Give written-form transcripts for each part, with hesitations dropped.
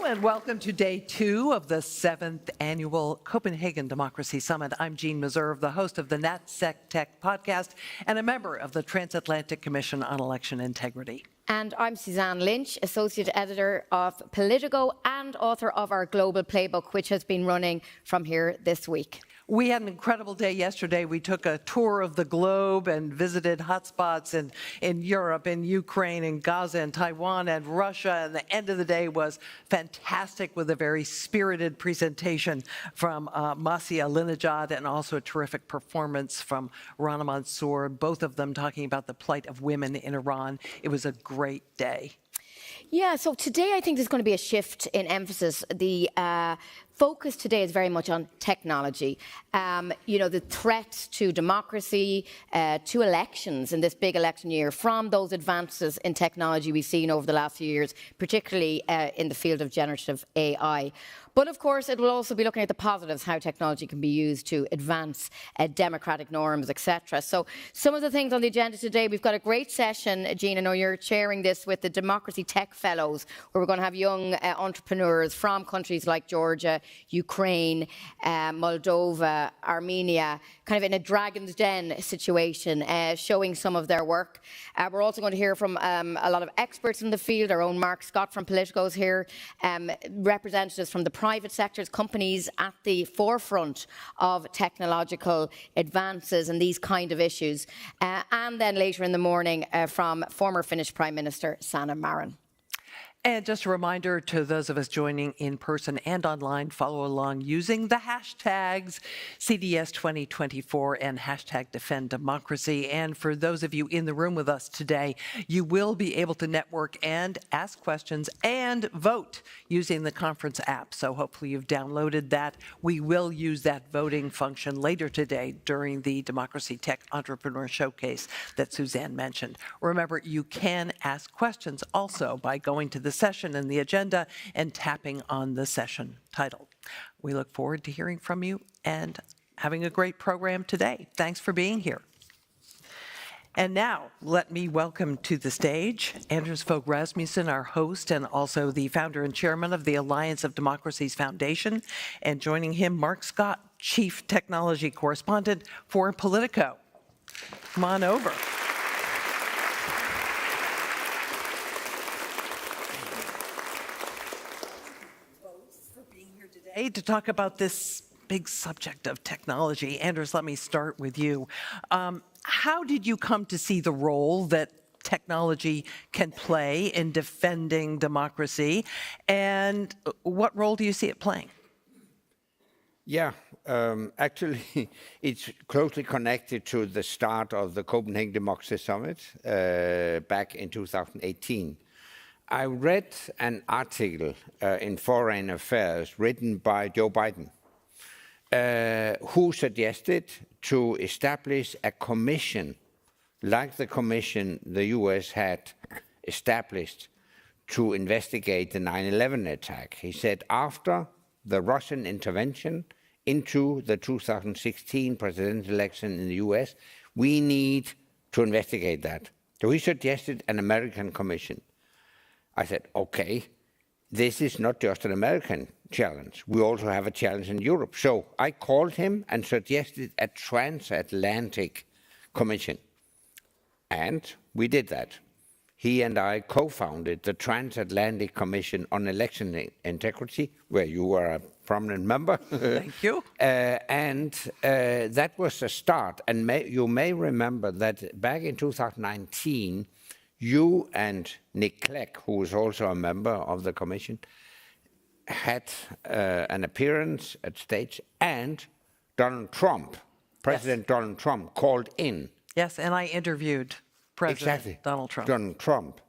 And welcome to day 2 of the 7th annual Copenhagen Democracy Summit. I'm Jean Meserve, the host of the NatSec Tech podcast and a member of the Transatlantic Commission on Election Integrity. And I'm Suzanne Lynch, Associate Editor of Politico and author of our Global Playbook, which has been running from here this week. We had an incredible day yesterday. We took a tour of the globe and visited hotspots in Europe, in Ukraine, in Gaza, and Taiwan, and Russia. And the end of the day was fantastic with a very spirited presentation from Masih Alinejad and also a terrific performance from Rana Mansour, both of them talking about the plight of women in Iran. It was a great day. Yeah, so today I think there's going to be a shift in emphasis. The focus today is very much on technology. The threats to democracy, to elections in this big election year from those advances in technology we've seen over the last few years, particularly in the field of generative AI. But of course, it will also be looking at the positives, how technology can be used to advance democratic norms, etc. So some of the things on the agenda today, we've got a great session. Jean, I know you're chairing this with the Democracy Tech Fellows, where we're going to have young entrepreneurs from countries like Georgia, Ukraine, Moldova, Armenia, kind of in a dragon's den situation, showing some of their work. We're also going to hear from a lot of experts in the field. Our own Mark Scott from Politico is here, representatives from the private sectors, companies at the forefront of technological advances and these kind of issues. And then later in the morning from former Finnish Prime Minister Sanna Marin. And just a reminder to those of us joining in person and online, follow along using the hashtags CDS2024 and hashtag Defend Democracy. And for those of you in the room with us today, you will be able to network and ask questions and vote using the conference app. So hopefully you've downloaded that. We will use that voting function later today during the Democracy Tech Entrepreneur Showcase that Suzanne mentioned. Remember, you can ask questions also by going to the session and the agenda and tapping on the session title. We look forward to hearing from you and having a great program today. Thanks for being here. And now, let me welcome to the stage Anders Fogh Rasmussen, our host and also the founder and chairman of the Alliance of Democracies Foundation, and joining him, Mark Scott, chief technology correspondent for Politico. Come on over. To talk about this big subject of technology. Anders, let me start with you. How did you come to see the role that technology can play in defending democracy, and what role do you see it playing? Yeah, actually, it's closely connected to the start of the Copenhagen Democracy Summit back in 2018. I read an article in Foreign Affairs written by Joe Biden, who suggested to establish a commission like the commission the US had established to investigate the 9/11 attack. He said after the Russian intervention into the 2016 presidential election in the US, we need to investigate that. So he suggested an American commission. I said, okay, this is not just an American challenge. We also have a challenge in Europe. So I called him and suggested a Transatlantic commission. And we did that. He and I co-founded the Transatlantic Commission on Election Integrity, where you were a prominent member. Thank you. That was a start. And you may remember that back in 2019, you and Nick Clegg, who is also a member of the commission, had an appearance at stage, and Donald Trump, President Donald Trump, called in. Yes, and I interviewed President Donald Trump. Donald Trump.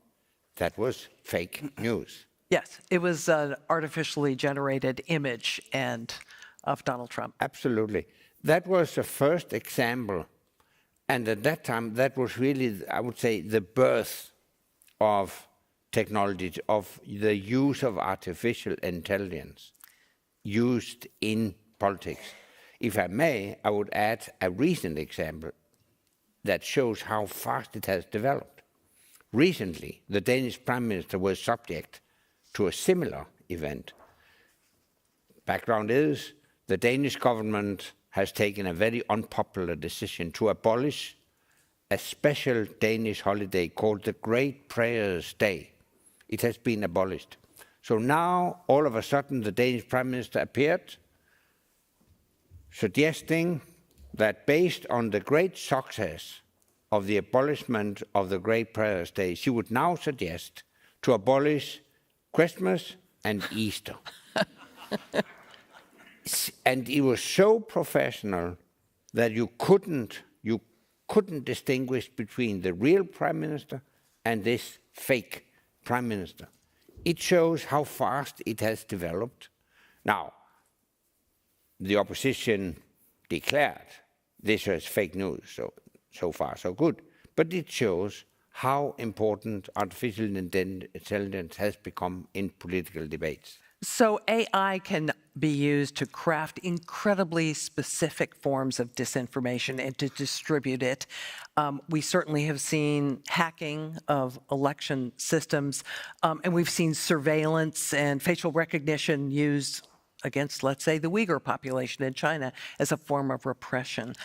That was fake news. Yes, it was an artificially generated image of Donald Trump. Absolutely. That was the first example. And at that time, that was really, I would say, the birth of technology, of the use of artificial intelligence used in politics. If I may, I would add a recent example that shows how fast it has developed. Recently, the Danish Prime Minister was subject to a similar event. Background is the Danish government has taken a very unpopular decision to abolish a special Danish holiday called the Great Prayers Day. It has been abolished. So now, all of a sudden, the Danish Prime Minister appeared suggesting that based on the great success of the abolishment of the Great Prayers Day, she would now suggest to abolish Christmas and Easter. And it was so professional that you couldn't distinguish between the real Prime Minister and this fake Prime Minister. It shows how fast it has developed. Now, the opposition declared this was fake news, so far so good. But it shows how important artificial intelligence has become in political debates. So AI can be used to craft incredibly specific forms of disinformation and to distribute it. We certainly have seen hacking of election systems, and we've seen surveillance and facial recognition used against, let's say, the Uyghur population in China as a form of repression.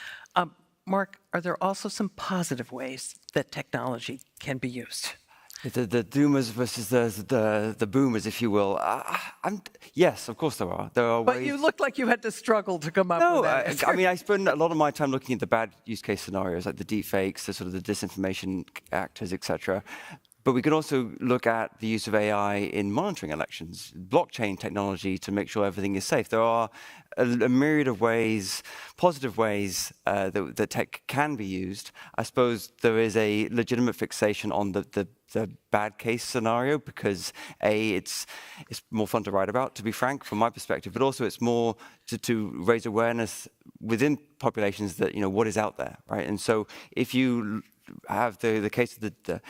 Mark, are there also some positive ways that technology can be used? The doomers versus the boomers, if you will. Yes, of course there are. There are but ways. You looked like you had to struggle to come up with that. I mean, I spend a lot of my time looking at the bad use case scenarios, like the deepfakes, the sort of the disinformation actors, etc. But we can also look at the use of AI in monitoring elections, blockchain technology to make sure everything is safe. There are a myriad of ways, positive ways that tech can be used. I suppose there is a legitimate fixation on the bad case scenario because it's more fun to write about, to be frank, from my perspective, but also it's more to raise awareness within populations that, you know, what is out there, right? And so if you have the case of the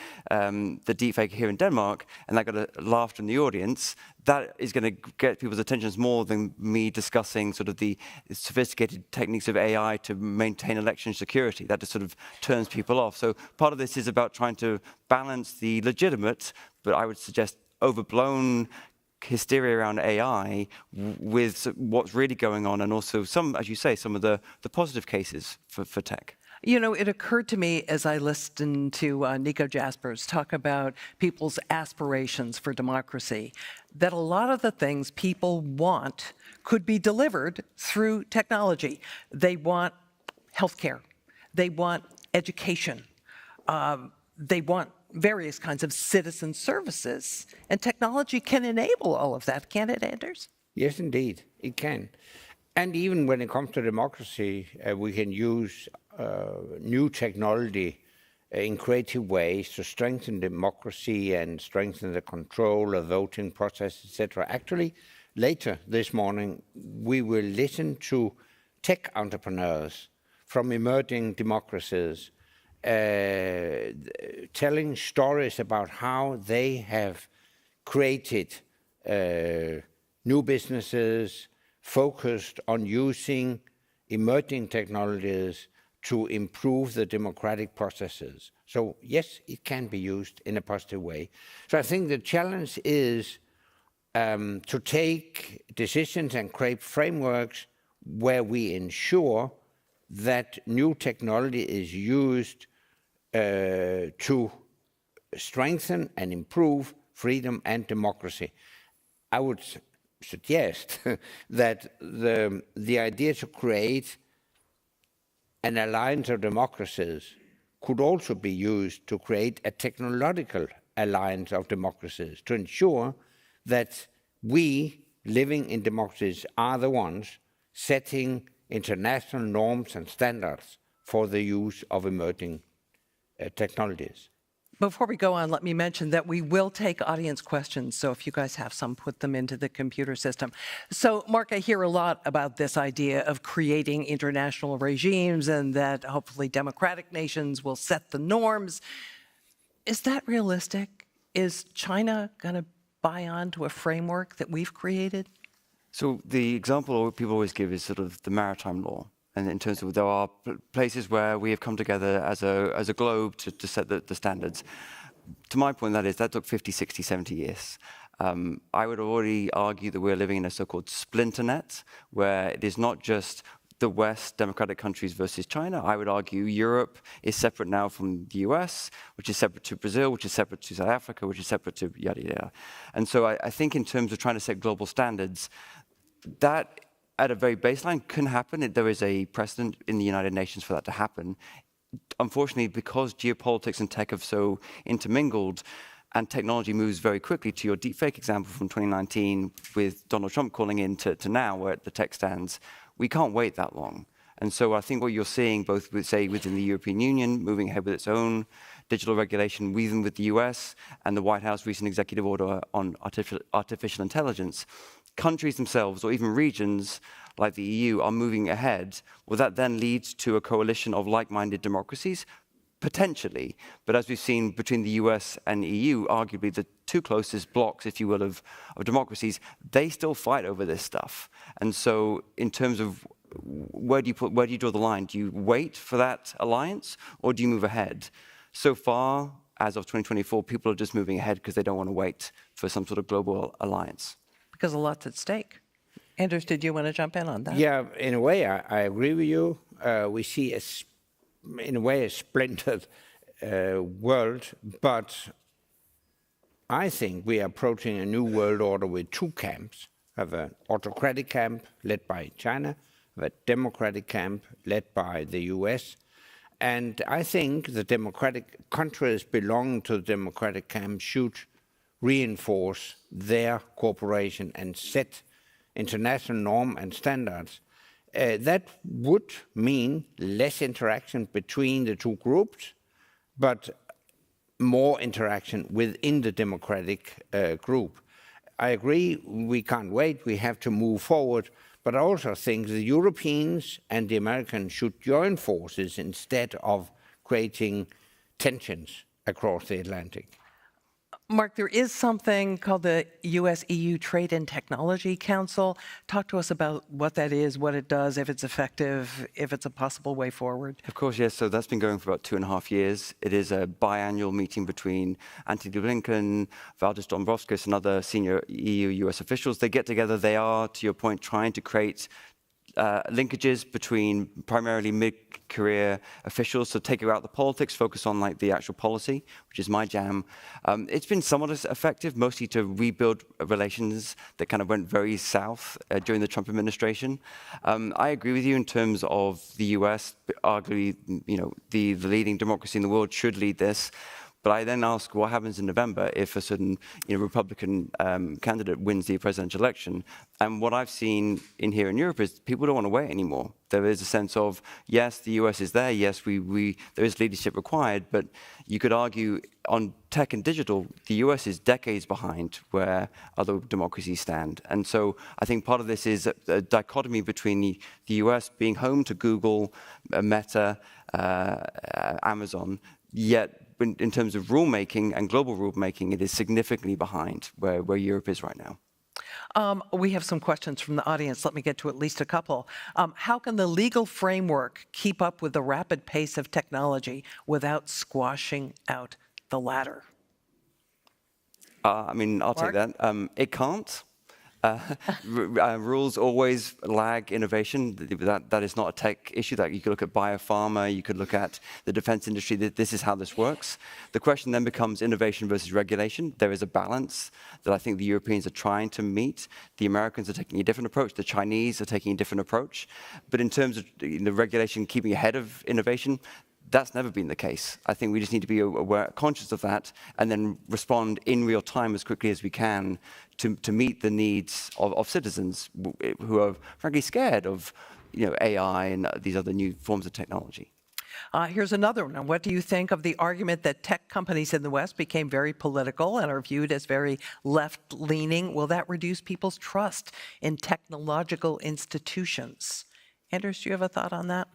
deepfake here in Denmark, and that got a laugh from the audience, that is going to get people's attention more than me discussing sort of the sophisticated techniques of AI to maintain election security. That just sort of turns people off. So part of this is about trying to balance the legitimate, but I would suggest overblown hysteria around AI with what's really going on, and also some, as you say, some of the positive cases for tech. You know, it occurred to me as I listened to Nico Jaspers talk about people's aspirations for democracy, that a lot of the things people want could be delivered through technology. They want healthcare. They want education. They want various kinds of citizen services. And technology can enable all of that, can't it, Anders? Yes, indeed, it can. And even when it comes to democracy, we can use new technology in creative ways to strengthen democracy and strengthen the control of voting process, etc. Actually, later this morning, we will listen to tech entrepreneurs from emerging democracies telling stories about how they have created new businesses focused on using emerging technologies to improve the democratic processes. So yes, it can be used in a positive way. So I think the challenge is to take decisions and create frameworks where we ensure that new technology is used to strengthen and improve freedom and democracy. I would suggest that the idea to create an alliance of democracies could also be used to create a technological alliance of democracies to ensure that we, living in democracies, are the ones setting international norms and standards for the use of emerging technologies. Before we go on, let me mention that we will take audience questions. So if you guys have some, put them into the computer system. So, Mark, I hear a lot about this idea of creating international regimes and that hopefully democratic nations will set the norms. Is that realistic? Is China going to buy on to a framework that we've created? So the example people always give is sort of the maritime law. And in terms of there are places where we have come together as a globe to set the standards. To my point, that took 50, 60, 70 years. I would already argue that we're living in a so-called splinter net, where it is not just the West, democratic countries versus China. I would argue Europe is separate now from the US, which is separate to Brazil, which is separate to South Africa, which is separate to yada yada. And so I think in terms of trying to set global standards, that at a very baseline can happen. There is a precedent in the United Nations for that to happen. Unfortunately, because geopolitics and tech have so intermingled, and technology moves very quickly, to your deepfake example from 2019 with Donald Trump calling in to now where the tech stands, we can't wait that long. And so I think what you're seeing both with, say, within the European Union, moving ahead with its own digital regulation, even with the US and the White House recent executive order on artificial intelligence, countries themselves or even regions like the EU are moving ahead. Will that then lead to a coalition of like-minded democracies? Potentially, but as we've seen between the US and EU, arguably the two closest blocks, if you will, of democracies, they still fight over this stuff. And so in terms of where do you draw the line? Do you wait for that alliance or do you move ahead? So far, as of 2024, people are just moving ahead because they don't want to wait for some sort of global alliance. Because a lot's at stake. Anders, did you want to jump in on that? Yeah, in a way, I agree with you. We see in a way, a splintered world, but I think we are approaching a new world order with two camps. We have an autocratic camp led by China, we have a democratic camp led by the US, and I think the democratic countries belonging to the democratic camp should reinforce their cooperation and set international norms and standards. That would mean less interaction between the two groups, but more interaction within the democratic group. I agree, we can't wait, we have to move forward, but I also think the Europeans and the Americans should join forces instead of creating tensions across the Atlantic. Mark, there is something called the US-EU Trade and Technology Council. Talk to us about what that is, what it does, if it's effective, if it's a possible way forward. Of course, yes. So that's been going for about 2.5 years. It is a biannual meeting between Antony Blinken, Valdis Dombrovskis, and other senior EU-US officials. They get together. They are, to your point, trying to create linkages between primarily mid-career officials, so take out the politics, focus on like the actual policy, which is my jam. It's been somewhat effective, mostly to rebuild relations that kind of went very south during the Trump administration. I agree with you in terms of the US, arguably, the leading democracy in the world should lead this. But I then ask, what happens in November if a certain Republican candidate wins the presidential election? And what I've seen here in Europe is people don't want to wait anymore. There is a sense of, yes, the US is there, yes, there is leadership required, but you could argue on tech and digital, the US is decades behind where other democracies stand. And so I think part of this is a dichotomy between the US being home to Google, Meta, Amazon, yet in terms of rulemaking and global rulemaking, it is significantly behind where Europe is right now. We have some questions from the audience. Let me get to at least a couple. How can the legal framework keep up with the rapid pace of technology without squashing out the latter? I'll take that. It can't. Rules always lag innovation. That is not a tech issue. That you could look at biopharma, you could look at the defense industry. This is how this works. The question then becomes innovation versus regulation. There is a balance that I think the Europeans are trying to meet. The Americans are taking a different approach. The Chinese are taking a different approach. But in terms of the regulation keeping ahead of innovation, that's never been the case. I think we just need to be aware, conscious of that, and then respond in real time as quickly as we can to meet the needs of citizens who are frankly scared of AI and these other new forms of technology. Here's another one. What do you think of the argument that tech companies in the West became very political and are viewed as very left-leaning? Will that reduce people's trust in technological institutions? Anders, do you have a thought on that?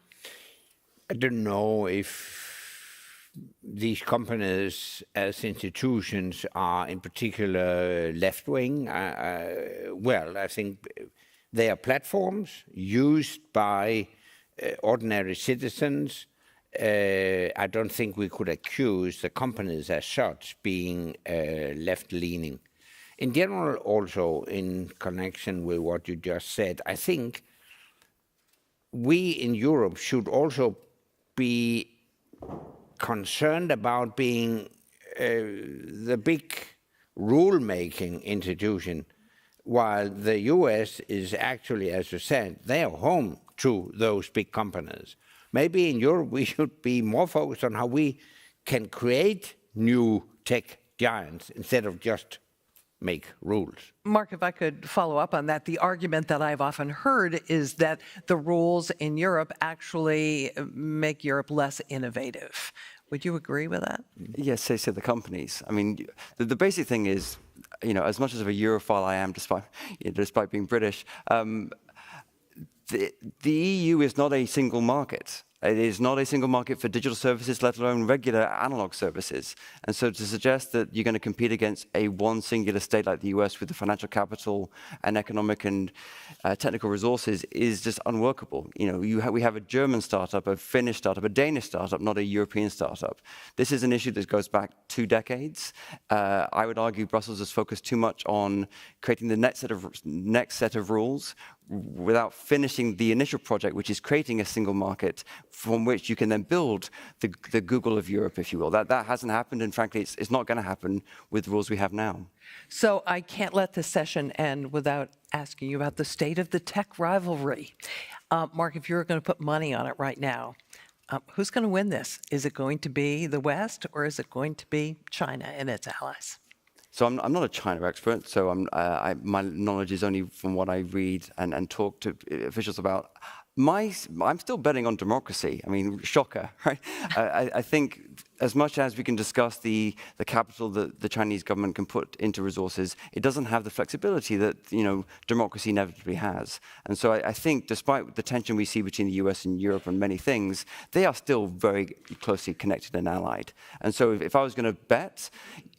I don't know if these companies as institutions are in particular left-wing. Well, I think they are platforms used by ordinary citizens. I don't think we could accuse the companies as such being left-leaning. In general, also in connection with what you just said, I think we in Europe should also be concerned about being the big rule-making institution, while the US is actually, as you said, they are home to those big companies. Maybe in Europe we should be more focused on how we can create new tech giants instead of just make rules. Mark, if I could follow up on that, the argument that I've often heard is that the rules in Europe actually make Europe less innovative. Would you agree with that? Yes, so the companies. I mean, the basic thing is, as much as of a Europhile I am, despite being British, the EU is not a single market. It is not a single market for digital services, let alone regular analog services. And so to suggest that you're going to compete against one singular state like the US with the financial capital and economic and technical resources is just unworkable. We have a German startup, a Finnish startup, a Danish startup, not a European startup. This is an issue that goes back 2 decades. I would argue Brussels has focused too much on creating the next set of rules without finishing the initial project, which is creating a single market from which you can then build the Google of Europe, if you will. That hasn't happened, and frankly, it's not going to happen with the rules we have now. So I can't let this session end without asking you about the state of the tech rivalry. Mark, if you're going to put money on it right now, who's going to win this? Is it going to be the West, or is it going to be China and its allies? So I'm not a China expert, so my knowledge is only from what I read and talk to officials about. I'm still betting on democracy. I mean, shocker, right? I think as much as we can discuss the capital that the Chinese government can put into resources, it doesn't have the flexibility that democracy inevitably has. And so I think, despite the tension we see between the US and Europe and many things, they are still very closely connected and allied. And so if I was going to bet,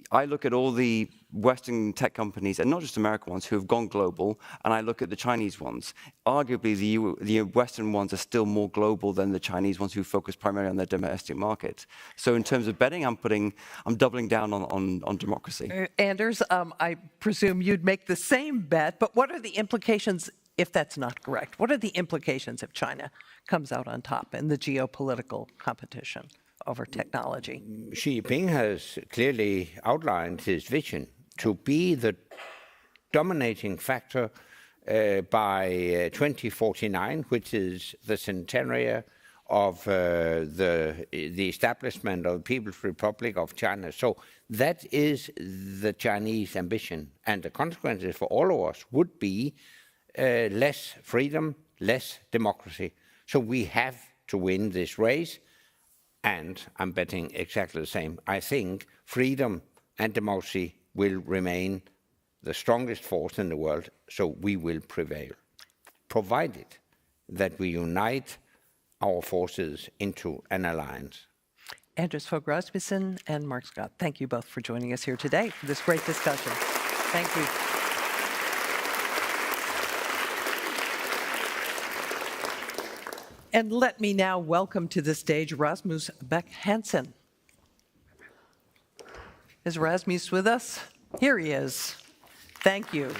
I look at all the Western tech companies, and not just American ones, who have gone global, and I look at the Chinese ones. Arguably, the Western ones are still more global than the Chinese ones who focus primarily on their domestic market. So in terms of betting, I'm doubling down on democracy. Anders, I presume you'd make the same bet, but what are the implications if that's not correct? What are the implications if China comes out on top in the geopolitical competition over technology? Xi Jinping has clearly outlined his vision to be the dominating factor by 2049, which is the centenary of the establishment of the People's Republic of China. So that is the Chinese ambition, and the consequences for all of us would be less freedom, less democracy. So we have to win this race. And I'm betting exactly the same. I think freedom and democracy will remain the strongest force in the world, so we will prevail, provided that we unite our forces into an alliance. Anders Fogh Rasmussen and Mark Scott, thank you both for joining us here today for this great discussion. Thank you. And let me now welcome to the stage Rasmus Beck-Hansen. Is Rasmus with us? Here he is. Thank you.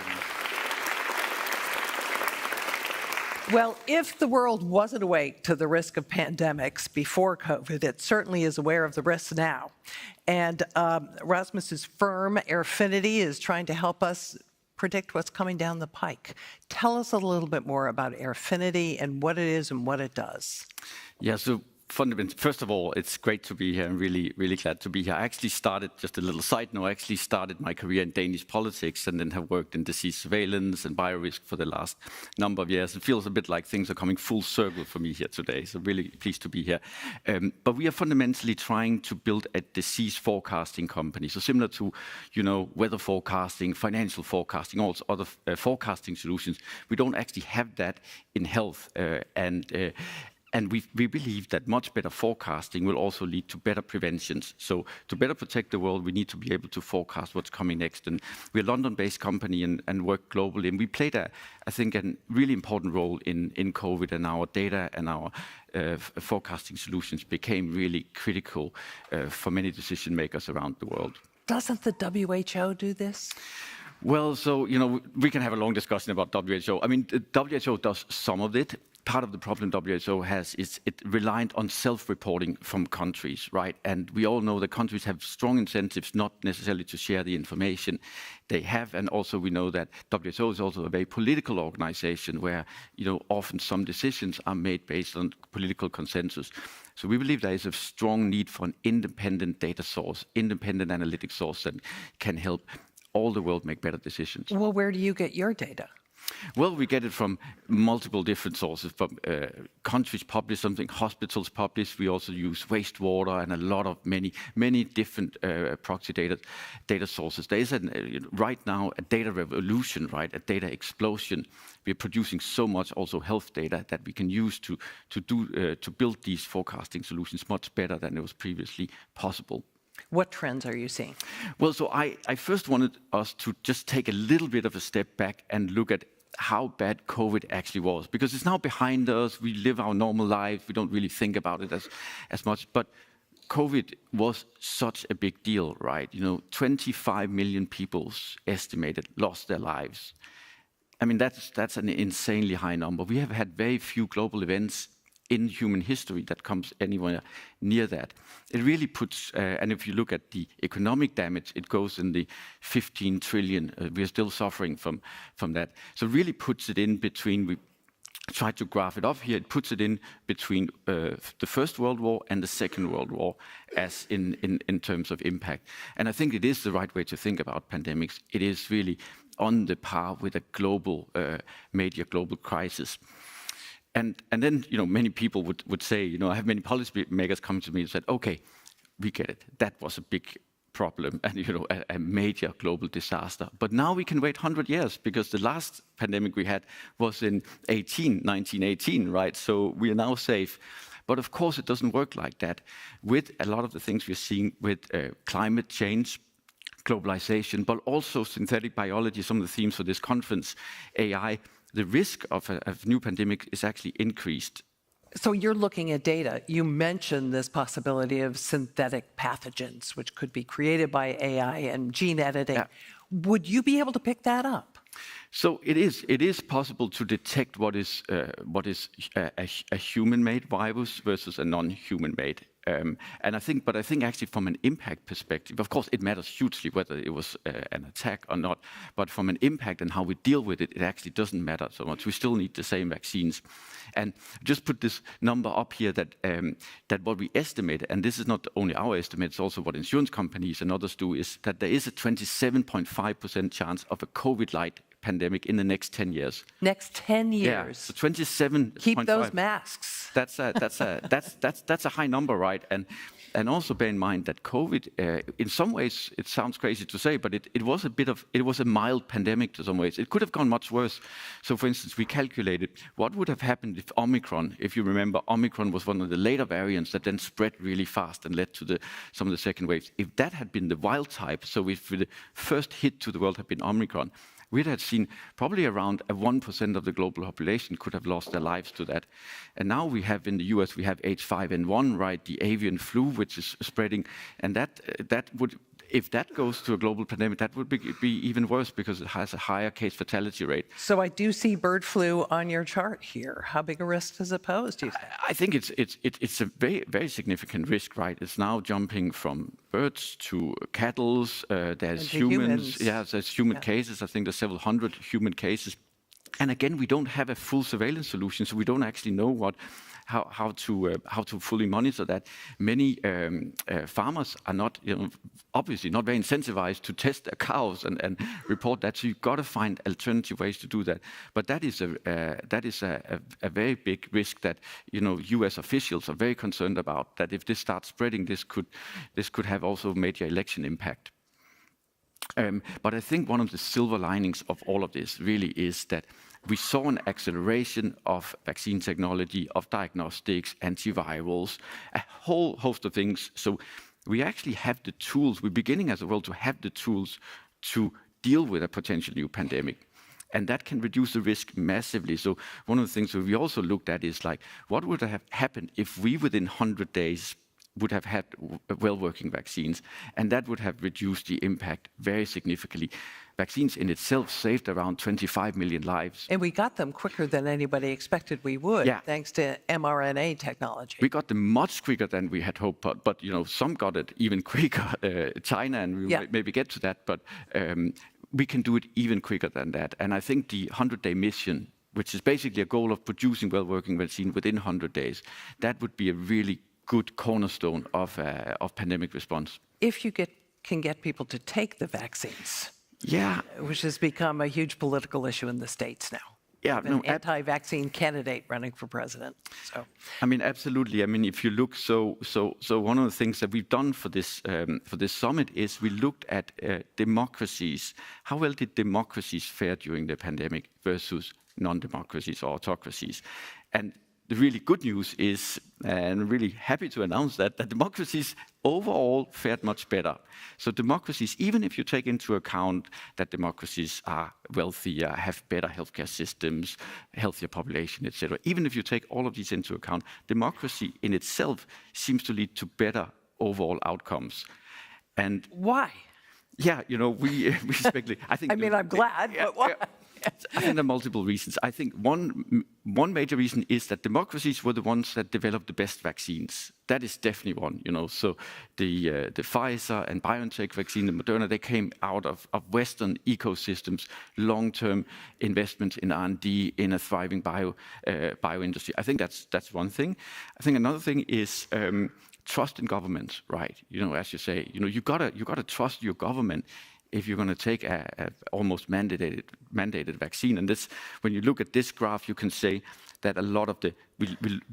Well, if the world wasn't awake to the risk of pandemics before COVID, it certainly is aware of the risks now. And Rasmus's firm, Airfinity, is trying to help us predict what's coming down the pike. Tell us a little bit more about Airfinity and what it is and what it does. Yeah, so first of all, it's great to be here. I'm really, really glad to be here. I actually started, just a little side note, I actually started my career in Danish politics and then have worked in disease surveillance and biorisk for the last number of years. It feels a bit like things are coming full circle for me here today, so really pleased to be here. But we are fundamentally trying to build a disease forecasting company. So similar to, weather forecasting, financial forecasting, all other forecasting solutions, we don't actually have that in health. And we believe that much better forecasting will also lead to better preventions. So to better protect the world, we need to be able to forecast what's coming next. And we're a London-based company and work globally. And we played, I think, a really important role in COVID, and our data and our forecasting solutions became really critical for many decision makers around the world. Doesn't the WHO do this? Well, so, we can have a long discussion about WHO. I mean, the WHO does some of it. Part of the problem WHO has is it reliant on self-reporting from countries, right? And we all know that countries have strong incentives not necessarily to share the information they have. And also we know that WHO is also a very political organization where, often some decisions are made based on political consensus. So we believe there is a strong need for an independent data source, independent analytic source that can help all the world make better decisions. Well, where do you get your data? Well, we get it from multiple different sources. From countries publish something, hospitals publish. We also use wastewater and a lot of many different proxy data sources. There is right now a data revolution, right? A data explosion. We're producing so much also health data that we can use to build these forecasting solutions much better than it was previously possible. What trends are you seeing? Well, so I first wanted us to just take a little bit of a step back and look at how bad COVID actually was, because it's now behind us. We live our normal life. We don't really think about it as much. But COVID was such a big deal, right? 25 million people estimated lost their lives. I mean, that's an insanely high number. We have had very few global events in human history that comes anywhere near that. It really puts, and if you look at the economic damage, it goes in the 15 trillion. We are still suffering from that. So it really puts it in between, we try to graph it up here, it puts it in between the First World War and the Second World War as in terms of impact. And I think it is the right way to think about pandemics. It is really on the par with a global, major global crisis. And then, many people would say, I have many policy makers come to me and said, okay, we get it. That was a big problem and, a major global disaster. But now we can wait 100 years because the last pandemic we had was in 1918, right? So we are now safe. But of course, it doesn't work like that. With a lot of the things we're seeing with climate change, globalization, but also synthetic biology, some of the themes for this conference, AI, the risk of a new pandemic is actually increased. So you're looking at data. You mentioned this possibility of synthetic pathogens, which could be created by AI and gene editing. Yeah. Would you be able to pick that up? So it is possible to detect what is a human-made virus versus a non-human-made. And I think actually from an impact perspective, of course, it matters hugely whether it was an attack or not. But from an impact and how we deal with it, it actually doesn't matter so much. We still need the same vaccines. And just put this number up here that what we estimate, and this is not only our estimate, it's also what insurance companies and others do, is that there is a 27.5% chance of a COVID-like pandemic in the next 10 years. Next 10 years. Yeah, so 27.5. Keep those masks. That's a high number, right? And also bear in mind that COVID, in some ways, it sounds crazy to say, but it was a mild pandemic to some ways. It could have gone much worse. So, for instance, we calculated what would have happened if Omicron, if you remember, Omicron was one of the later variants that then spread really fast and led to some of the second waves. If that had been the wild type, so if the first hit to the world had been Omicron, we'd have seen probably around 1% of the global population could have lost their lives to that. And now we have in the US, we have H5N1, right, the avian flu, which is spreading. And that would, if that goes to a global pandemic, that would be even worse because it has a higher case fatality rate. So I do see bird flu on your chart here. How big a risk does it pose, do you think? I think it's a very, very significant risk, right? It's now jumping from birds to cattle. There's humans. Yeah, there's human cases. I think there's several hundred human cases. And again, we don't have a full surveillance solution, so we don't actually know how to fully monitor that. Many farmers are not, obviously not very incentivized to test their cows and report that. So you've got to find alternative ways to do that. But that is a very big risk that U.S. officials are very concerned about. That if this starts spreading, this could have also major election impact. But I think one of the silver linings of all of this really is that we saw an acceleration of vaccine technology, of diagnostics, antivirals, a whole host of things. So we actually have the tools, we're beginning as a world to have the tools to deal with a potential new pandemic. And that can reduce the risk massively. So one of the things that we also looked at is like, what would have happened if we within 100 days would have had well-working vaccines, and that would have reduced the impact very significantly. Vaccines in itself saved around 25 million lives. And we got them quicker than anybody expected we would, thanks to mRNA technology. We got them much quicker than we had hoped, but some got it even quicker. China, and we'll maybe get to that, but we can do it even quicker than that. And I think the 100-day mission, which is basically a goal of producing well-working vaccine within 100 days, that would be a really good cornerstone of pandemic response. If you can get people to take the vaccines, which has become a huge political issue in the States now. An anti-vaccine candidate running for president. So, I mean, absolutely. I mean, if you look, so one of the things that we've done for this summit is we looked at democracies. How well did democracies fare during the pandemic versus non-democracies or autocracies? And the really good news is, and I'm really happy to announce that democracies overall fared much better. So democracies, even if you take into account that democracies are wealthier, have better healthcare systems, healthier population, etc., even if you take all of these into account, democracy in itself seems to lead to better overall outcomes. And why? Yeah, we speculate. I think. I mean, I'm glad, but why? I think there are multiple reasons. I think one major reason is that democracies were the ones that developed the best vaccines. That is definitely one, So the Pfizer and BioNTech vaccine, the Moderna, they came out of Western ecosystems, long-term investments in R&D, in a thriving bio industry. I think that's one thing. I think another thing is trust in government, right? As you say, you gotta trust your government if you're going to take a almost mandated vaccine. And this, when you look at this graph, you can say that a lot of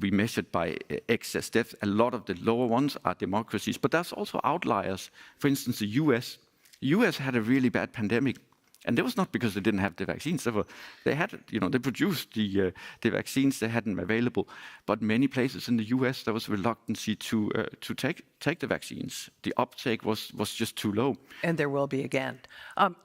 we measured by excess deaths, a lot of the lower ones are democracies, but there's also outliers. For instance, the US. The US had a really bad pandemic, and that was not because they didn't have the vaccines. They had, they produced the vaccines, they had them available. But many places in the US, there was reluctancy to take the vaccines. The uptake was just too low. And there will be again.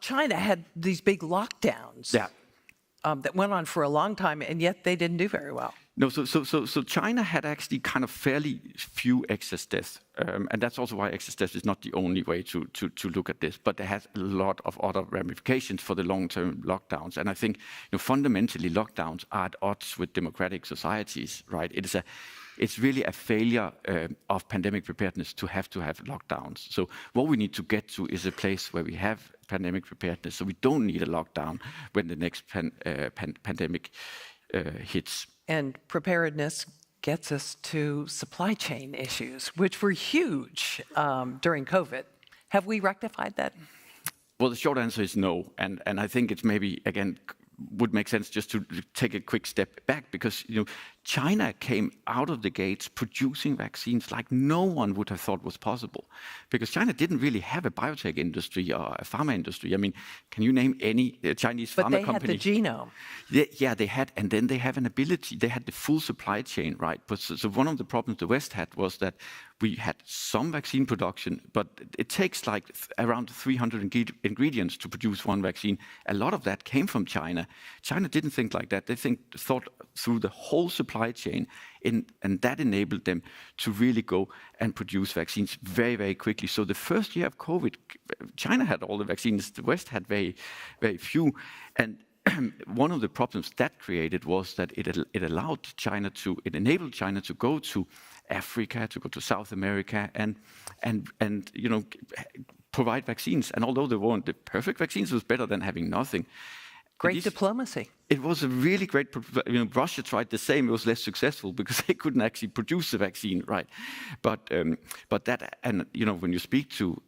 China had these big lockdowns that went on for a long time, and yet they didn't do very well. No, so China had actually kind of fairly few excess deaths, and that's also why excess deaths is not the only way to look at this. But there has a lot of other ramifications for the long-term lockdowns, and I think fundamentally lockdowns are at odds with democratic societies, right? It's really a failure of pandemic preparedness to have lockdowns. So what we need to get to is a place where we have pandemic preparedness, so we don't need a lockdown when the next pandemic hits. And preparedness gets us to supply chain issues, which were huge during COVID. Have we rectified that? Well, the short answer is no. And I think it's maybe, again, would make sense just to take a quick step back, because China came out of the gates producing vaccines like no one would have thought was possible, because China didn't really have a biotech industry or a pharma industry. I mean, can you name any Chinese pharma company? But they had the genome. Yeah, they had, and then they have an ability. They had the full supply chain, right? But so one of the problems the West had was that we had some vaccine production, but it takes like around 300 ingredients to produce one vaccine. A lot of that came from China. China didn't think like that. They thought through the whole supply chain, and that enabled them to really go and produce vaccines very, very quickly. So the first year of COVID, China had all the vaccines. The West had very, very few. And one of the problems that created was that it enabled China to go to Africa, to go to South America, and provide vaccines. And although they weren't the perfect vaccines, it was better than having nothing. Great diplomacy. It was a really great. Russia tried the same. It was less successful because they couldn't actually produce the vaccine, right? But that, and when you speak to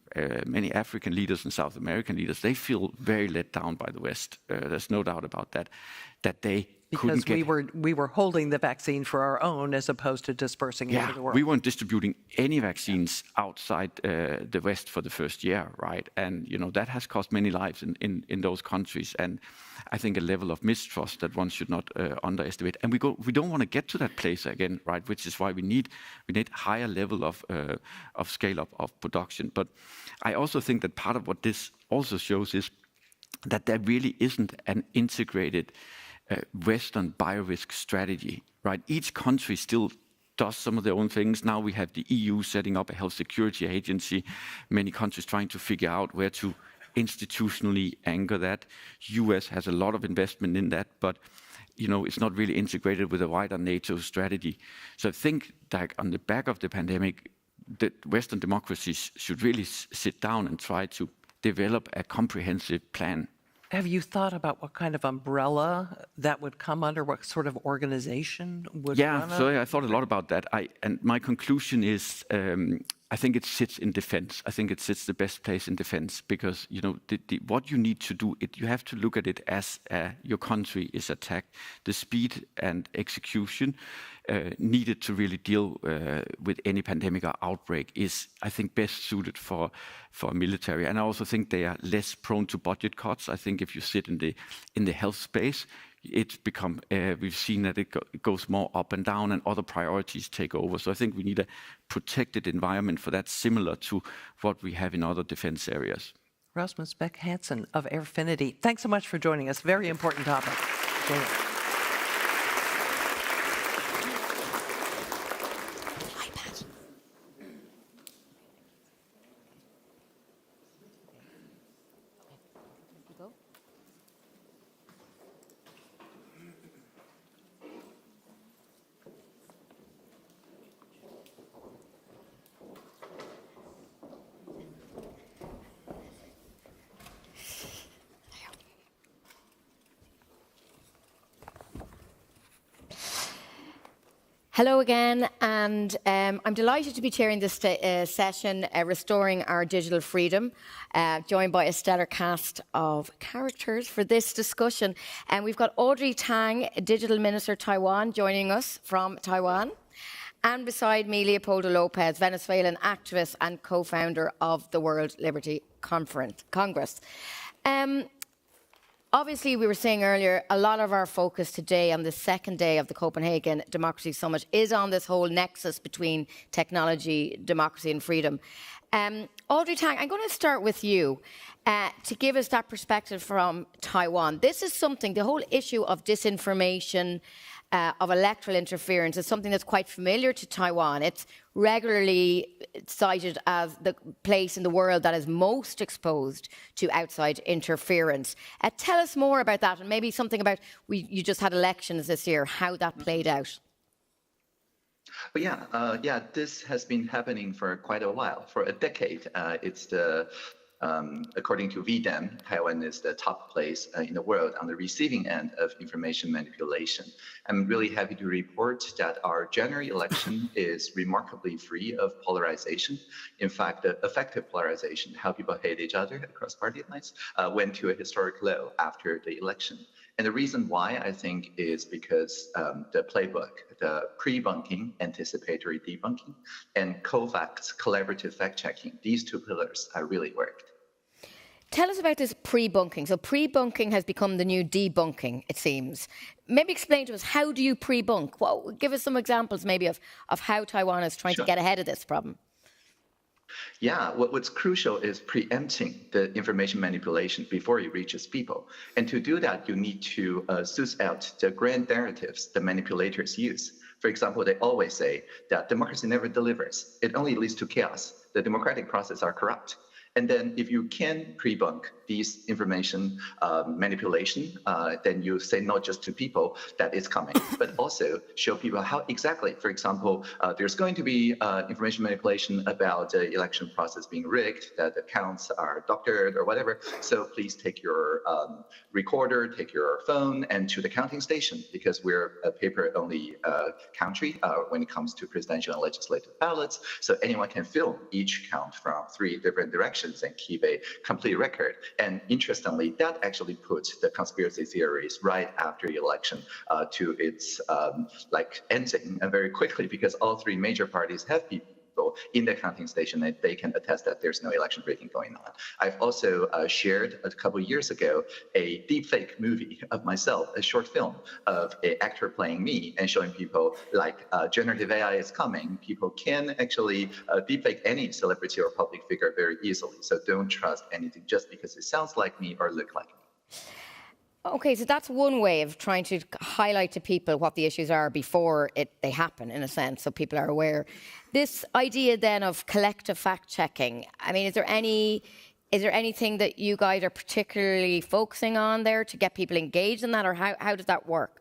many African leaders and South American leaders, they feel very let down by the West. There's no doubt about that. That they couldn't get. Because we were holding the vaccine for our own as opposed to dispersing it over the world. We weren't distributing any vaccines outside the West for the first year, right? And that has cost many lives in those countries, and I think a level of mistrust that one should not underestimate. And we don't want to get to that place again, right? Which is why we need higher level of scale up of production. But I also think that part of what this also shows is that there really isn't an integrated Western biorisk strategy, right? Each country still does some of their own things. Now we have the EU setting up a health security agency, many countries trying to figure out where to institutionally anchor that. US has a lot of investment in that, but it's not really integrated with a wider NATO strategy. So I think that on the back of the pandemic, the Western democracies should really sit down and try to develop a comprehensive plan. Have you thought about what kind of umbrella that would come under? What sort of organization would run it? So I thought a lot about that. And my conclusion is, I think it sits in defense. I think it sits the best place in defense because, what you need to do, you have to look at it as your country is attacked. The speed and execution needed to really deal with any pandemic or outbreak is, I think, best suited for military. And I also think they are less prone to budget cuts. I think if you sit in the health space, it's become, we've seen that it goes more up and down and other priorities take over. So I think we need a protected environment for that, similar to what we have in other defense areas. Rasmus Beck Hansen of Airfinity, thanks so much for joining us. Very important topic. Hello again, and I'm delighted to be chairing this session, Restoring Our Digital Freedom, joined by a stellar cast of characters for this discussion. And we've got Audrey Tang, Digital Minister Taiwan, joining us from Taiwan. And beside me, Leopoldo Lopez, Venezuelan activist and co-founder of the World Liberty Congress. Obviously, we were saying earlier, a lot of our focus today on the second day of the Copenhagen Democracy Summit is on this whole nexus between technology, democracy and freedom. Audrey Tang, I'm going to start with you to give us that perspective from Taiwan. This is something, the whole issue of disinformation, of electoral interference is something that's quite familiar to Taiwan. It's regularly cited as the place in the world that is most exposed to outside interference. Tell us more about that, and maybe something about, you just had elections this year, how that played out. Well, this has been happening for quite a while, for a decade. It's the according to VDEM, Taiwan is the top place in the world on the receiving end of information manipulation. I'm really happy to report that our January election is remarkably free of polarization. In fact, the effective polarization, how people hate each other across party lines, went to a historic low after the election. And the reason why, I think, is because the playbook, the pre-bunking, anticipatory debunking, and co-facts, collaborative fact-checking, these two pillars really worked. Tell us about this pre-bunking. So pre-bunking has become the new debunking, it seems. Maybe explain to us, how do you pre-bunk? Well, give us some examples maybe of how Taiwan is trying to get ahead of this problem. Yeah, what's crucial is preempting the information manipulation before it reaches people. And to do that, you need to suss out the grand narratives the manipulators use. For example, they always say that democracy never delivers. It only leads to chaos. The democratic process are corrupt. And then if you can pre-bunk these information manipulation, then you say not just to people that it's coming, but also show people how exactly, for example, there's going to be information manipulation about the election process being rigged, that the counts are doctored or whatever. So please take your recorder, take your phone and to the counting station, because we're a paper-only country when it comes to presidential and legislative ballots. So anyone can film each count from 3 different directions and keep a complete record. And interestingly, that actually puts the conspiracy theories right after the election to its ending very quickly, because all 3 major parties have people in the counting station and they can attest that there's no election rigging going on. I've also shared a couple of years ago a deepfake movie of myself, a short film of an actor playing me and showing people generative AI is coming. People can actually deepfake any celebrity or public figure very easily. So don't trust anything just because it sounds like me or look like me. Okay, so that's one way of trying to highlight to people what the issues are before they happen, in a sense, so people are aware. This idea then of collective fact-checking, I mean, is there anything that you guys are particularly focusing on there to get people engaged in that, or how does that work?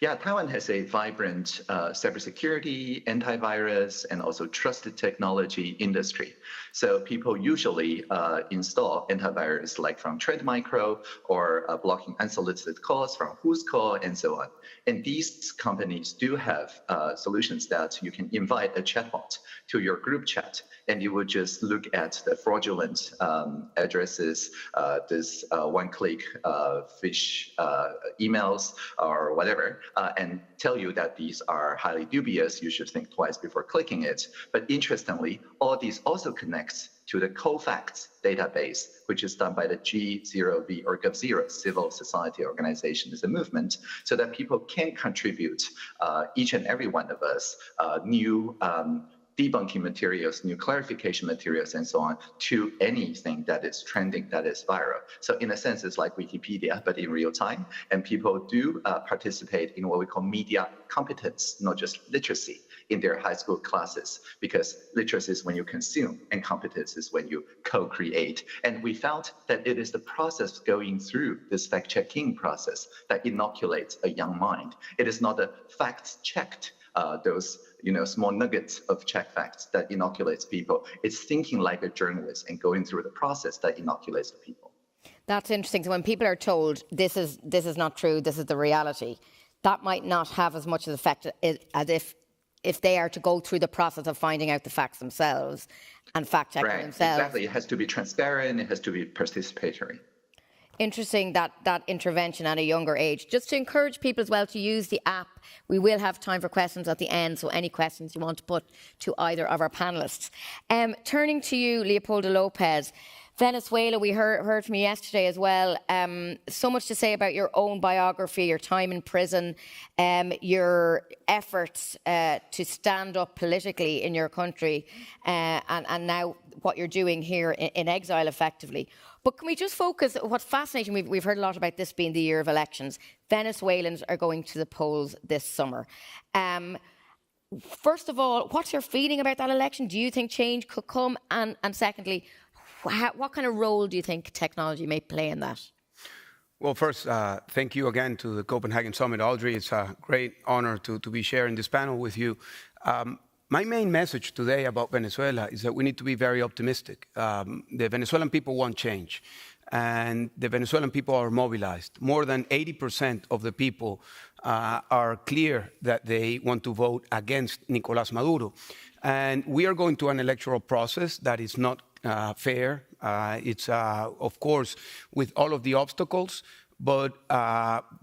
Yeah, Taiwan has a vibrant cybersecurity, antivirus, and also trusted technology industry. So people usually install antivirus like from Trend Micro or blocking unsolicited calls from Who's Call and so on. And these companies do have solutions that you can invite a chatbot to your group chat, and you would just look at the fraudulent addresses, this one-click fish emails or whatever, and tell you that these are highly dubious. You should think twice before clicking it. But interestingly, all these also connects to the COFACTS database, which is done by the G0V or GovZero civil society organization as a movement, so that people can contribute, each and every one of us, new debunking materials, new clarification materials, and so on, to anything that is trending, that is viral. So in a sense, it's like Wikipedia, but in real time. And people do participate in what we call media competence, not just literacy, in their high school classes, because literacy is when you consume and competence is when you co-create. And we found that it is the process going through this fact-checking process that inoculates a young mind. It is not the facts-checked, those small nuggets of check facts that inoculates people. It's thinking like a journalist and going through the process that inoculates the people. That's interesting. So when people are told this is not true, this is the reality, that might not have as much of an effect as if they are to go through the process of finding out the facts themselves and fact-checking themselves. Exactly. It has to be transparent. It has to be participatory. Interesting that intervention at a younger age. Just to encourage people as well to use the app. We will have time for questions at the end, so any questions you want to put to either of our panellists. Turning to you, Leopoldo Lopez. Venezuela, we heard from you yesterday as well. So much to say about your own biography, your time in prison, your efforts to stand up politically in your country, and now what you're doing here in exile, effectively. But can we just focus? What's fascinating, we've heard a lot about this being the year of elections. Venezuelans are going to the polls this summer. First of all, what's your feeling about that election? Do you think change could come? And secondly, what kind of role do you think technology may play in that? Well, first, thank you again to the Copenhagen Summit, Audrey. It's a great honor to be sharing this panel with you. My main message today about Venezuela is that we need to be very optimistic. The Venezuelan people want change, and the Venezuelan people are mobilized. More than 80% of the people are clear that they want to vote against Nicolás Maduro. And we are going to an electoral process that is not fair. It's, of course, with all of the obstacles, but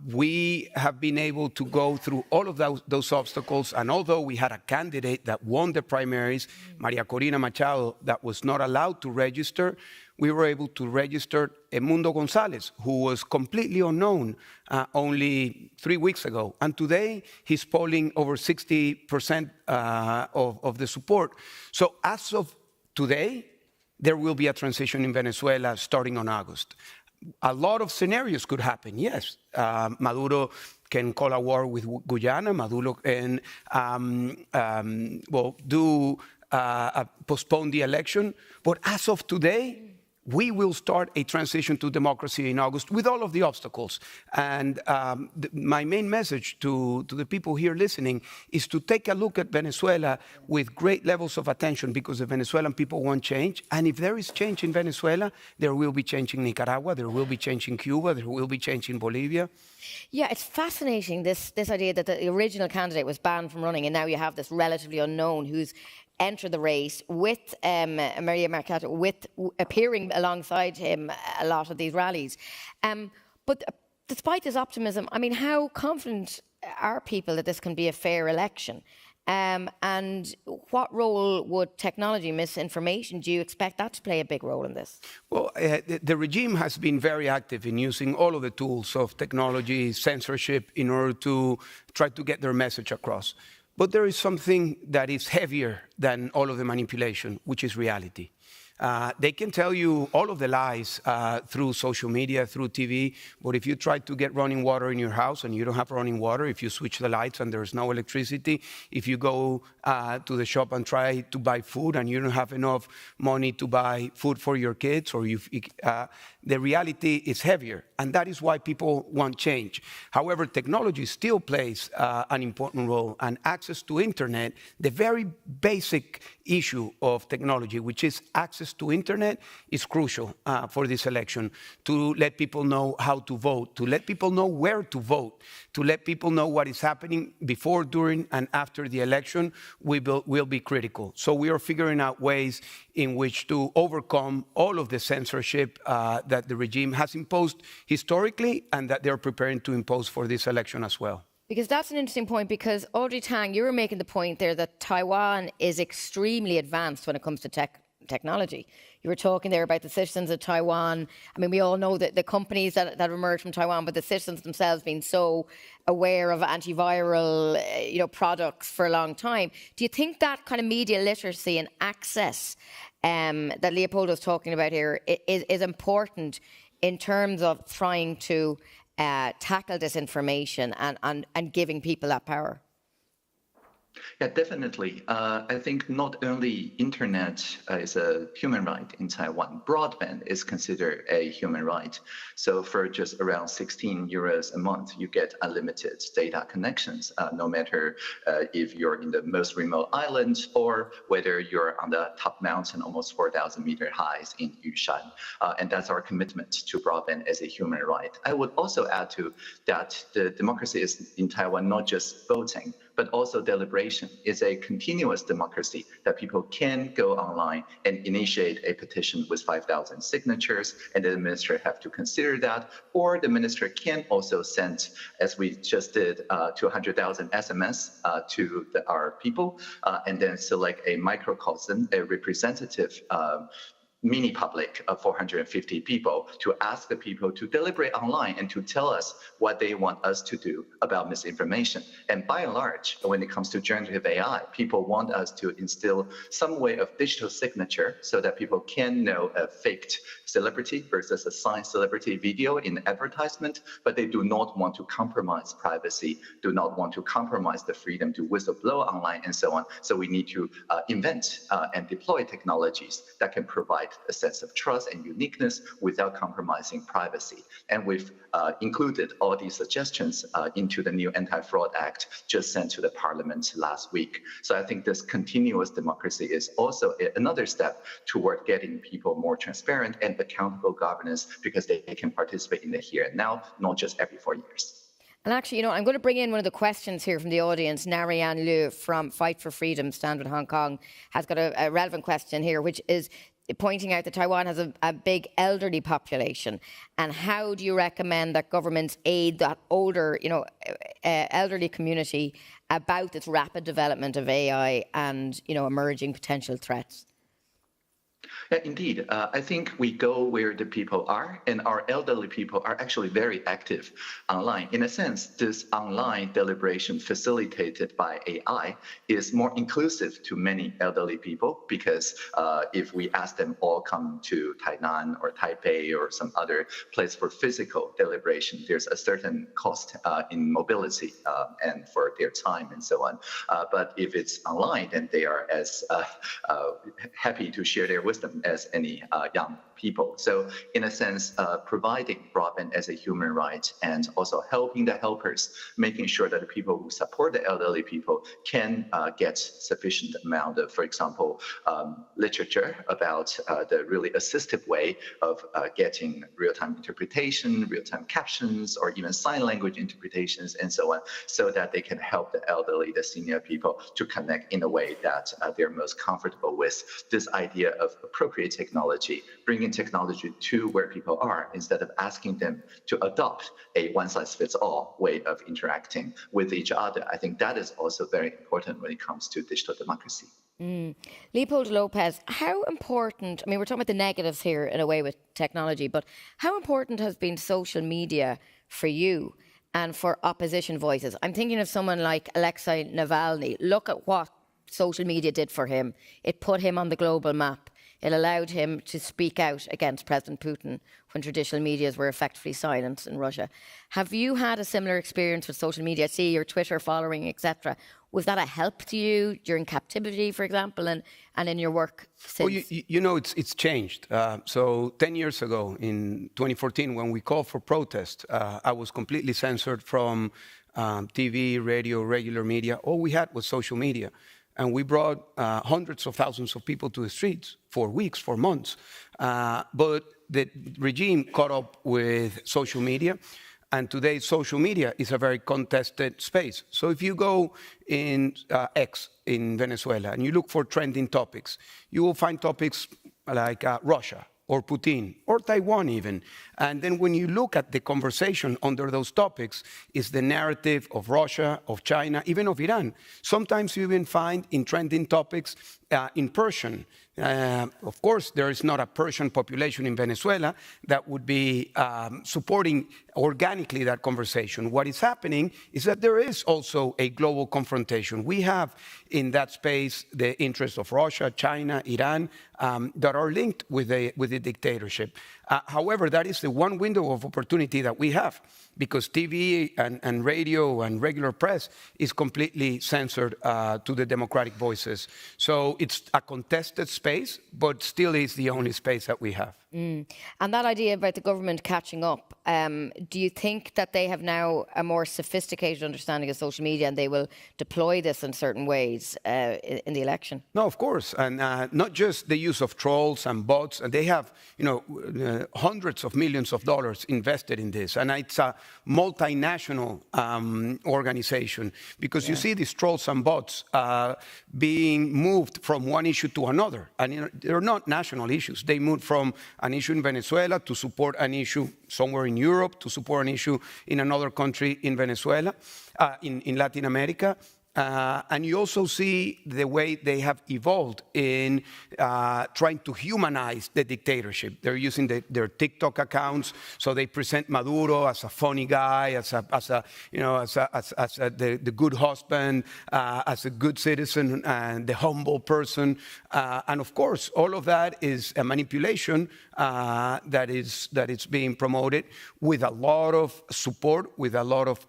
we have been able to go through all of those obstacles. And although we had a candidate that won the primaries, Maria Corina Machado, that was not allowed to register, we were able to register Edmundo González, who was completely unknown only 3 weeks ago. And today, he's polling over 60% of the support. So as of today, there will be a transition in Venezuela starting on August. A lot of scenarios could happen, yes. Maduro can call a war with Guyana. Maduro can postpone the election. But as of today, we will start a transition to democracy in August with all of the obstacles. And my main message to the people here listening is to take a look at Venezuela with great levels of attention, because the Venezuelan people want change. And if there is change in Venezuela, there will be change in Nicaragua, there will be change in Cuba, there will be change in Bolivia. Yeah, it's fascinating, this idea that the original candidate was banned from running, and now you have this relatively unknown who's enter the race with Maria Mercado, appearing alongside him a lot of these rallies. But despite this optimism, I mean, how confident are people that this can be a fair election? And what role would technology, misinformation, do you expect that to play a big role in this? Well, the regime has been very active in using all of the tools of technology, censorship, in order to try to get their message across. But there is something that is heavier than all of the manipulation, which is reality. They can tell you all of the lies through social media, through TV, but if you try to get running water in your house and you don't have running water, if you switch the lights and there's no electricity, if you go to the shop and try to buy food and you don't have enough money to buy food for your kids, or the reality is heavier, and that is why people want change. However, technology still plays an important role, and access to internet, the very basic issue of technology, which is access to internet, is crucial for this election, to let people know how to vote, to let people know where to vote, to let people know what is happening before, during, and after the election will be critical. So we are figuring out ways in which to overcome all of the censorship that the regime has imposed historically and that they're preparing to impose for this election as well. Because that's an interesting point, because Audrey Tang, you were making the point there that Taiwan is extremely advanced when it comes to technology. You were talking there about the citizens of Taiwan. I mean, we all know that the companies that emerged from Taiwan, but the citizens themselves being so aware of antiviral products for a long time. Do you think that kind of media literacy and access that Leopoldo was talking about here is important in terms of trying to tackle disinformation and giving people that power? Yeah, definitely. I think not only internet is a human right in Taiwan, broadband is considered a human right. So for just around 16 euros a month, you get unlimited data connections, no matter if you're in the most remote island or whether you're on the top mountain, almost 4,000 meter highs in Yushan. And that's our commitment to broadband as a human right. I would also add to that the democracy is in Taiwan, not just voting, but also deliberation. Is a continuous democracy that people can go online and initiate a petition with 5,000 signatures, and the minister have to consider that, or the minister can also send, as we just did, 200,000 SMS to our people, and then select a microcosm, a representative mini public of 450 people to ask the people to deliberate online and to tell us what they want us to do about misinformation. And by and large, when it comes to generative AI, people want us to instill some way of digital signature so that people can know a faked celebrity versus a signed celebrity video in advertisement, but they do not want to compromise privacy, do not want to compromise the freedom to whistleblow online and so on. So we need to invent and deploy technologies that can provide a sense of trust and uniqueness without compromising privacy. And we've included all these suggestions into the new Anti-Fraud Act just sent to the Parliament last week. So I think this continuous democracy is also another step toward getting people more transparent and accountable governance, because they can participate in the here and now, not just every 4 years. And actually, I'm going to bring in one of the questions here from the audience. Narayan Liu from Fight for Freedom, Stand with Hong Kong, has got a relevant question here, which is pointing out that Taiwan has a big elderly population. And how do you recommend that governments aid that older, elderly community about this rapid development of AI and, emerging potential threats? Yeah, indeed. I think we go where the people are, and our elderly people are actually very active online. In a sense, this online deliberation facilitated by AI is more inclusive to many elderly people, because if we ask them all come to Tainan or Taipei or some other place for physical deliberation, there's a certain cost in mobility and for their time and so on. But if it's online, then they are as happy to share their wisdom as any young people. So in a sense, providing broadband as a human right and also helping the helpers, making sure that the people who support the elderly people can get sufficient amount of, for example, literature about the really assistive way of getting real-time interpretation, real-time captions, or even sign language interpretations and so on, so that they can help the elderly, the senior people to connect in a way that they're most comfortable with. This idea of appropriate technology, bringing technology to where people are instead of asking them to adopt a one-size-fits-all way of interacting with each other. I think that is also very important when it comes to digital democracy. Leopoldo Lopez, how important, we're talking about the negatives here in a way with technology, but how important has been social media for you and for opposition voices? I'm thinking of someone like Alexei Navalny. Look at what social media did for him. It put him on the global map. It allowed him to speak out against President Putin when traditional medias were effectively silent in Russia. Have you had a similar experience with social media? I see your Twitter following, etc. Was that a help to you during captivity, for example, and in your work since? Well, you know, it's changed. So 10 years ago, in 2014, when we called for protest, I was completely censored from TV, radio, regular media. All we had was social media. And we brought hundreds of thousands of people to the streets for weeks, for months. But the regime caught up with social media. And today, social media is a very contested space. So if you go in X in Venezuela and you look for trending topics, you will find topics like Russia or Putin or Taiwan even. And then when you look at the conversation under those topics, is the narrative of Russia, of China, even of Iran. Sometimes you even find in trending topics in Persian. Of course, there is not a Persian population in Venezuela that would be supporting organically that conversation. What is happening is that there is also a global confrontation. We have in that space the interests of Russia, China, Iran that are linked with the dictatorship. However, that is the one window of opportunity that we have, because TV and radio and regular press is completely censored to the democratic voices. So it's a contested space, but still is the only space that we have. And that idea about the government catching up, do you think that they have now a more sophisticated understanding of social media and they will deploy this in certain ways in the election? No, of course, and not just the use of trolls and bots. And they have, hundreds of millions of dollars invested in this, and it's a multinational organization, because you see these trolls and bots being moved from one issue to another, and they're not national issues. They moved from an issue in Venezuela to support an issue somewhere in Europe, to support an issue in another country in Venezuela, in Latin America. And you also see the way they have evolved in trying to humanize the dictatorship. They're using their TikTok accounts, so they present Maduro as a funny guy, as the good husband, as a good citizen, and the humble person. And of course, all of that is a manipulation that is being promoted with a lot of support, with a lot of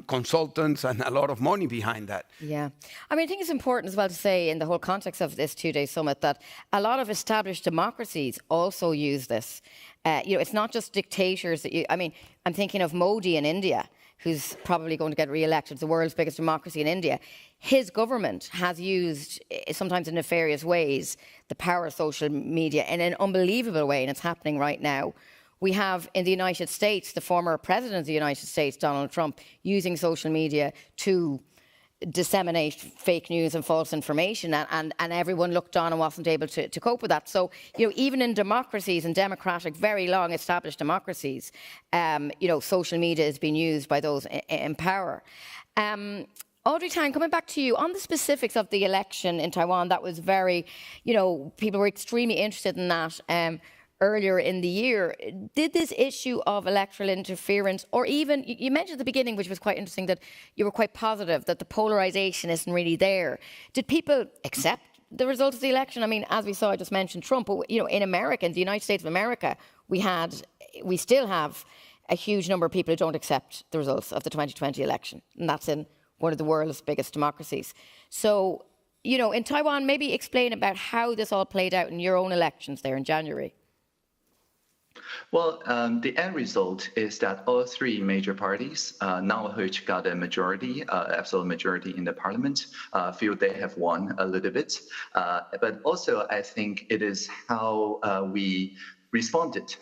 consultants, and a lot of money behind that. Yeah. I mean, I think it's important as well to say in the whole context of this two-day summit that a lot of established democracies also use this. It's not just dictators I'm thinking of Modi in India, who's probably going to get re-elected, the world's biggest democracy in India. His government has used, sometimes in nefarious ways, the power of social media in an unbelievable way, and it's happening right now. We have in the United States, the former president of the United States, Donald Trump, using social media to disseminate fake news and false information, and everyone looked on and wasn't able to cope with that. So, even in democracies and democratic, very long established democracies, social media is being used by those in power. Audrey Tang, coming back to you, on the specifics of the election in Taiwan, that was very, people were extremely interested in that earlier in the year. Did this issue of electoral interference, or even, you mentioned at the beginning, which was quite interesting, that you were quite positive that the polarisation isn't really there. Did people accept the results of the election? I mean, as we saw, I just mentioned Trump, but, in America, in the United States of America, we still have a huge number of people who don't accept the results of the 2020 election, and that's in one of the world's biggest democracies. So, in Taiwan, maybe explain about how this all played out in your own elections there in January. Well, the end result is that all three major parties, none of which got a majority, absolute majority in the parliament, feel they have won a little bit. But also, I think it is how we responded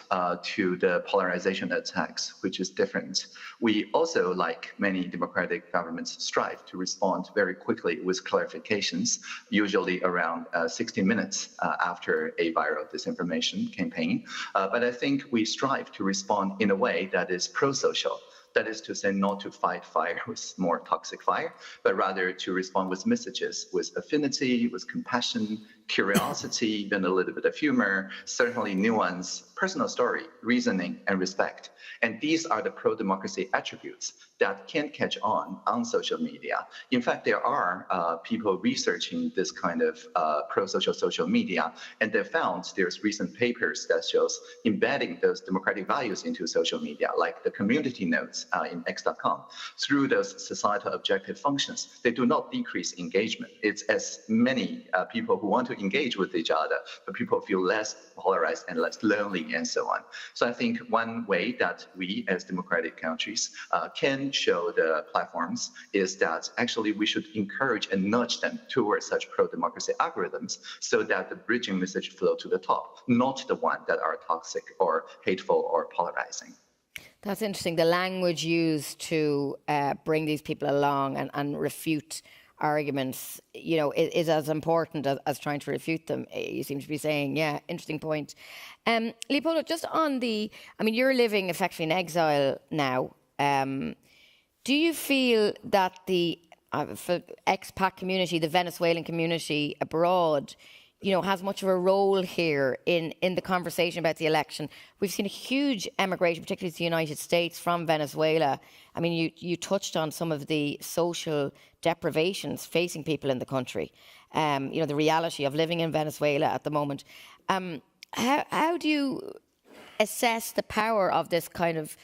to the polarization attacks, which is different. We also, like many democratic governments, strive to respond very quickly with clarifications, usually around 60 minutes after a viral disinformation campaign. But I think we strive to respond in a way that is pro-social. That is to say, not to fight fire with more toxic fire, but rather to respond with messages, with affinity, with compassion, curiosity, even a little bit of humor, certainly nuance, personal story, reasoning, and respect. And these are the pro-democracy attributes that can catch on social media. In fact, there are people researching this kind of pro-social social media, and they found there's recent papers that shows embedding those democratic values into social media, like the community notes in x.com, through those societal objective functions. They do not decrease engagement. It's as many people who want to engage with each other, but people feel less polarized and less lonely and so on. So I think one way that we as democratic countries can show the platforms is that actually we should encourage and nudge them towards such pro-democracy algorithms so that the bridging message flow to the top, not the one that are toxic or hateful or polarizing. That's interesting. The language used to bring these people along and refute arguments, is as important as trying to refute them. You seem to be saying, yeah, interesting point. Leopoldo, just on you're living effectively in exile now. Do you feel that the expat community, the Venezuelan community abroad, has much of a role here in the conversation about the election? We've seen a huge emigration, particularly to the United States, from Venezuela. You touched on some of the social deprivations facing people in the country. The reality of living in Venezuela at the moment. How do you assess the power of this kind of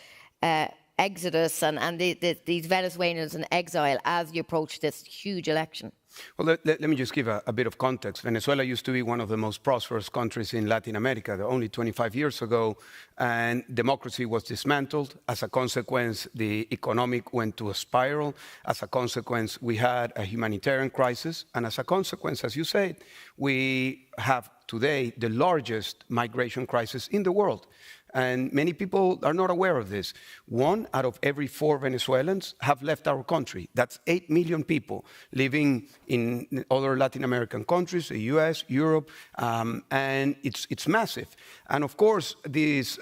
exodus and these Venezuelans in exile as you approach this huge election? Well, let me just give a bit of context. Venezuela used to be one of the most prosperous countries in Latin America only 25 years ago, and democracy was dismantled. As a consequence, the economic went to a spiral. As a consequence, we had a humanitarian crisis. And as a consequence, as you said, we have today the largest migration crisis in the world. And many people are not aware of this. 1 out of every 4 Venezuelans have left our country. That's 8 million people living in other Latin American countries, the US, Europe, and it's massive. And of course, this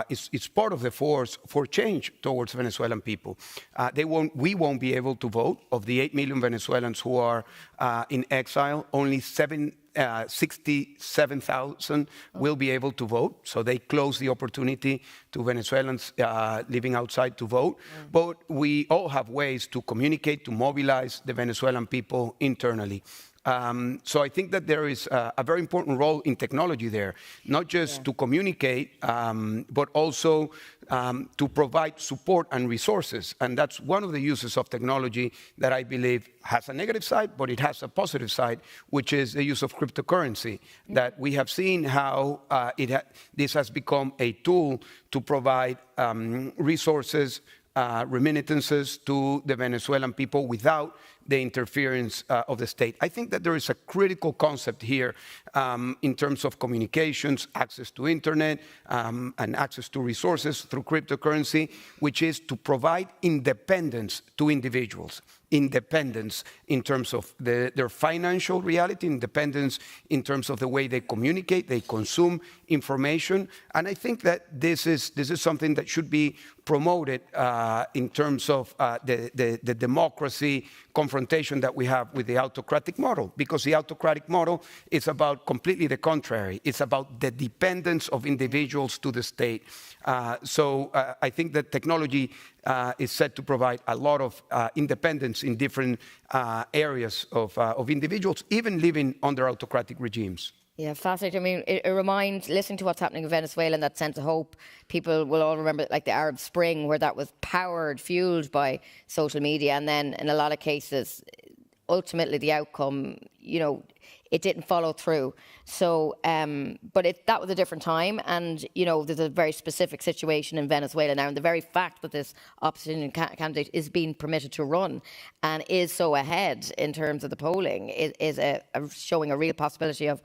it's part of the force for change towards Venezuelan people. We won't be able to vote. Of the 8 million Venezuelans who are in exile, only 67,000 will be able to vote. So they close the opportunity to Venezuelans living outside to vote. But we all have ways to communicate, to mobilize the Venezuelan people internally. So I think that there is a very important role in technology there, not just to communicate, but also to provide support and resources. And that's one of the uses of technology that I believe has a negative side, but it has a positive side, which is the use of cryptocurrency, that we have seen how this has become a tool to provide resources, remittances to the Venezuelan people without the interference of the state. I think that there is a critical concept here in terms of communications, access to internet, and access to resources through cryptocurrency, which is to provide independence to individuals. Independence in terms of their financial reality, independence in terms of the way they communicate, they consume information. And I think that this is something that should be promoted in terms of the democracy confrontation that we have with the autocratic model, because the autocratic model is about completely the contrary. It's about the dependence of individuals to the state. So I think that technology is set to provide a lot of independence in different areas of individuals, even living under autocratic regimes. Yeah, fascinating. It reminds, listening to what's happening in Venezuela and that sense of hope, people will all remember like the Arab Spring, where that was fueled by social media. And then in a lot of cases, ultimately the outcome, it didn't follow through. So, but that was a different time. And, there's a very specific situation in Venezuela now. And the very fact that this opposition candidate is being permitted to run and is so ahead in terms of the polling is showing a real possibility of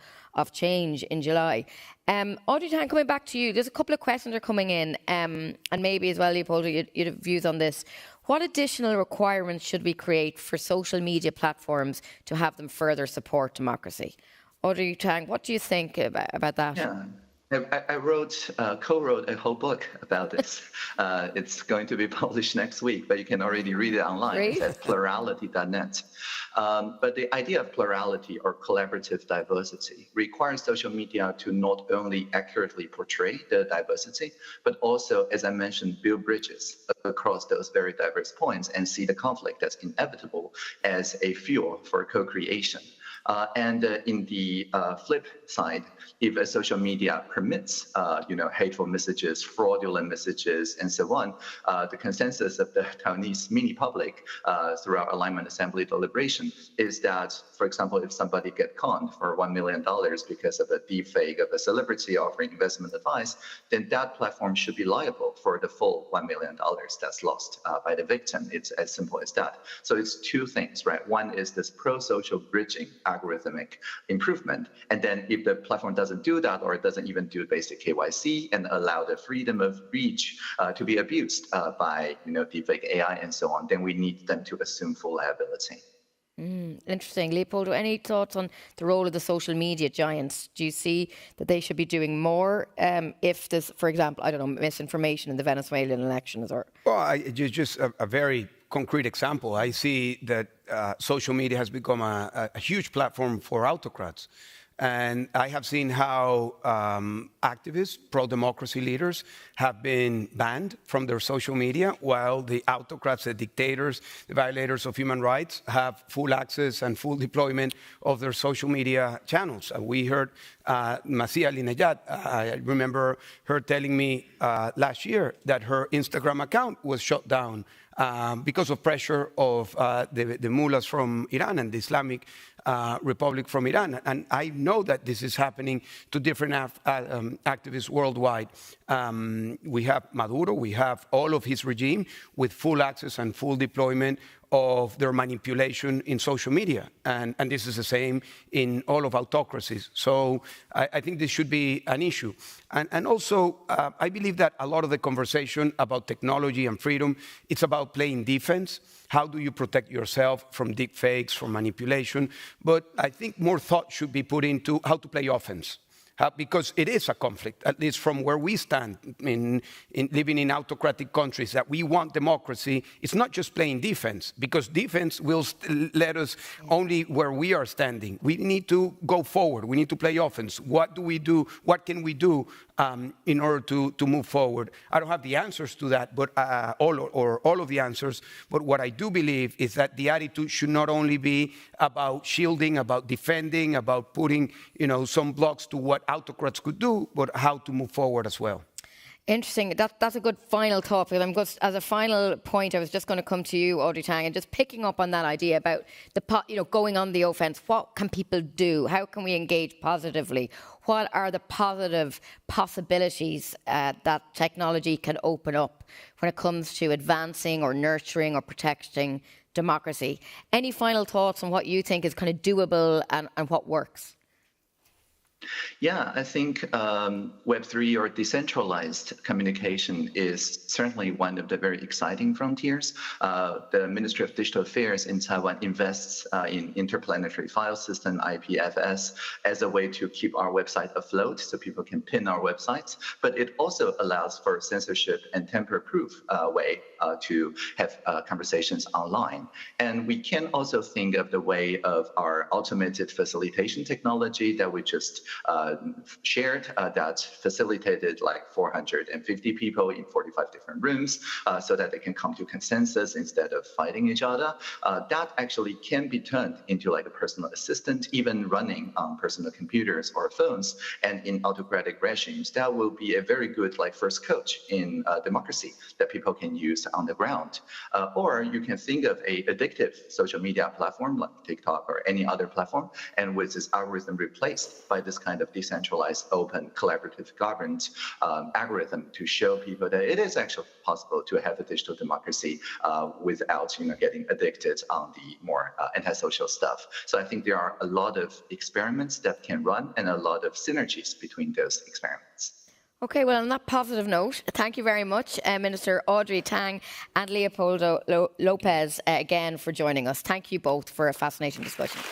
change in July. Audrey Tang, coming back to you, there's a couple of questions that are coming in, and maybe as well, Leopoldo, you'd have views on this. What additional requirements should we create for social media platforms to have them further support democracy? Audrey Tang, what do you think about that? Yeah. I co-wrote a whole book about this. It's going to be published next week, but you can already read it online. Great. It's at plurality.net. But the idea of plurality or collaborative diversity requires social media to not only accurately portray the diversity, but also, as I mentioned, build bridges across those very diverse points and see the conflict that's inevitable as a fuel for co-creation. And in the flip side, if a social media permits, hateful messages, fraudulent messages, and so on, the consensus of the Taiwanese mini public throughout alignment assembly deliberation is that, for example, if somebody get conned for $1 million because of a deepfake of a celebrity offering investment advice, then that platform should be liable for the full $1 million that's lost by the victim. It's as simple as that. So it's two things, right? One is this pro-social bridging algorithmic improvement. And then if the platform doesn't do that, or it doesn't even do basic KYC and allow the freedom of speech to be abused by deepfake AI and so on, then we need them to assume full liability. Interesting. Leopoldo, any thoughts on the role of the social media giants? Do you see that they should be doing more if there's, for example, I don't know, misinformation in the Venezuelan elections? Or Well, just a very concrete example. I see that social media has become a huge platform for autocrats. And I have seen how activists, pro-democracy leaders, have been banned from their social media, while the autocrats, the dictators, the violators of human rights, have full access and full deployment of their social media channels. We heard Masia Linejad, I remember her telling me last year that her Instagram account was shut down because of pressure of the mullahs from Iran and the Islamic Republic from Iran. And I know that this is happening to different activists worldwide. We have Maduro, we have all of his regime with full access and full deployment of their manipulation in social media. And this is the same in all of autocracies. So I think this should be an issue. And also, I believe that a lot of the conversation about technology and freedom, it's about playing defense. How do you protect yourself from deepfakes, from manipulation? But I think more thought should be put into how to play offense. Because it is a conflict, at least from where we stand in living in autocratic countries, that we want democracy. It's not just playing defense, because defense will let us only where we are standing. We need to go forward. We need to play offense. What do we do? What can we do in order to move forward? I don't have the answers to that, but all of the answers. But what I do believe is that the attitude should not only be about shielding, about defending, about putting, some blocks to what autocrats could do, but how to move forward as well. Interesting. That's a good final thought. Because as a final point, I was just going to come to you, Audrey Tang, and just picking up on that idea about going on the offense. What can people do? How can we engage positively? What are the positive possibilities that technology can open up when it comes to advancing or nurturing or protecting democracy? Any final thoughts on what you think is kind of doable and what works? Yeah, I think Web3 or decentralized communication is certainly one of the very exciting frontiers. The Ministry of Digital Affairs in Taiwan invests in interplanetary file system, IPFS, as a way to keep our website afloat so people can pin our websites. But it also allows for censorship and tamper-proof way to have conversations online. And we can also think of the way of our automated facilitation technology that we just shared that facilitated like 450 people in 45 different rooms so that they can come to consensus instead of fighting each other. That actually can be turned into like a personal assistant, even running on personal computers or phones. And in autocratic regimes, that will be a very good like first coach in democracy that people can use on the ground. Or you can think of a addictive social media platform like TikTok or any other platform, and with this algorithm replaced by this kind of decentralized, open, collaborative governed algorithm to show people that it is actually possible to have a digital democracy without getting addicted on the more antisocial stuff. So I think there are a lot of experiments that can run and a lot of synergies between those experiments. Okay, well, on that positive note, thank you very much, Minister Audrey Tang and Leopoldo Lopez, again for joining us. Thank you both for a fascinating discussion.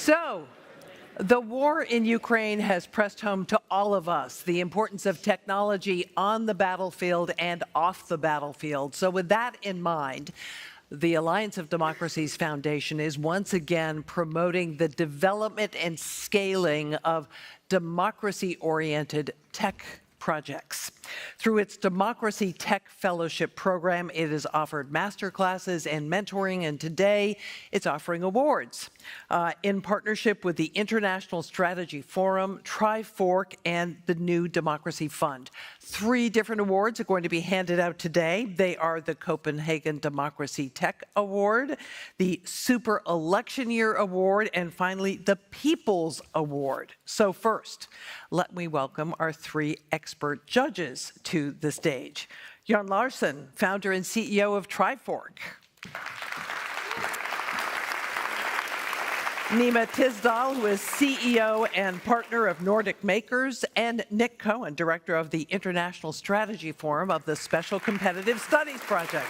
So, the war in Ukraine has pressed home to all of us the importance of technology on the battlefield and off the battlefield. So with that in mind, the Alliance of Democracies Foundation is once again promoting the development and scaling of democracy-oriented tech projects. Through its Democracy Tech Fellowship program, it has offered masterclasses and mentoring, and today it's offering awards. In partnership with the International Strategy Forum, Trifork, and the New Democracy Fund. 3 different awards are going to be handed out today. They are the Copenhagen Democracy Tech Award, the Super Election Year Award, and finally, the People's Award. So first, let me welcome our 3 expert judges to the stage. Jan Larsen, founder and CEO of Trifork. Nima Tisdal, who is CEO and partner of Nordic Makers, and Nick Cohen, director of the International Strategy Forum of the Special Competitive Studies Project.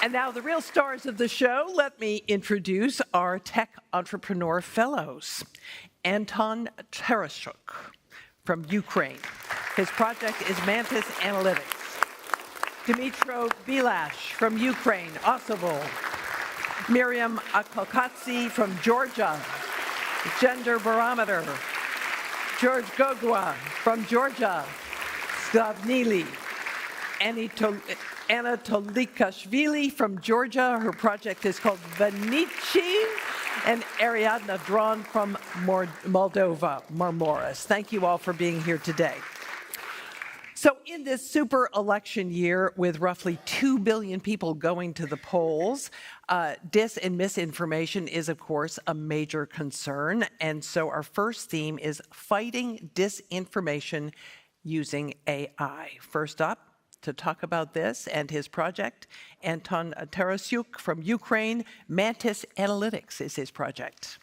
And now the real stars of the show, let me introduce our Tech Entrepreneur Fellows. Anton Tarasuk from Ukraine. His project is Mantis Analytics. Dmitro Bilash from Ukraine, Osavo. Miriam Akalkatsi from Georgia, Gender Barometer. George Gogua from Georgia, Slavnili. Anatolikashvili from Georgia, her project is called Venici. And Ariadna Dron from Moldova, Marmoris. Thank you all for being here today. So in this super election year, with roughly 2 billion people going to the polls, dis and misinformation is, of course, a major concern. And so our first theme is fighting disinformation using AI. First up, to talk about this and his project, Anton Tarasuk from Ukraine. Mantis Analytics is his project.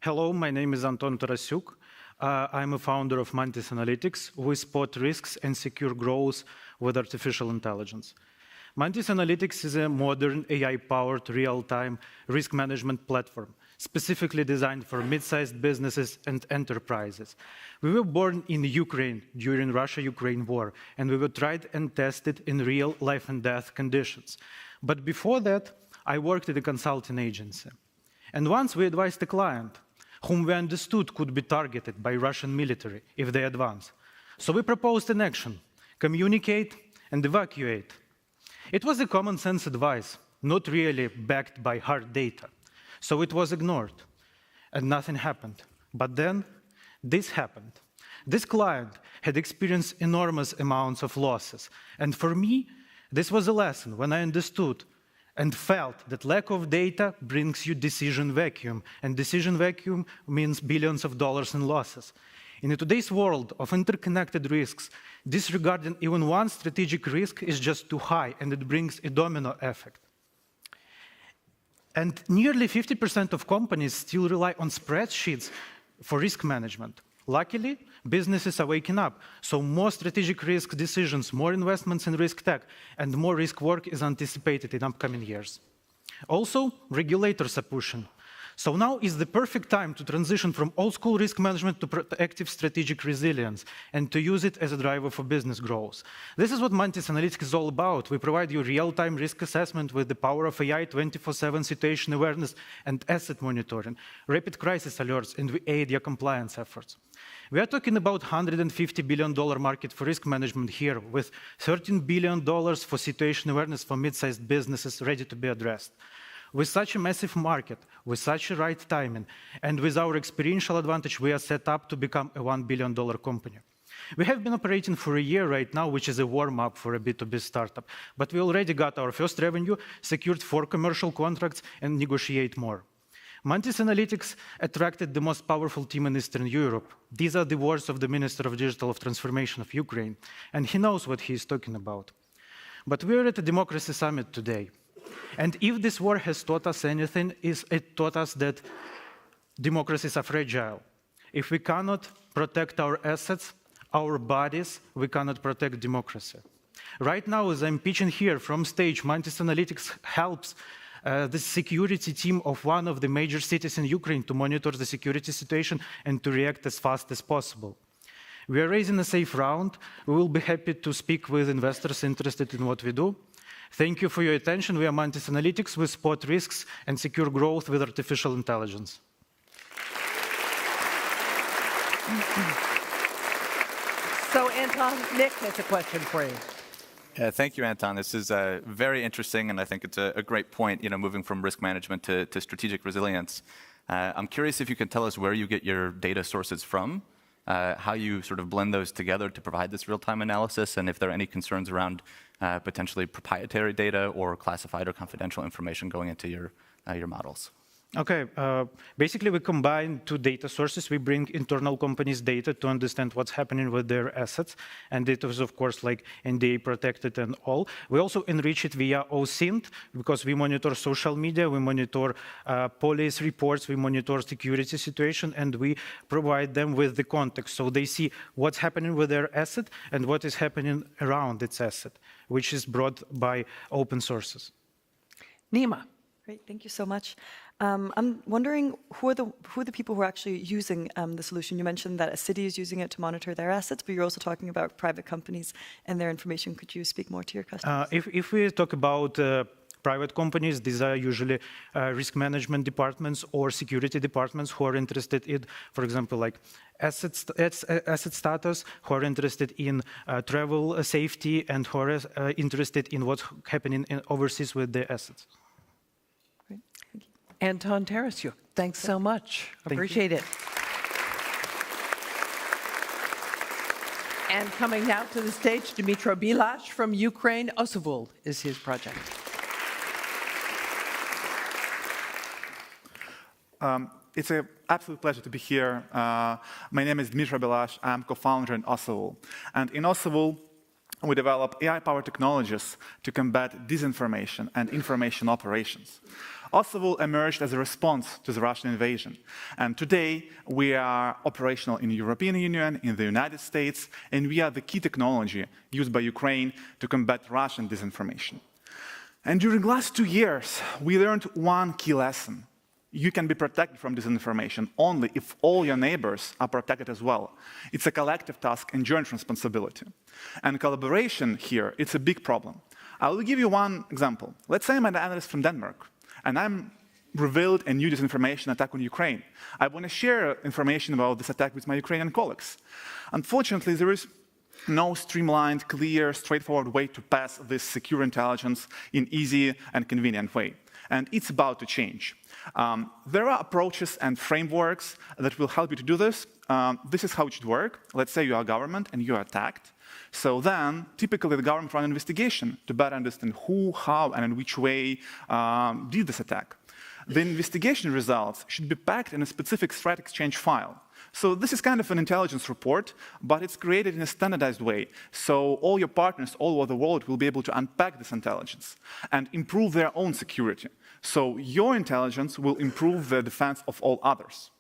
Hello, my name is Anton Tarasuk. I'm a founder of Mantis Analytics. We spot risks and secure growth with artificial intelligence. Mantis Analytics is a modern AI-powered real-time risk management platform, specifically designed for mid-sized businesses and enterprises. We were born in Ukraine during Russia-Ukraine war, and we were tried and tested in real life and death conditions. But before that, I worked at a consulting agency. And once we advised a client whom we understood could be targeted by Russian military if they advance. So we proposed an action: communicate and evacuate. It was a common sense advice, not really backed by hard data. So it was ignored, and nothing happened. But then, this happened. This client had experienced enormous amounts of losses. And for me, this was a lesson when I understood and felt that lack of data brings you decision vacuum. And decision vacuum means billions of dollars in losses. In today's world of interconnected risks, disregarding even one strategic risk is just too high, and it brings a domino effect. And nearly 50% of companies still rely on spreadsheets for risk management. Luckily, businesses are waking up, so more strategic risk decisions, more investments in risk tech, and more risk work is anticipated in upcoming years. Also, regulators are pushing. So now is the perfect time to transition from old-school risk management to proactive strategic resilience and to use it as a driver for business growth. This is what Mantis Analytics is all about. We provide you real-time risk assessment with the power of AI, 24/7 situation awareness and asset monitoring, rapid crisis alerts, and we aid your compliance efforts. We are talking about $150 billion market for risk management here, with $13 billion for situation awareness for mid-sized businesses ready to be addressed. With such a massive market, with such a right timing, and with our experiential advantage, we are set up to become a $1 billion company. We have been operating for a year right now, which is a warm-up for a B2B startup, but we already got our first revenue, secured 4 commercial contracts, and negotiate more. Mantis Analytics attracted the most powerful team in Eastern Europe. These are the words of the Minister of Digital Transformation of Ukraine, and he knows what he is talking about. But we are at a Democracy Summit today. And if this war has taught us anything, it taught us that democracies are fragile. If we cannot protect our assets, our bodies, we cannot protect democracy. Right now, as I'm pitching here from stage, Mantis Analytics helps the security team of one of the major cities in Ukraine to monitor the security situation and to react as fast as possible. We are raising a safe round. We will be happy to speak with investors interested in what we do. Thank you for your attention. We are Mantis Analytics. We spot risks and secure growth with artificial intelligence. So, Anton, Nick has a question for you. Thank you, Anton. This is very interesting, and I think it's a great point, moving from risk management to strategic resilience. I'm curious if you can tell us where you get your data sources from, how you sort of blend those together to provide this real-time analysis, and if there are any concerns around potentially proprietary data or classified or confidential information going into your models. Okay, basically we combine two data sources. We bring internal companies' data to understand what's happening with their assets, and it was, of course, like NDA protected and all. We also enrich it via OSINT, because we monitor social media, we monitor police reports, we monitor security situation, and we provide them with the context, so they see what's happening with their asset and what is happening around its asset, which is brought by open sources. Nima. Great, thank you so much. I'm wondering who are the people who are actually using the solution? You mentioned that a city is using it to monitor their assets, but you're also talking about private companies and their information. Could you speak more to your customers? If we talk about private companies, these are usually risk management departments or security departments who are interested in, for example, like asset status, who are interested in travel safety, and who are interested in what's happening overseas with their assets. Anton Tarasyuk, thanks so much. Appreciate it. And coming now to the stage, Dmytro Bilash from Ukraine. Osavul is his project. It's an absolute pleasure to be here. My name is Dmytro Bilash. I'm co-founder in Osavul. And in Osavul, we develop AI-powered technologies to combat disinformation and information operations. Osavul emerged as a response to the Russian invasion. And today, we are operational in the European Union, in the United States, and we are the key technology used by Ukraine to combat Russian disinformation. And during the last 2 years, we learned one key lesson. You can be protected from disinformation only if all your neighbors are protected as well. It's a collective task and joint responsibility. And collaboration here, it's a big problem. I will give you one example. Let's say I'm an analyst from Denmark, and I'm revealed a new disinformation attack on Ukraine. I want to share information about this attack with my Ukrainian colleagues. Unfortunately, there is no streamlined, clear, straightforward way to pass this secure intelligence in easy and convenient way. And it's about to change. There are approaches and frameworks that will help you to do this. This is how it should work. Let's say you are a government and you are attacked. So then, typically, the government runs an investigation to better understand who, how, and in which way did this attack. The investigation results should be packed in a specific threat exchange file. So this is kind of an intelligence report, but it's created in a standardized way. So all your partners all over the world will be able to unpack this intelligence and improve their own security. So your intelligence will improve the defense of all others.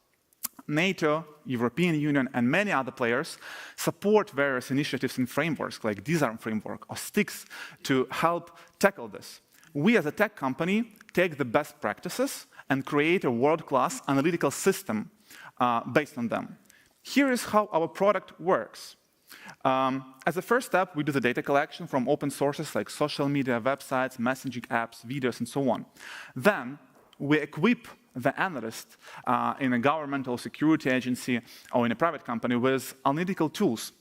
NATO, European Union, and many other players support various initiatives and frameworks like Disarm framework or STIX to help tackle this. We as a tech company take the best practices and create a world-class analytical system based on them. Here is how our product works. As a first step, we do the data collection from open sources like social media, websites, messaging apps, videos, and so on. Then we equip the analyst in a governmental security agency or in a private company with analytical tools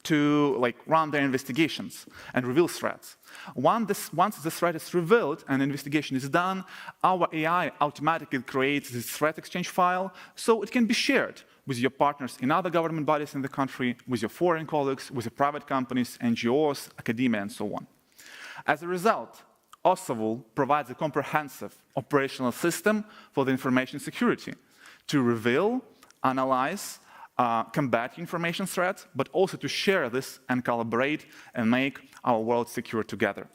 to run their investigations and reveal threats. Once the threat is revealed and investigation is done, our AI automatically creates this threat exchange file so it can be shared with your partners in other government bodies in the country, with your foreign colleagues, with your private companies, NGOs, academia, and so on. As a result, Osavul provides a comprehensive operational system for the information security to reveal, analyze, combat information threats, but also to share this and collaborate and make our world secure together.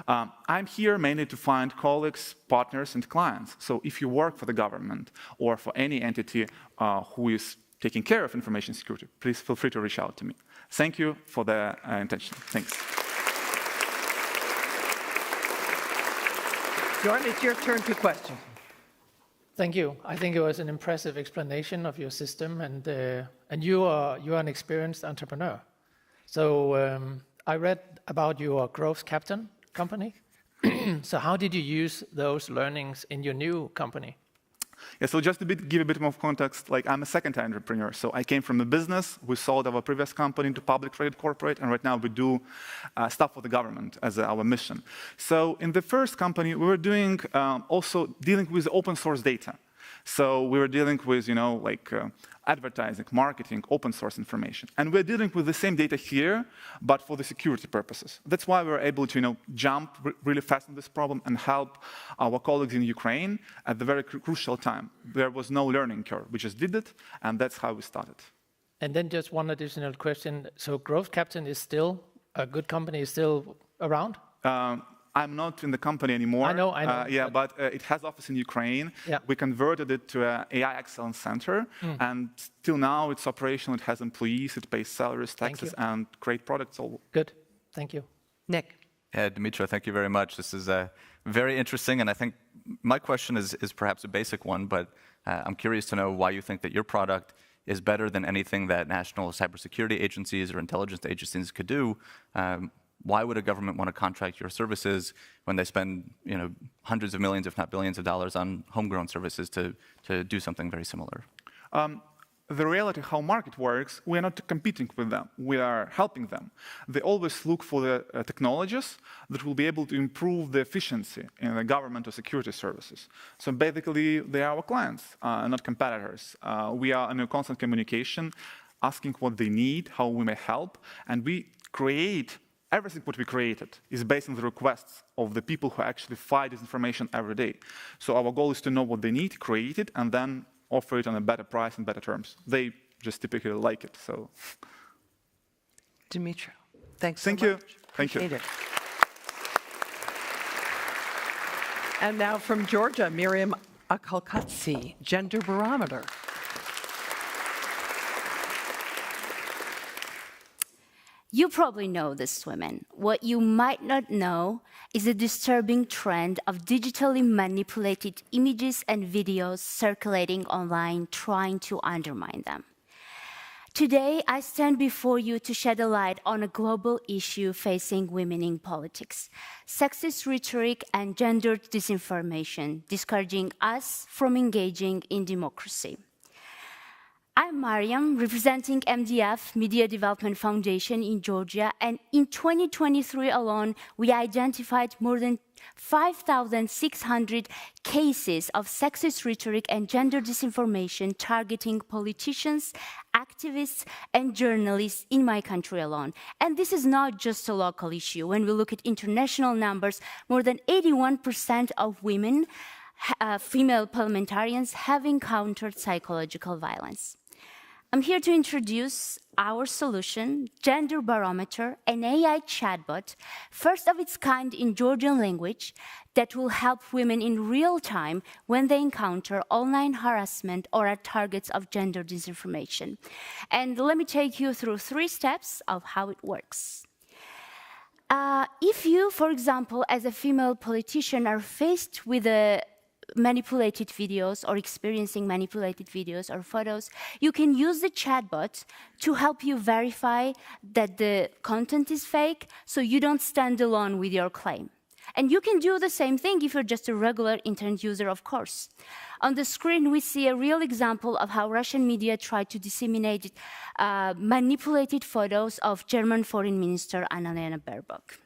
I'm here mainly to find colleagues, partners, and clients. So if you work for the government or for any entity who is taking care of information security, please feel free to reach out to me. Thank you for the attention. Thanks. Jorn, it's your turn to question. Thank you. I think it was an impressive explanation of your system, and you are an experienced entrepreneur. So I read about your growth captain company. So how did you use those learnings in your new company? Yeah, so just to give a bit more context, like I'm a second-time entrepreneur. So I came from a business, we sold our previous company to public traded corporate, and right now we do stuff for the government as our mission. So in the first company, we were doing also dealing with open source data. So we were dealing with, advertising, marketing, open source information. And we're dealing with the same data here, but for the security purposes. That's why we're able to, jump really fast on this problem and help our colleagues in Ukraine at the very crucial time. There was no learning curve. We just did it, and that's how we started. And then just one additional question. So Growth Captain is still, a good company is still around? I'm not in the company anymore. I know. But it has office in Ukraine. Yeah. We converted it to an AI excellence center, and till now it's operational. It has employees, it pays salaries, taxes, and great products. All good. Thank you, Nick. Yeah, Dimitra, thank you very much. This is very interesting, and I think my question is perhaps a basic one, but I'm curious to know why you think that your product is better than anything that national cybersecurity agencies or intelligence agencies could do. Why would a government want to contract your services when they spend, hundreds of millions, if not billions of dollars on homegrown services to do something very similar? The reality how market works, we are not competing with them. We are helping them. They always look for the technologies that will be able to improve the efficiency in the government or security services. So basically, they are our clients, not competitors. We are in a constant communication, asking what they need, how we may help, and we create everything what we created is based on the requests of the people who actually fight disinformation every day. So our goal is to know what they need, create it, and then offer it on a better price and better terms. They just typically like it. So, Dimitra, thanks so much. Thank you. Appreciate it. And now from Georgia, Miriam Akalkatsi, Gender Barometer. You probably know this, women. What you might not know is a disturbing trend of digitally manipulated images and videos circulating online, trying to undermine them. Today, I stand before you to shed a light on a global issue facing women in politics: sexist rhetoric and gendered disinformation, discouraging us from engaging in democracy. I'm Mariam, representing MDF, Media Development Foundation in Georgia, and in 2023 alone, we identified more than 5,600 cases of sexist rhetoric and gender disinformation targeting politicians, activists, and journalists in my country alone. And this is not just a local issue. When we look at international numbers, more than 81% of women, female parliamentarians, have encountered psychological violence. I'm here to introduce our solution, Gender Barometer, an AI chatbot, first of its kind in Georgian language, that will help women in real time when they encounter online harassment or are targets of gender disinformation. And let me take you through 3 steps of how it works. If you, for example, as a female politician, are faced with manipulated videos or experiencing manipulated videos or photos, you can use the chatbot to help you verify that the content is fake, so you don't stand alone with your claim. And you can do the same thing if you're just a regular internet user, of course. On the screen, we see a real example of how Russian media tried to disseminate manipulated photos of German Foreign Minister Annalena Baerbock.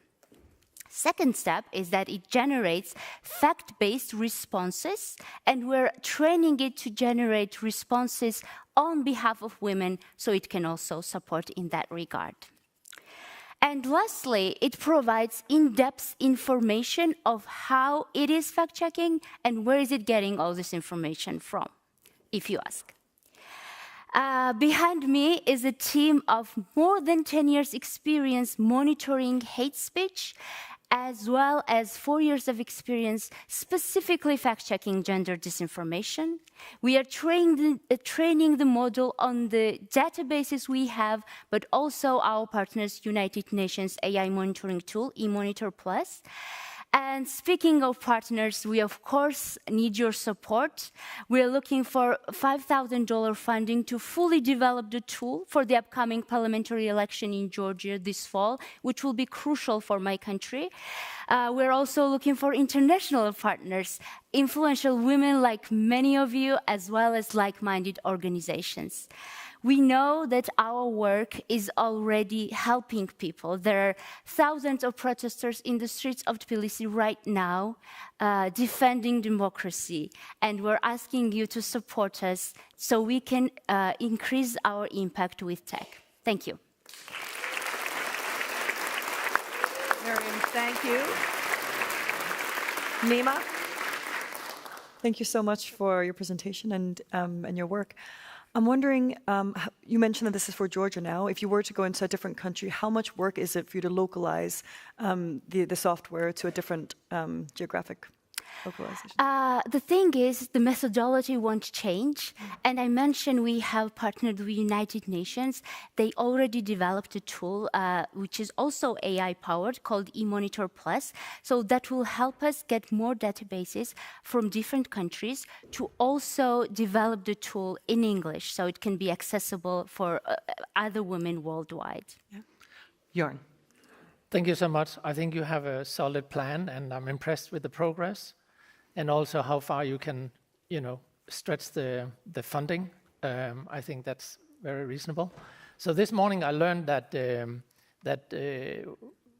Second step is that it generates fact-based responses, and we're training it to generate responses on behalf of women, so it can also support in that regard. And lastly, it provides in-depth information of how it is fact-checking and where is it getting all this information from, if you ask. Behind me is a team of more than 10 years experience monitoring hate speech as well as 4 years of experience specifically fact-checking gender disinformation. We are training the model on the databases we have, but also our partners, United Nations AI monitoring tool, eMonitor Plus. And speaking of partners, we of course need your support. We are looking for $5,000 funding to fully develop the tool for the upcoming parliamentary election in Georgia this fall, which will be crucial for my country. We're also looking for international partners, influential women like many of you, as well as like-minded organizations. We know that our work is already helping people. There are thousands of protesters in the streets of Tbilisi right now defending democracy, and we're asking you to support us so we can increase our impact with tech. Thank you. Miriam, thank you. Nima? Thank you so much for your presentation and your work. I'm wondering, you mentioned that this is for Georgia now. If you were to go into a different country, how much work is it for you to localize the software to a different geographic localization? The thing is, the methodology won't change. And I mentioned we have partnered with United Nations. They already developed a tool, which is also AI-powered, called eMonitor Plus. So that will help us get more databases from different countries to also develop the tool in English, so it can be accessible for other women worldwide. Yeah. Jorn. Thank you so much. I think you have a solid plan, and I'm impressed with the progress, and also how far you can, stretch the funding. I think that's very reasonable. So this morning I learned that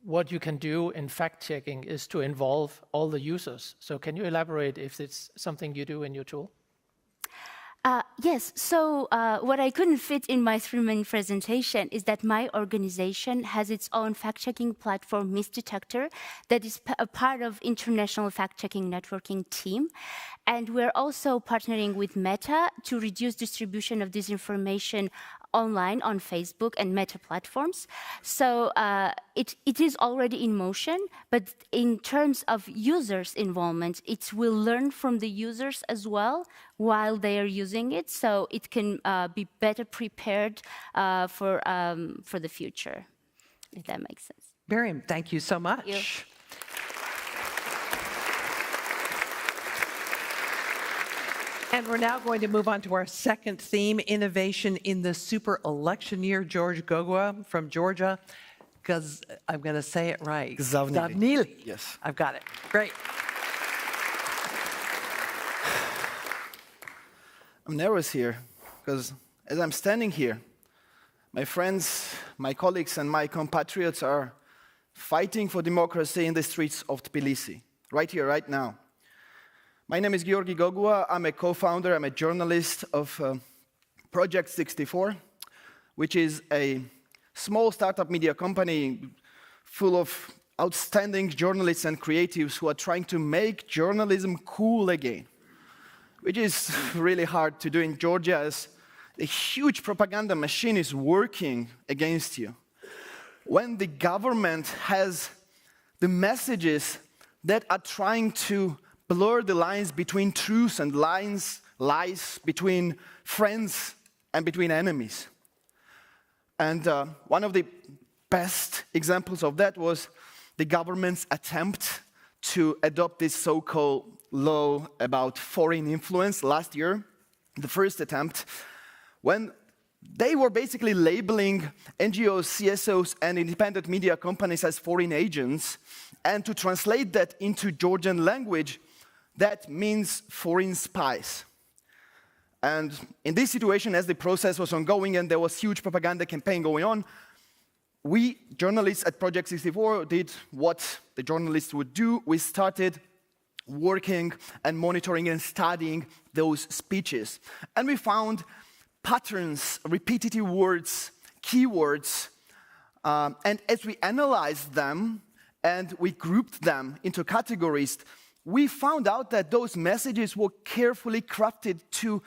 what you can do in fact-checking is to involve all the users. So can you elaborate if it's something you do in your tool? Yes, so what I couldn't fit in my 3-minute presentation is that my organization has its own fact-checking platform, Misdetector, that is a part of international fact-checking networking team. And we're also partnering with Meta to reduce distribution of disinformation online on Facebook and Meta platforms. So it is already in motion, but in terms of users' involvement, it will learn from the users as well while they are using it, so it can be better prepared for the future, if that makes sense. Miriam, thank you so much. Thank you. And we're now going to move on to our second theme, innovation in the super election year. George Gogua from Georgia, because I'm going to say it right. Zavnili. Yes. I've got it. Great. I'm nervous here because as I'm standing here, my friends, my colleagues, and my compatriots are fighting for democracy in the streets of Tbilisi, right here, right now. My name is Georgi Gogua. I'm a co-founder, I'm a journalist of Project 64, which is a small startup media company full of outstanding journalists and creatives who are trying to make journalism cool again, which is really hard to do in Georgia as a huge propaganda machine is working against you. When the government has the messages that are trying to blur the lines between truth and lies between friends and between enemies. And one of the best examples of that was the government's attempt to adopt this so-called law about foreign influence last year, the first attempt, when they were basically labeling NGOs, CSOs, and independent media companies as foreign agents, and to translate that into Georgian language, that means foreign spies. And in this situation, as the process was ongoing and there was huge propaganda campaign going on, we journalists at Project 64 did what the journalists would do. We started working and monitoring and studying those speeches. And we found patterns, repetitive words, keywords, and as we analyzed them and we grouped them into categories, we found out that those messages were carefully crafted to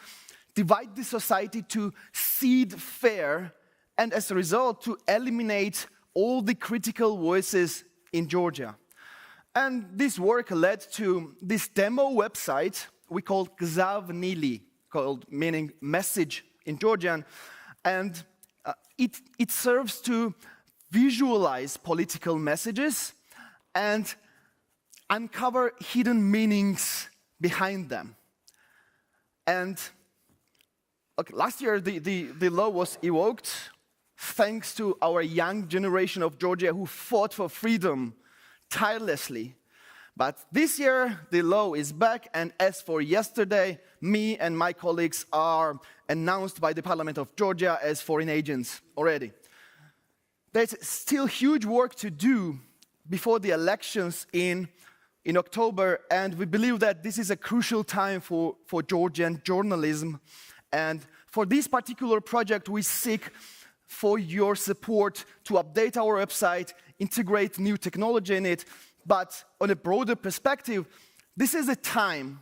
divide the society, to seed fear, and as a result, to eliminate all the critical voices in Georgia. And this work led to this demo website we called Gzavnili, meaning message in Georgian. And it serves to visualize political messages and uncover hidden meanings behind them. And last year, the law was evoked thanks to our young generation of Georgia who fought for freedom tirelessly. But this year, the law is back, and as for yesterday, me and my colleagues are announced by the Parliament of Georgia as foreign agents already. There's still huge work to do before the elections in October, and we believe that this is a crucial time for Georgian journalism. And for this particular project, we seek for your support to update our website, integrate new technology in it. But on a broader perspective, this is a time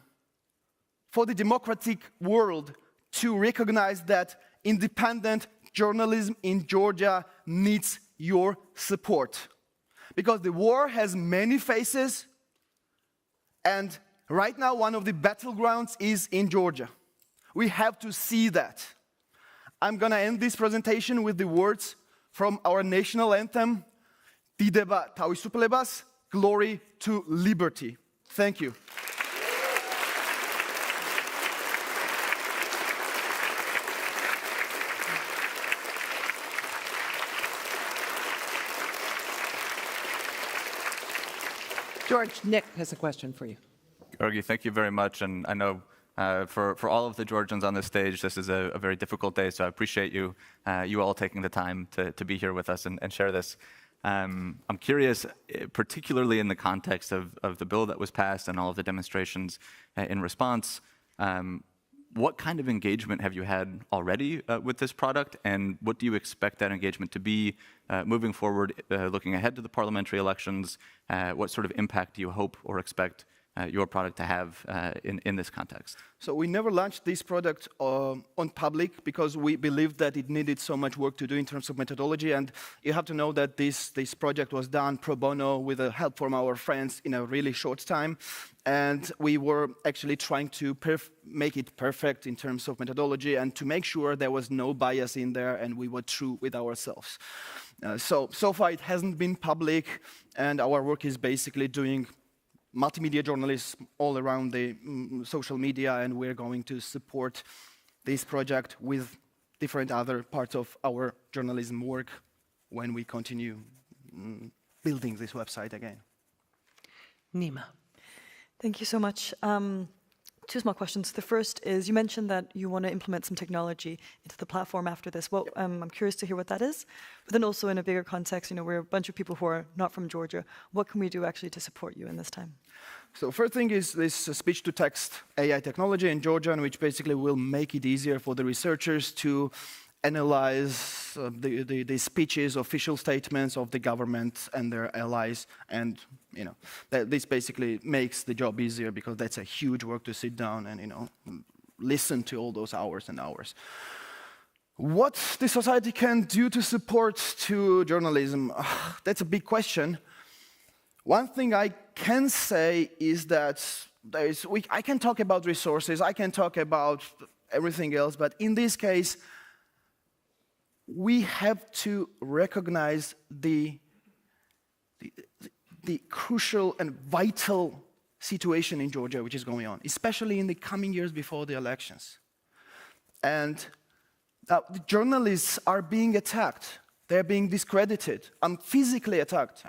for the democratic world to recognize that independent journalism in Georgia needs your support. Because the war has many faces, and right now one of the battlegrounds is in Georgia. We have to see that. I'm going to end this presentation with the words from our national anthem, Dideba Tawisupelebas, Glory to Liberty. Thank you. George, Nick has a question for you. Georgi, thank you very much. And I know for all of the Georgians on this stage, this is a very difficult day, so I appreciate you all taking the time to be here with us and share this. I'm curious, particularly in the context of the bill that was passed and all of the demonstrations in response, what kind of engagement have you had already with this product, and what do you expect that engagement to be moving forward, looking ahead to the parliamentary elections? What sort of impact do you hope or expect your product to have in this context? So we never launched this product on public because we believed that it needed so much work to do in terms of methodology. And you have to know that this project was done pro bono with the help from our friends in a really short time. And we were actually trying to make it perfect in terms of methodology and to make sure there was no bias in there and we were true with ourselves. So far it hasn't been public, and our work is basically doing multimedia journalists all around the social media, and we're going to support this project with different other parts of our journalism work when we continue building this website again. Nima. Thank you so much. Two small questions. The first is, you mentioned that you want to implement some technology into the platform after this. Well, I'm curious to hear what that is. But then also in a bigger context, we're a bunch of people who are not from Georgia. What can we do actually to support you in this time? So first thing is this speech-to-text AI technology in Georgian, which basically will make it easier for the researchers to analyze the speeches, official statements of the government and their allies, and this basically makes the job easier because that's a huge work to sit down and listen to all those hours and hours. What the society can do to support to journalism? That's a big question. One thing I can say is that I can talk about resources, I can talk about everything else, but in this case, we have to recognize the crucial and vital situation in Georgia which is going on, especially in the coming years before the elections. And the journalists are being attacked. They're being discredited, physically attacked,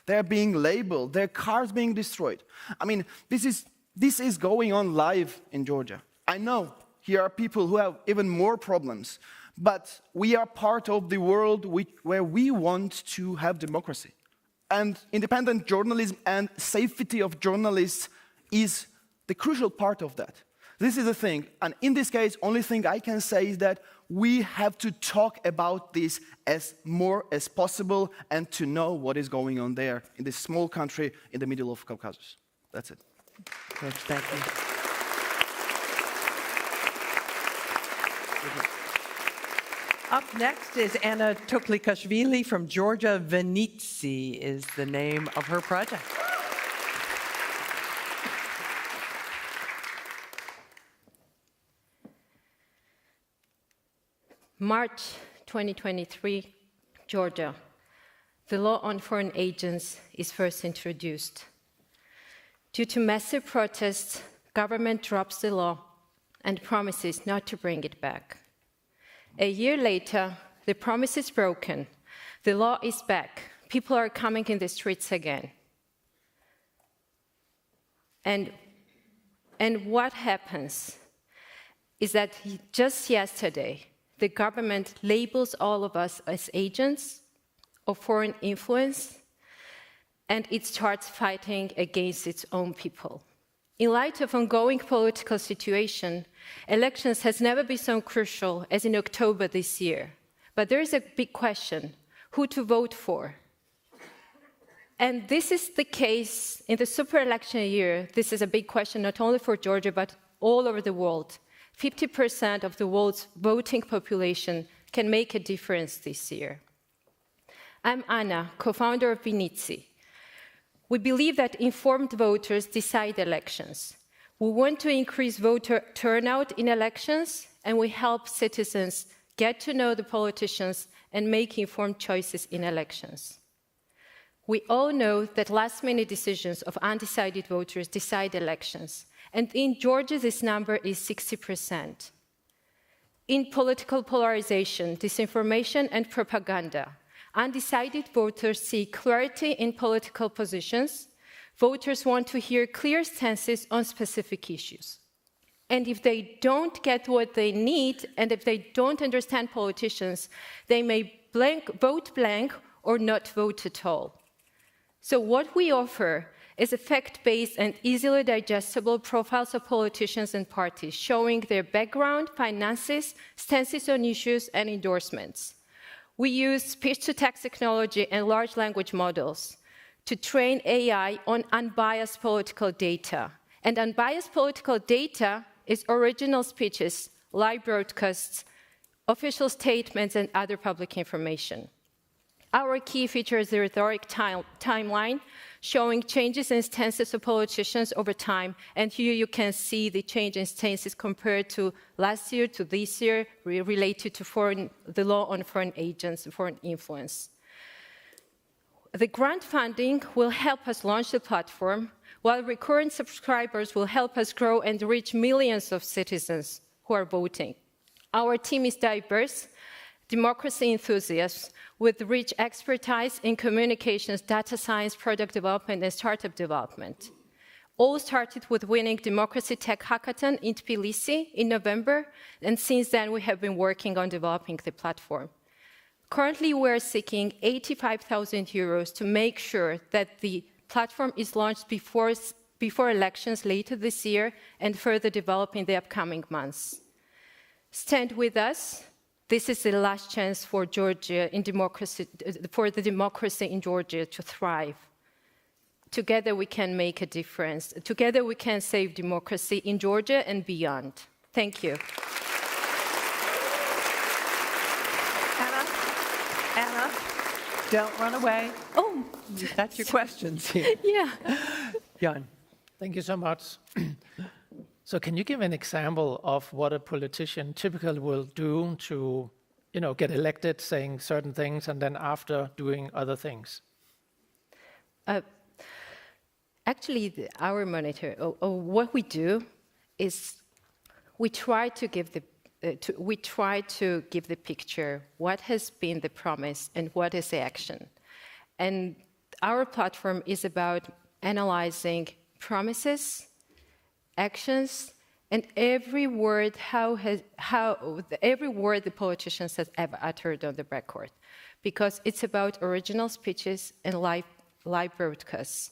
They're being labeled, their cars being destroyed. This is going on live in Georgia. I know here are people who have even more problems, but we are part of the world where we want to have democracy. And independent journalism and safety of journalists is the crucial part of that. This is the thing. And in this case, only thing I can say is that we have to talk about this as more as possible and to know what is going on there in this small country in the middle of Caucasus. That's it. Good, thank you. Up next is Anna Toklikashvili from Georgia. Venitsi is the name of her project. March 2023, Georgia. The law on foreign agents is first introduced. Due to massive protests, government drops the law and promises not to bring it back. A year later, the promise is broken. The law is back. People are coming in the streets again. And what happens is that just yesterday, the government labels all of us as agents of foreign influence, and it starts fighting against its own people. In light of ongoing political situation, elections has never been so crucial as in October this year. But there is a big question, who to vote for? And this is the case in the super election year. This is a big question not only for Georgia, but all over the world. 50% of the world's voting population can make a difference this year. I'm Anna, co-founder of Vinici. We believe that informed voters decide elections. We want to increase voter turnout in elections, and we help citizens get to know the politicians and make informed choices in elections. We all know that last-minute decisions of undecided voters decide elections, and in Georgia this number is 60%. In political polarization, disinformation, and propaganda, undecided voters seek clarity in political positions. Voters want to hear clear stances on specific issues. And if they don't get what they need, and if they don't understand politicians, they may vote blank or not vote at all. So what we offer is a fact-based and easily digestible profiles of politicians and parties, showing their background, finances, stances on issues, and endorsements. We use speech-to-text technology and large language models to train AI on unbiased political data. And unbiased political data is original speeches, live broadcasts, official statements, and other public information. Our key feature is the rhetoric timeline, showing changes in stances of politicians over time. And here you can see the change in stances compared to last year to this year, related to the law on foreign agents and foreign influence. The grant funding will help us launch the platform, while recurrent subscribers will help us grow and reach millions of citizens who are voting. Our team is diverse, democracy enthusiasts with rich expertise in communications, data science, product development, and startup development. All started with winning Democracy Tech Hackathon in Tbilisi in November, and since then we have been working on developing the platform. Currently, we are seeking 85,000 euros to make sure that the platform is launched before elections later this year and further develop in the upcoming months. Stand with us. This is the last chance for Georgia in democracy, for the democracy in Georgia to thrive. Together we can make a difference. Together we can save democracy in Georgia and beyond. Thank you. Anna, don't run away. Oh, that's your questions here. Yeah. Jan. Thank you so much. So can you give an example of what a politician typically will do to, get elected, saying certain things, and then after doing other things? Actually, our monitor, or what we do, is we try to give the picture what has been the promise and what is the action. And our platform is about analyzing promises, actions, and every word every word the politicians have ever uttered on the record, because it's about original speeches and live broadcasts.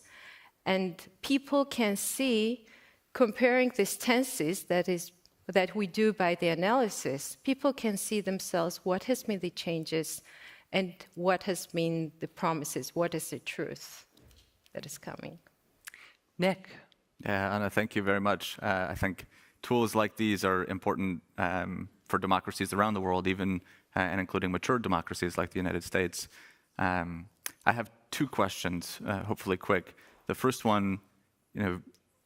And people can see, comparing the stances that we do by the analysis, people can see themselves what has been the changes and what has been the promises, what is the truth that is coming. Nick. Yeah, Anna, thank you very much. I think tools like these are important for democracies around the world, even and including mature democracies like the United States. I have two questions, hopefully quick. The first one,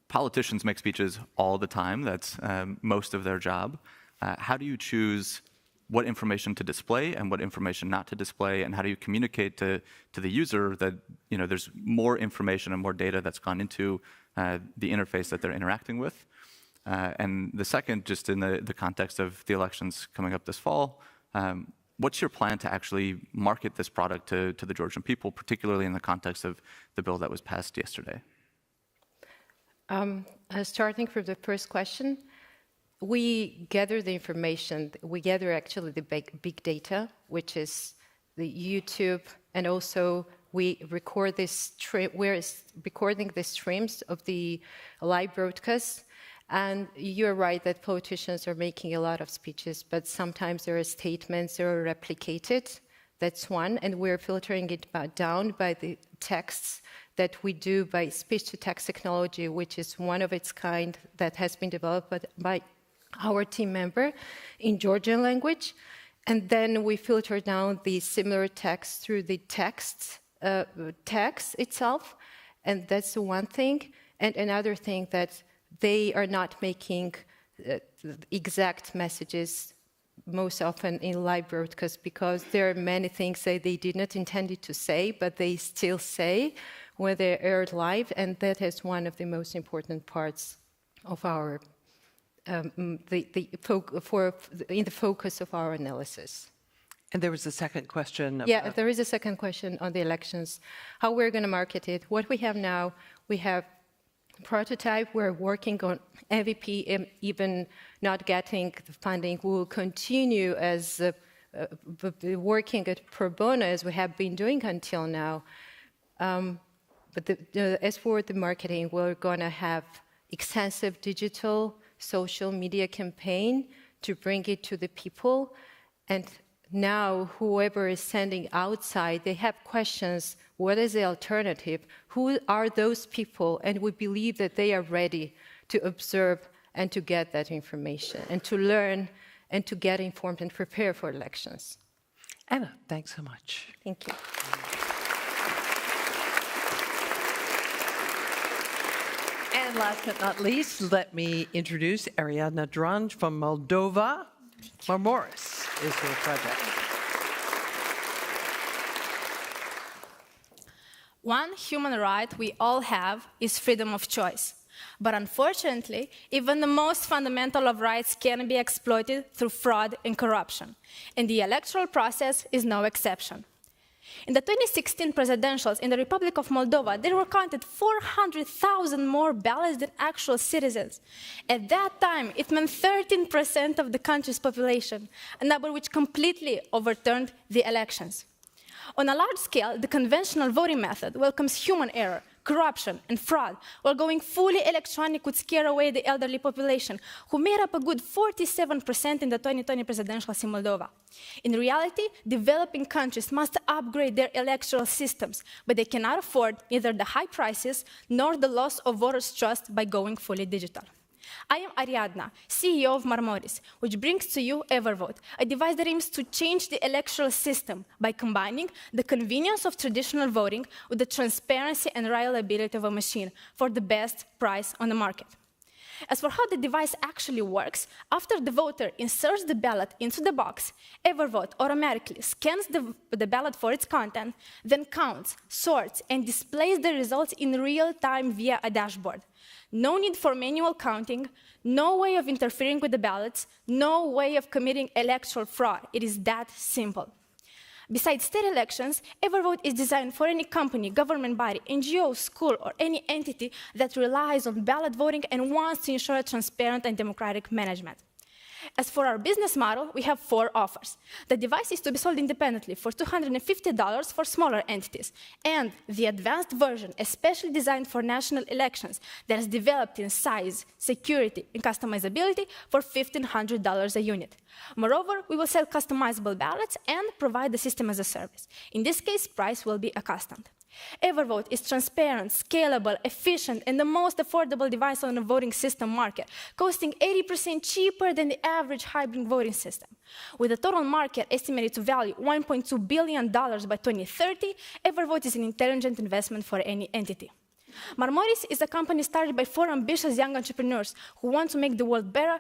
politicians make speeches all the time. That's most of their job. How do you choose what information to display and what information not to display, and how do you communicate to the user that there's more information and more data that's gone into the interface that they're interacting with. And the second, just in the context of the elections coming up this fall, what's your plan to actually market this product to the Georgian people, particularly in the context of the bill that was passed yesterday? Starting from the first question, we gather the information. We gather actually the big data, which is the YouTube, and also we record this. We're recording the streams of the live broadcasts. And you're right that politicians are making a lot of speeches, but sometimes there are statements that are replicated. That's one, and we're filtering it down by the texts that we do by speech-to-text technology, which is one of its kind that has been developed by our team member in Georgian language. And then we filter down the similar text through the text itself, and that's the one thing. And another thing that they are not making exact messages most often in live broadcasts, because there are many things that they did not intend to say, but they still say when they're aired live, and that is one of the most important parts of our in the focus of our analysis. And there was a second question. Yeah, there is a second question on the elections. How we're going to market it? What we have now, we have prototype. We're working on MVP, even not getting the funding. We will continue as working at pro bono as we have been doing until now. But as for the marketing, we're going to have extensive digital social media campaign to bring it to the people. And now whoever is standing outside, they have questions. What is the alternative? Who are those people? And we believe that they are ready to observe and to get that information and to learn and to get informed and prepare for elections. Anna, thanks so much. Thank you. And last but not least, let me introduce Ariadna Dranj from Moldova. Marmoris is her project. One human right we all have is freedom of choice. But unfortunately, even the most fundamental of rights can be exploited through fraud and corruption. And the electoral process is no exception. In the 2016 presidentials in the Republic of Moldova, there were counted 400,000 more ballots than actual citizens. At that time, it meant 13% of the country's population, a number which completely overturned the elections. On a large scale, the conventional voting method welcomes human error, corruption, and fraud, while going fully electronic would scare away the elderly population, who made up a good 47% in the 2020 presidentials in Moldova. In reality, developing countries must upgrade their electoral systems, but they cannot afford neither the high prices nor the loss of voters' trust by going fully digital. I am Ariadna, CEO of Marmoris, which brings to you Evervote, a device that aims to change the electoral system by combining the convenience of traditional voting with the transparency and reliability of a machine for the best price on the market. As for how the device actually works, after the voter inserts the ballot into the box, Evervote automatically scans the ballot for its content, then counts, sorts, and displays the results in real time via a dashboard. No need for manual counting, no way of interfering with the ballots, no way of committing electoral fraud. It is that simple. Besides state elections, Evervote is designed for any company, government body, NGO, school, or any entity that relies on ballot voting and wants to ensure a transparent and democratic management. As for our business model, we have 4 offers. The device is to be sold independently for $250 for smaller entities, and the advanced version, especially designed for national elections, that is developed in size, security, and customizability for $1,500 a unit. Moreover, we will sell customizable ballots and provide the system as a service. In this case, price will be accustomed. Evervote is transparent, scalable, efficient, and the most affordable device on the voting system market, costing 80% cheaper than the average hybrid voting system. With a total market estimated to value $1.2 billion by 2030, Evervote is an intelligent investment for any entity. Marmoris is a company started by 4 ambitious young entrepreneurs who want to make the world better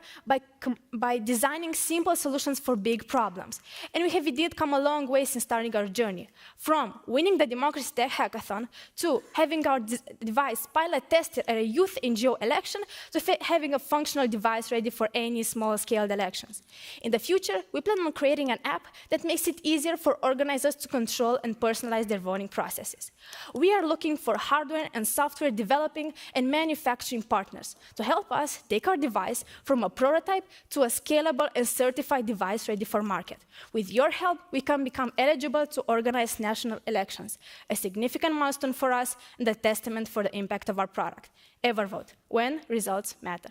by designing simple solutions for big problems. And we have indeed come a long way since starting our journey, from winning the Democracy Tech Hackathon to having our device pilot tested at a youth NGO election to having a functional device ready for any small-scale elections. In the future, we plan on creating an app that makes it easier for organizers to control and personalize their voting processes. We are looking for hardware and software developing and manufacturing partners to help us take our device from a prototype to a scalable and certified device ready for market. With your help, we can become eligible to organize national elections, a significant milestone for us and a testament for the impact of our product. Ever vote, when results matter.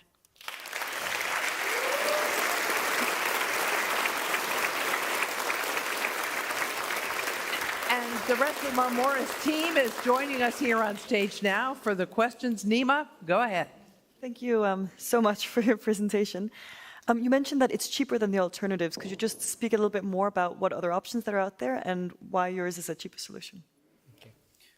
And the rest of Marmoris team is joining us here on stage now for the questions. Nima, go ahead. Thank you so much for your presentation. You mentioned that it's cheaper than the alternatives. Could you just speak a little bit more about what other options that are out there and why yours is a cheaper solution?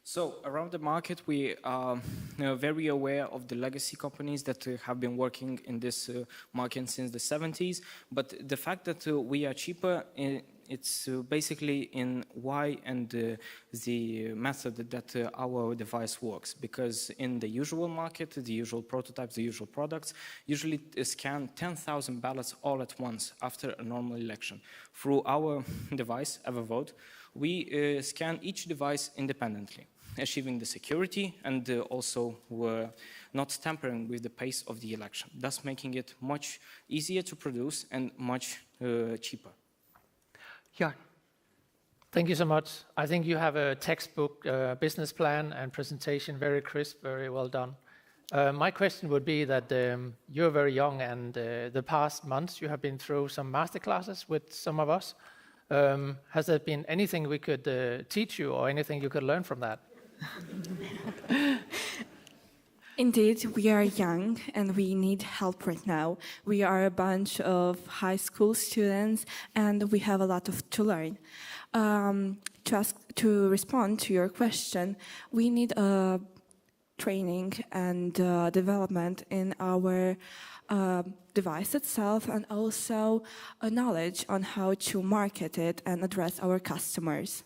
So around the market, we are very aware of the legacy companies that have been working in this market since the 70s. But the fact that we are cheaper, it's basically in why and the method that our device works. Because in the usual market, the usual prototypes, the usual products, usually scan 10,000 ballots all at once after a normal election. Through our device, Evervote, we scan each device independently, achieving the security and also not tampering with the pace of the election, thus making it much easier to produce and much cheaper. Yeah. Thank you so much. I think you have a textbook business plan and presentation, very crisp, very well done. My question would be that you're very young, and the past months you have been through some masterclasses with some of us. Has there been anything we could teach you or anything you could learn from that? Indeed, we are young and we need help right now. We are a bunch of high school students and we have a lot to learn. To respond to your question, we need training and development in our device itself, and also a knowledge on how to market it and address our customers.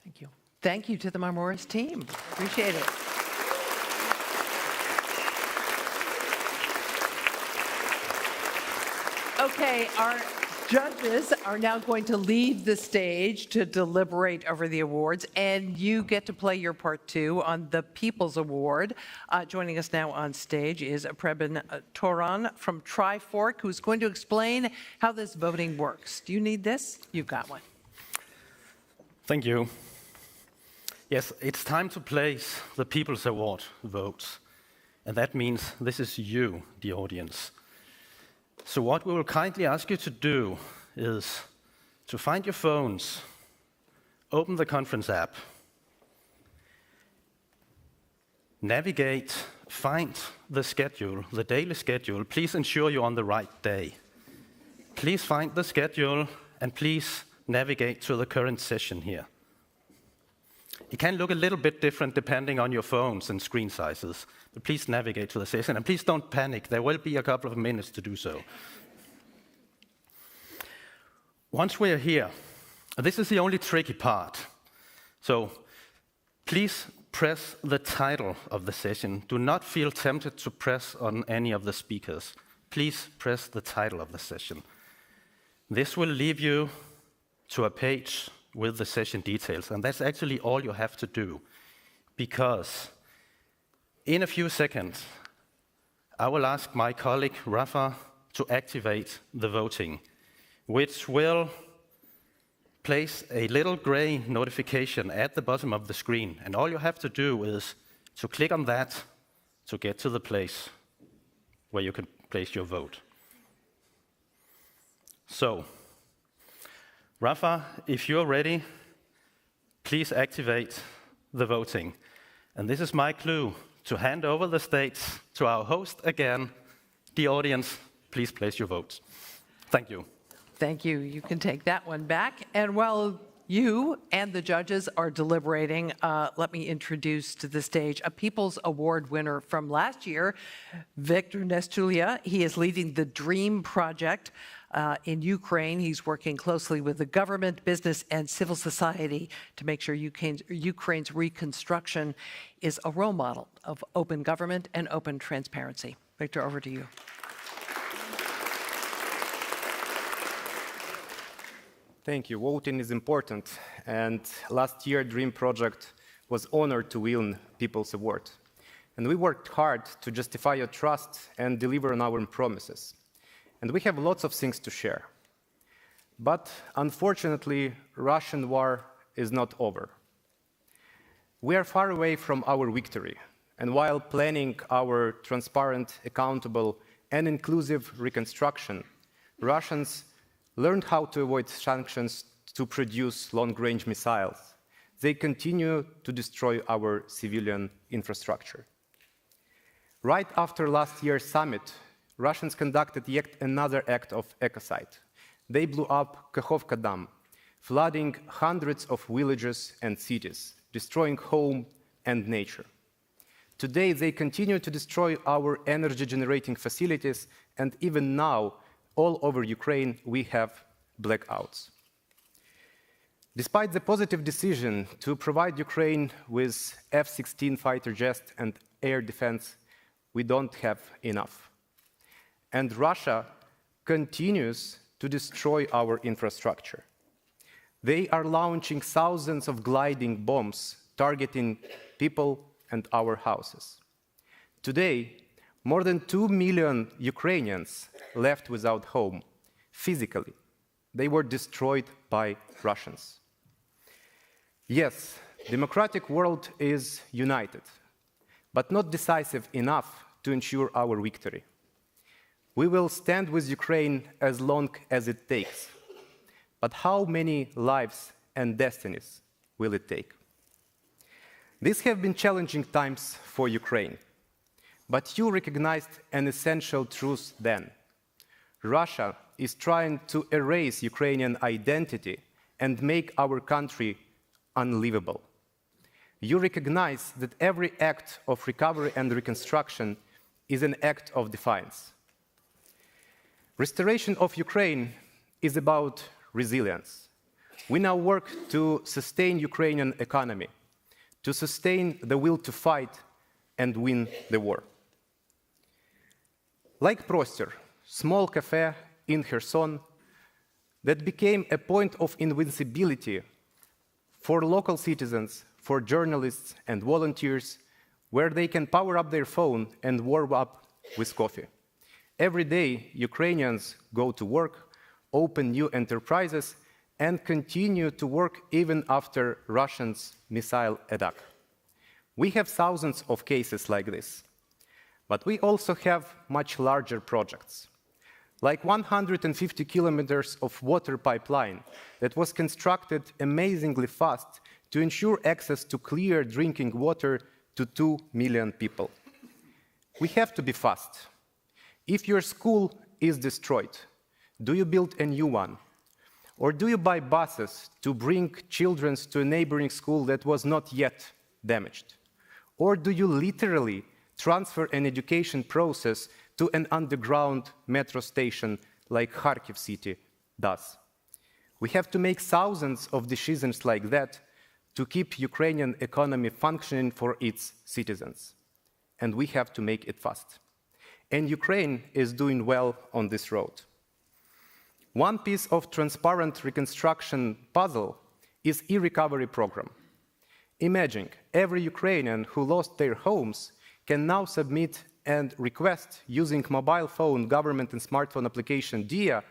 Thank you. Thank you to the Marmoris team. Appreciate it. Okay, our judges are now going to leave the stage to deliberate over the awards, and you get to play your part too on the People's Award. Joining us now on stage is Preben Toran from Trifork, who's going to explain how this voting works. Do you need this? You've got one. Thank you. Yes, it's time to place the People's Award votes. And that means this is you, the audience. So what we will kindly ask you to do is to find your phones, open the conference app, navigate, find the schedule, the daily schedule. Please ensure you're on the right day. Please find the schedule and please navigate to the current session here. It can look a little bit different depending on your phones and screen sizes, but please navigate to the session, and please don't panic. There will be a couple of minutes to do so. Once we're here, this is the only tricky part. So please press the title of the session. Do not feel tempted to press on any of the speakers. Please press the title of the session. This will lead you to a page with the session details, and that's actually all you have to do, because in a few seconds, I will ask my colleague Rafa to activate the voting, which will place a little gray notification at the bottom of the screen, and all you have to do is to click on that to get to the place where you can place your vote. So, Rafa, if you're ready, please activate the voting. And this is my clue to hand over the stage to our host again. The audience, please place your votes. Thank you. Thank you. You can take that one back. And while You and the judges are deliberating. Let me introduce to the stage a People's Award winner from last year, Victor Nestulia. He is leading the DREAM project in Ukraine. He's working closely with the government, business, and civil society to make sure Ukraine's reconstruction is a role model of open government and open transparency. Victor, over to you. Thank you. Voting is important, and last year DREAM project was honored to win People's Award. And we worked hard to justify your trust and deliver on our promises. And we have lots of things to share. But unfortunately, Russian war is not over. We are far away from our victory, and while planning our transparent, accountable, and inclusive reconstruction, Russians learned how to avoid sanctions to produce long-range missiles. They continue to destroy our civilian infrastructure. Right after last year's summit, Russians conducted yet another act of ecocide. They blew up Kakhovka Dam, flooding hundreds of villages and cities, destroying home and nature. Today, they continue to destroy our energy-generating facilities, and even now, all over Ukraine, we have blackouts. Despite the positive decision to provide Ukraine with F-16 fighter jets and air defense, we don't have enough. And Russia continues to destroy our infrastructure. They are launching thousands of gliding bombs targeting people and our houses. Today, more than 2 million Ukrainians left without home, physically. They were destroyed by Russians. Yes, democratic world is united, but not decisive enough to ensure our victory. We will stand with Ukraine as long as it takes. But how many lives and destinies will it take? These have been challenging times for Ukraine. But you recognized an essential truth then. Russia is trying to erase Ukrainian identity and make our country unlivable. You recognize that every act of recovery and reconstruction is an act of defiance. Restoration of Ukraine is about resilience. We now work to sustain Ukrainian economy, to sustain the will to fight and win the war. Like Prostor, small cafe in Kherson that became a point of invincibility for local citizens, for journalists and volunteers, where they can power up their phone and warm up with coffee. Every day, Ukrainians go to work, open new enterprises, and continue to work even after Russians' missile attack. We have thousands of cases like this. But we also have much larger projects, like 150 kilometers of water pipeline that was constructed amazingly fast to ensure access to clear drinking water to 2 million people. We have to be fast. If your school is destroyed, do you build a new one? Or do you buy buses to bring children to a neighboring school that was not yet damaged? Or do you literally transfer an education process to an underground metro station like Kharkiv city does? We have to make thousands of decisions like that to keep Ukrainian economy functioning for its citizens. And we have to make it fast. And Ukraine is doing well on this road. One piece of transparent reconstruction puzzle is e-recovery program. Imagine every Ukrainian who lost their homes can now submit and request using mobile phone, government and smartphone application DIA,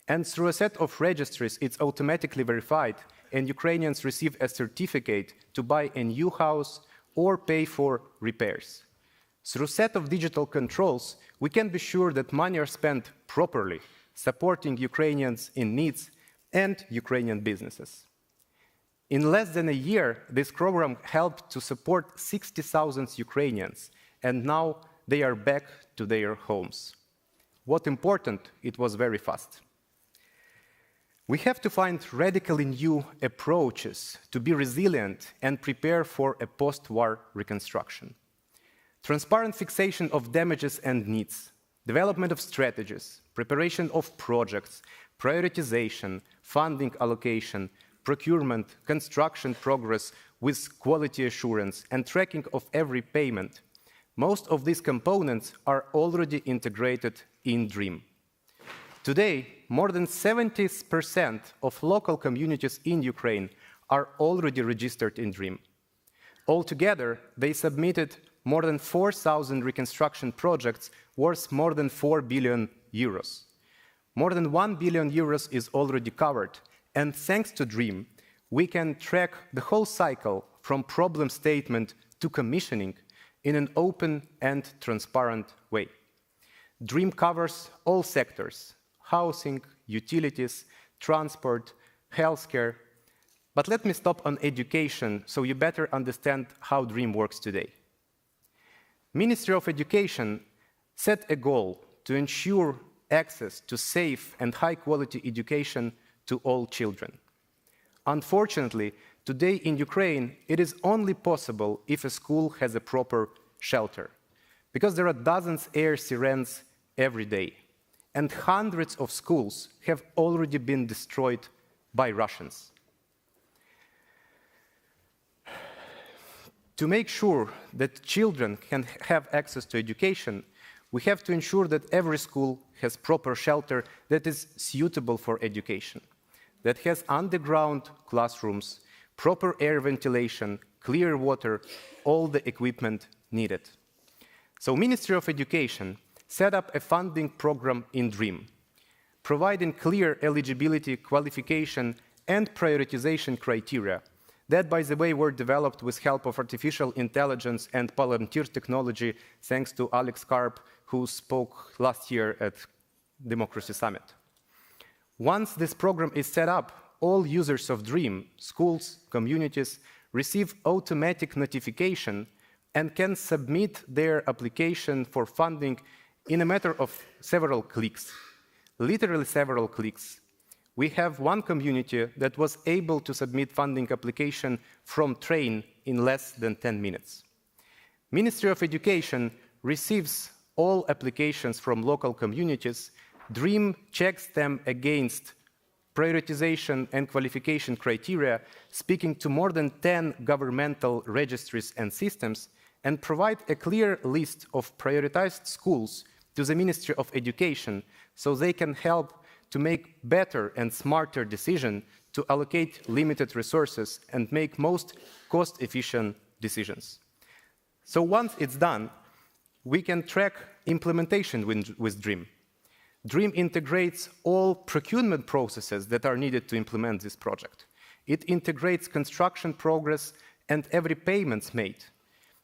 and through a set of registries, it's automatically verified, and Ukrainians receive a certificate to buy a new house or pay for repairs. Through a set of digital controls, we can be sure that money are spent properly, supporting Ukrainians in needs and Ukrainian businesses. In less than a year, this program helped to support 60,000 Ukrainians, and now they are back to their homes. What's important, it was very fast. We have to find radically new approaches to be resilient and prepare for a post-war reconstruction. Transparent fixation of damages and needs, development of strategies, preparation of projects, prioritization, funding allocation, procurement, construction progress with quality assurance, and tracking of every payment. Most of these components are already integrated in DREAM. Today, more than 70% of local communities in Ukraine are already registered in DREAM. Altogether, they submitted more than 4,000 reconstruction projects worth more than 4 billion euros. More than 1 billion euros is already covered, and thanks to DREAM, we can track the whole cycle from problem statement to commissioning in an open and transparent way. DREAM covers all sectors: housing, utilities, transport, healthcare. But let me stop on education so you better understand how DREAM works today. Ministry of Education set a goal to ensure access to safe and high-quality education to all children. Unfortunately, today in Ukraine, it is only possible if a school has a proper shelter, because there are dozens of air sirens every day, and hundreds of schools have already been destroyed by Russians. To make sure that children can have access to education, we have to ensure that every school has proper shelter that is suitable for education, that has underground classrooms, proper air ventilation, clear water, all the equipment needed. So Ministry of Education set up a funding program in DREAM, providing clear eligibility, qualification, and prioritization criteria that, by the way, were developed with help of artificial intelligence and Palantir technology, thanks to Alex Karp, who spoke last year at Democracy Summit. Once this program is set up, all users of DREAM, schools, communities, receive automatic notification and can submit their application for funding in a matter of several clicks, literally several clicks. We have one community that was able to submit funding application from train in less than 10 minutes. Ministry of Education receives all applications from local communities. DREAM checks them against prioritization and qualification criteria, speaking to more than 10 governmental registries and systems, and provide a clear list of prioritized schools to the Ministry of Education so they can help to make better and smarter decisions to allocate limited resources and make most cost-efficient decisions. So once it's done, we can track implementation with DREAM. DREAM integrates all procurement processes that are needed to implement this project. It integrates construction progress and every payments made.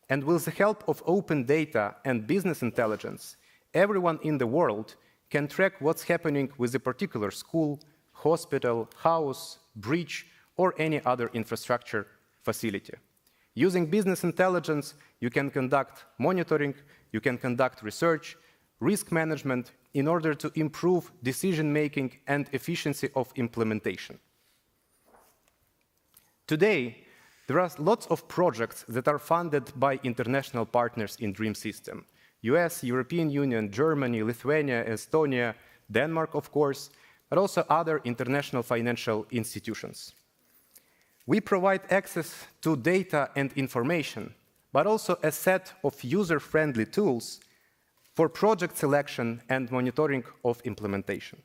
And with the help of open data and business intelligence, everyone in the world can track what's happening with a particular school, hospital, house, bridge, or any other infrastructure facility. Using business intelligence, you can conduct monitoring, you can conduct research, risk management in order to improve decision-making and efficiency of implementation. Today, there are lots of projects that are funded by international partners in DREAM system. US, European Union, Germany, Lithuania, Estonia, Denmark, of course, but also other international financial institutions. We provide access to data and information, but also a set of user-friendly tools for project selection and monitoring of implementation.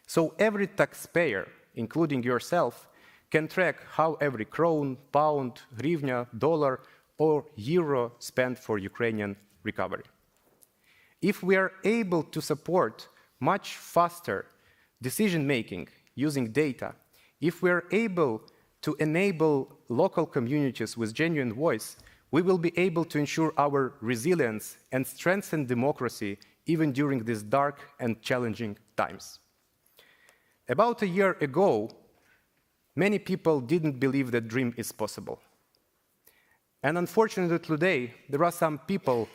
So every taxpayer, including yourself, can track how every krone, pound, hryvnia, dollar, or euro spent for Ukrainian recovery. If we are able to support much faster decision-making using data, if we are able to enable local communities with genuine voice, we will be able to ensure our resilience and strengthen democracy even during these dark and challenging times. About a year ago, many people didn't believe that DREAM is possible. And unfortunately today, there are some people who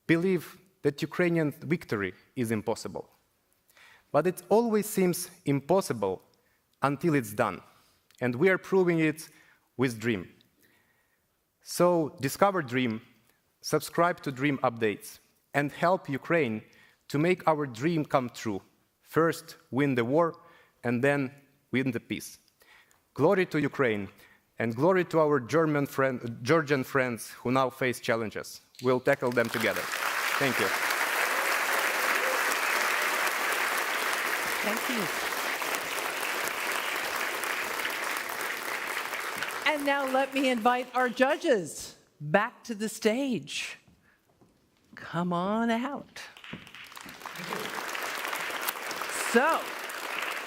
believe that Ukrainian victory is impossible. But it always seems impossible until it's done. And we are proving it with Dream. So discover Dream, subscribe to Dream updates, and help Ukraine to make our dream come true. First, win the war, and then win the peace. Glory to Ukraine, and glory to our Georgian friends who now face challenges. We'll tackle them together. Thank you. Thank you. And now let me invite our judges back to the stage. Come on out. So,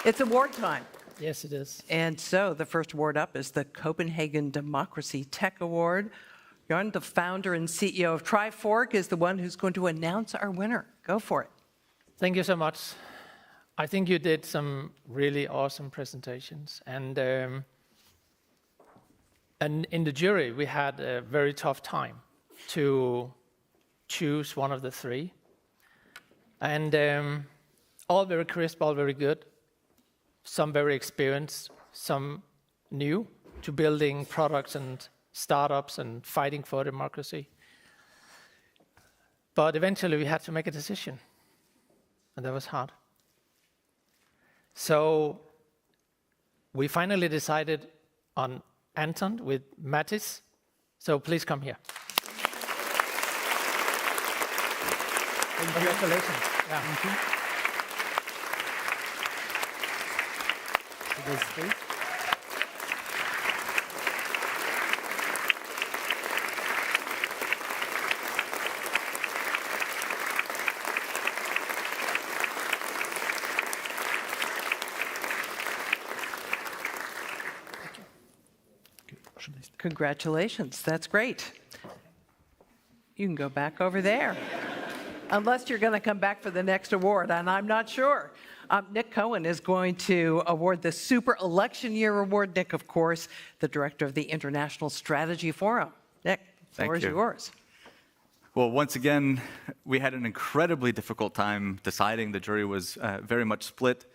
it's award time. Yes, it is. And so the first award up is the Copenhagen Democracy Tech Award. Jan, the founder and CEO of Trifork, is the one who's going to announce our winner. Go for it. Thank you so much. I think you did some really awesome presentations. And in the jury, we had a very tough time to choose one of the three. And all very crisp, all very good. Some very experienced, some new to building products and startups and fighting for democracy. But eventually we had to make a decision, and that was hard. So we finally decided on Anton with Mattis. So please come here. Congratulations. Yeah. Thank you. Those three. Congratulations, that's great. You can go back over there. Unless you're going to come back for the next award, and I'm not sure. Nick Cohen is going to award the Super Election Year Award. Nick, of course, the director of the International Strategy Forum. Nick, the floor is yours. Well, once again, we had an incredibly difficult time deciding. The jury was very much split.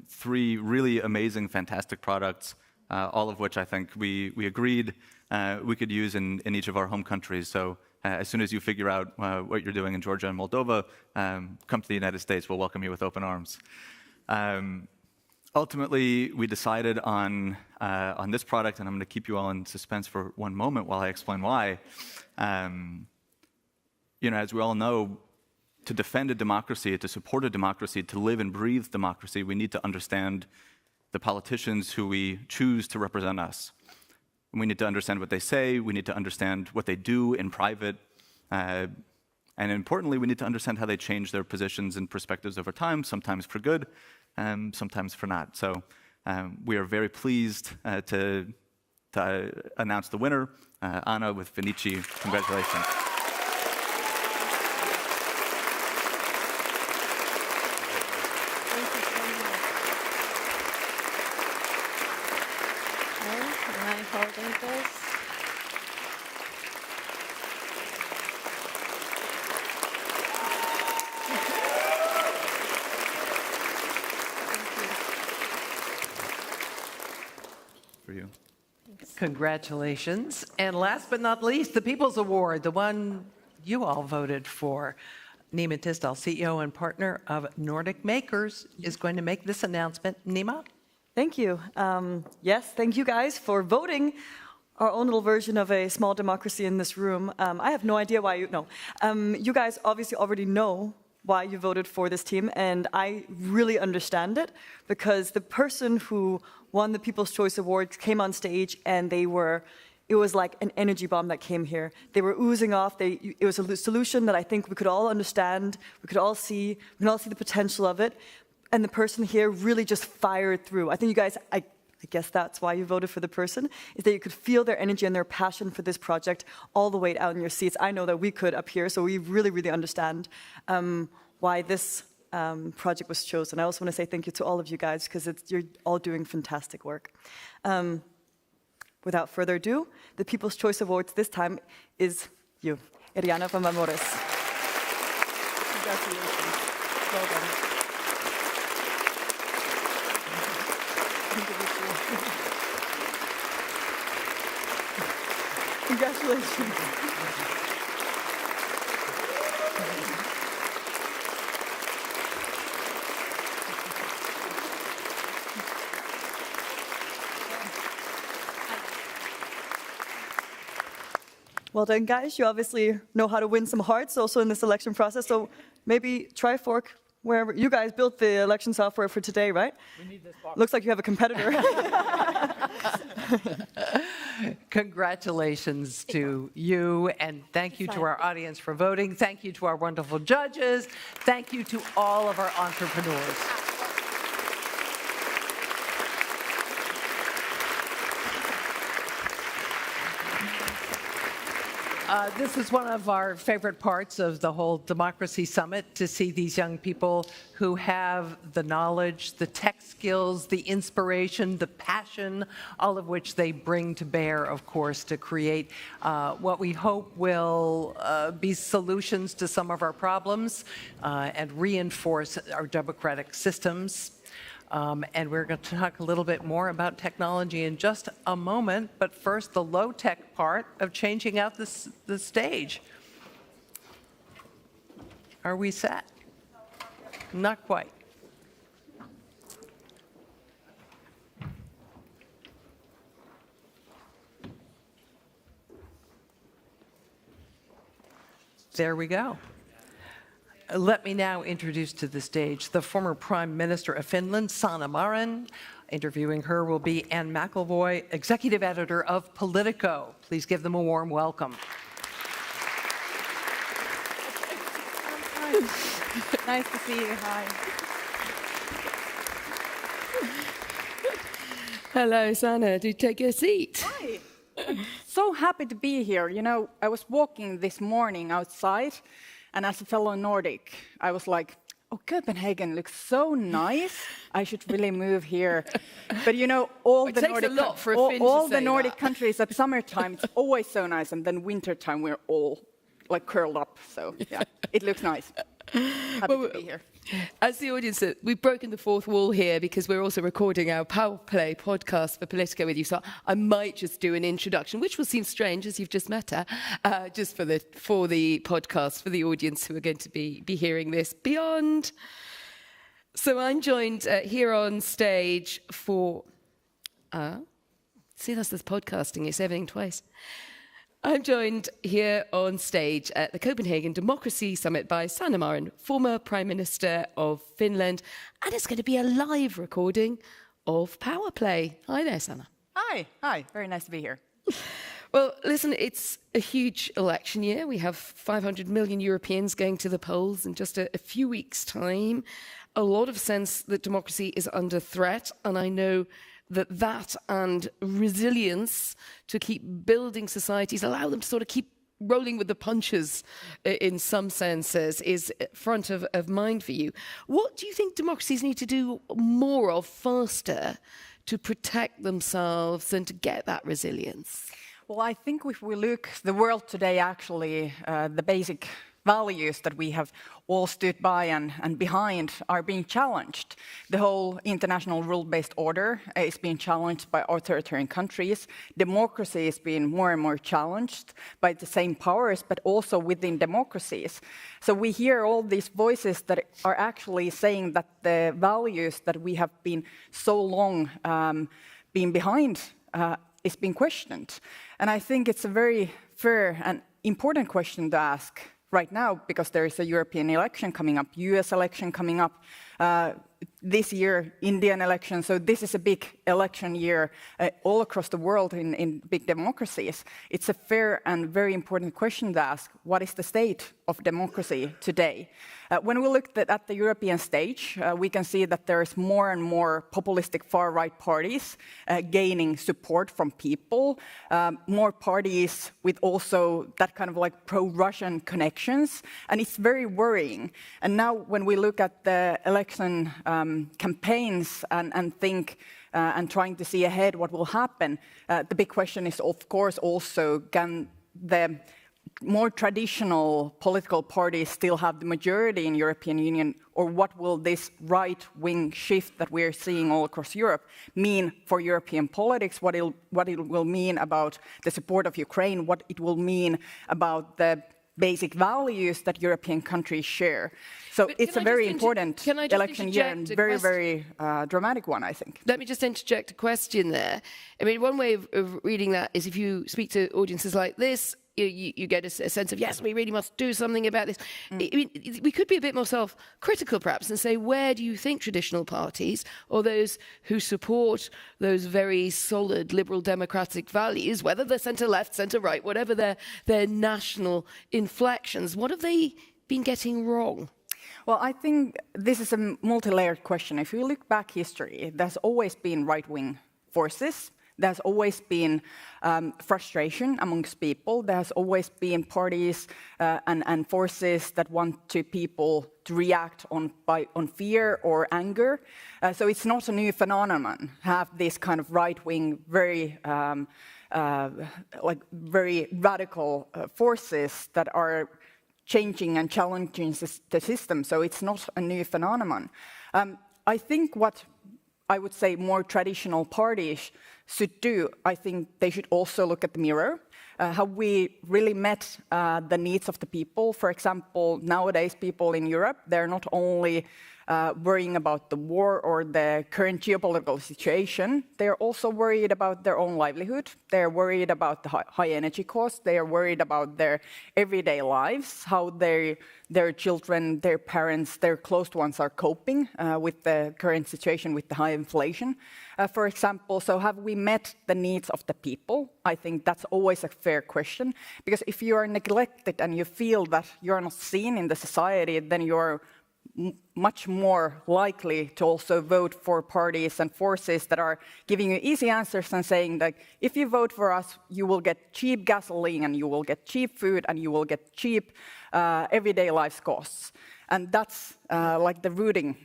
Three really amazing, fantastic products, all of which I think we agreed we could use in each of our home countries. So as soon as you figure out what you're doing in Georgia and Moldova, come to the United States. We'll welcome you with open arms. Ultimately, we decided on this product, and I'm going to keep you all in suspense for one moment while I explain why. As we all know, to defend a democracy, to support a democracy, to live and breathe democracy, we need to understand the politicians who we choose to represent us. We need to understand what they say, we need to understand what they do in private, and importantly, we need to understand how they change their positions and perspectives over time, sometimes for good, sometimes for not. So we are very pleased to announce the winner, Anna with Finnish. Congratulations. Holding this. For you. Congratulations. And last but not least, the People's Award, the one you all voted for. Nima Tisdal, CEO and partner of Nordic Makers, is going to make this announcement. Nima? Thank you. Yes, thank you guys for voting our own little version of a small democracy in this room. I have no idea why you know. You guys obviously already know why you voted for this team, and I really understand it because the person who won the People's Choice Award came on stage and it was like an energy bomb that came here. They were oozing off. It was a solution that I think we could all understand, we could all see the potential of it. And the person here really just fired through. I think you guys, I guess that's why you voted for the person, is that you could feel their energy and their passion for this project all the way out in your seats. I know that we could up here, so we really, really understand why this project was chosen. I also want to say thank you to all of you guys, because you're all doing fantastic work. Without further ado, the People's Choice Awards this time is you, Iriana Pamamores. Congratulations. Well done. Congratulations. Well done, guys. You obviously know how to win some hearts also in this election process. So maybe Trifork, wherever you guys built the election software for today, right? We need this box. Looks like you have a competitor. Congratulations to you, and thank you to our audience for voting. Thank you to our wonderful judges. Thank you to all of our entrepreneurs. This is one of our favorite parts of the whole Democracy Summit, to see these young people who have the knowledge, the tech skills, the inspiration, the passion, all of which they bring to bear, of course, to create what we hope will be solutions to some of our problems and reinforce our democratic systems. And we're going to talk a little bit more about technology in just a moment, but first, the low-tech part of changing out the stage. Are we set? Not quite. There we go. Let me now introduce to the stage the former Prime Minister of Finland, Sanna Marin. Interviewing her will be Anne McElvoy, Executive Editor of Politico. Please give them a warm welcome. Nice to see you. Hi. Hello, Sanna. Do take a seat. Hi. I'm so happy to be here. You know, I was walking this morning outside, and as a fellow Nordic, I was like, oh, Copenhagen looks so nice. I should really move here. But you know, all the Nordic countries at summertime, it's always so nice, and then wintertime we're all like curled up. So yeah, it looks nice. Happy to be here. As the audience, we've broken the fourth wall here because we're also recording our Power Play podcast for Politico with you. So I might just do an introduction, which will seem strange as you've just met her, just for the podcast, for the audience who are going to be hearing this beyond. So I'm joined here on stage for... see, that's this podcasting. It's everything twice. I'm joined here on stage at the Copenhagen Democracy Summit by Sanna Marin, former Prime Minister of Finland, and it's going to be a live recording of Power Play. Hi there, Sanna. Hi, very nice to be here. Well, listen, it's a huge election year. We have 500 million Europeans going to the polls in just a few weeks' time. A lot of sense that democracy is under threat, and I know that and resilience to keep building societies, allow them to sort of keep rolling with the punches in some senses, is front of mind for you. What do you think democracies need to do more of faster to protect themselves and to get that resilience? Well, I think if we look the world today, actually, the basic values that we have all stood by and behind are being challenged. The whole international rule-based order is being challenged by authoritarian countries. Democracy is being more and more challenged by the same powers, but also within democracies. So we hear all these voices that are actually saying that the values that we have been so long being behind is being questioned. And I think it's a very fair and important question to ask right now, because there is a European election coming up, US election coming up, this year, Indian election. So this is a big election year all across the world in big democracies. It's a fair and very important question to ask, what is the state of democracy today? When we look at the European stage, we can see that there is more and more populistic far-right parties gaining support from people, more parties with also that kind of like pro-Russian connections, and it's very worrying. And now when we look at the election campaigns and think and trying to see ahead what will happen, the big question is, of course, also can the more traditional political parties still have the majority in European Union, or what will this right-wing shift that we're seeing all across Europe mean for European politics, what it will mean about the support of Ukraine, what it will mean about the basic values that European countries share. So it's a very important election year and very dramatic one, I think. Let me just interject a question there. I mean, one way of reading that is if you speak to audiences like this, you get a sense of, yes, we really must do something about this. I mean, we could be a bit more self-critical, perhaps, and say, where do you think traditional parties, or those who support those very solid liberal democratic values, whether they're centre-left, centre-right, whatever their national inflections, what have they been getting wrong? Well, I think this is a multi-layered question. If you look back history, there's always been right-wing forces. There's always been frustration amongst people. There's always been parties and forces that want people to react on fear or anger. So it's not a new phenomenon. Have this kind of right-wing, very very radical forces that are changing and challenging the system. So it's not a new phenomenon. I think what I would say more traditional parties should do, I think they should also look at the mirror, how we really met the needs of the people. For example, nowadays people in Europe, they're not only worrying about the war or the current geopolitical situation, they're also worried about their own livelihood. They're worried about the high energy costs. They are worried about their everyday lives, how their children, their parents, their close ones are coping with the current situation with the high inflation, for example. So have we met the needs of the people? I think that's always a fair question, because if you are neglected and you feel that you're not seen in the society, then you're much more likely to also vote for parties and forces that are giving you easy answers and saying that if you vote for us, you will get cheap gasoline and you will get cheap food and you will get cheap everyday life costs. And that's like the rooting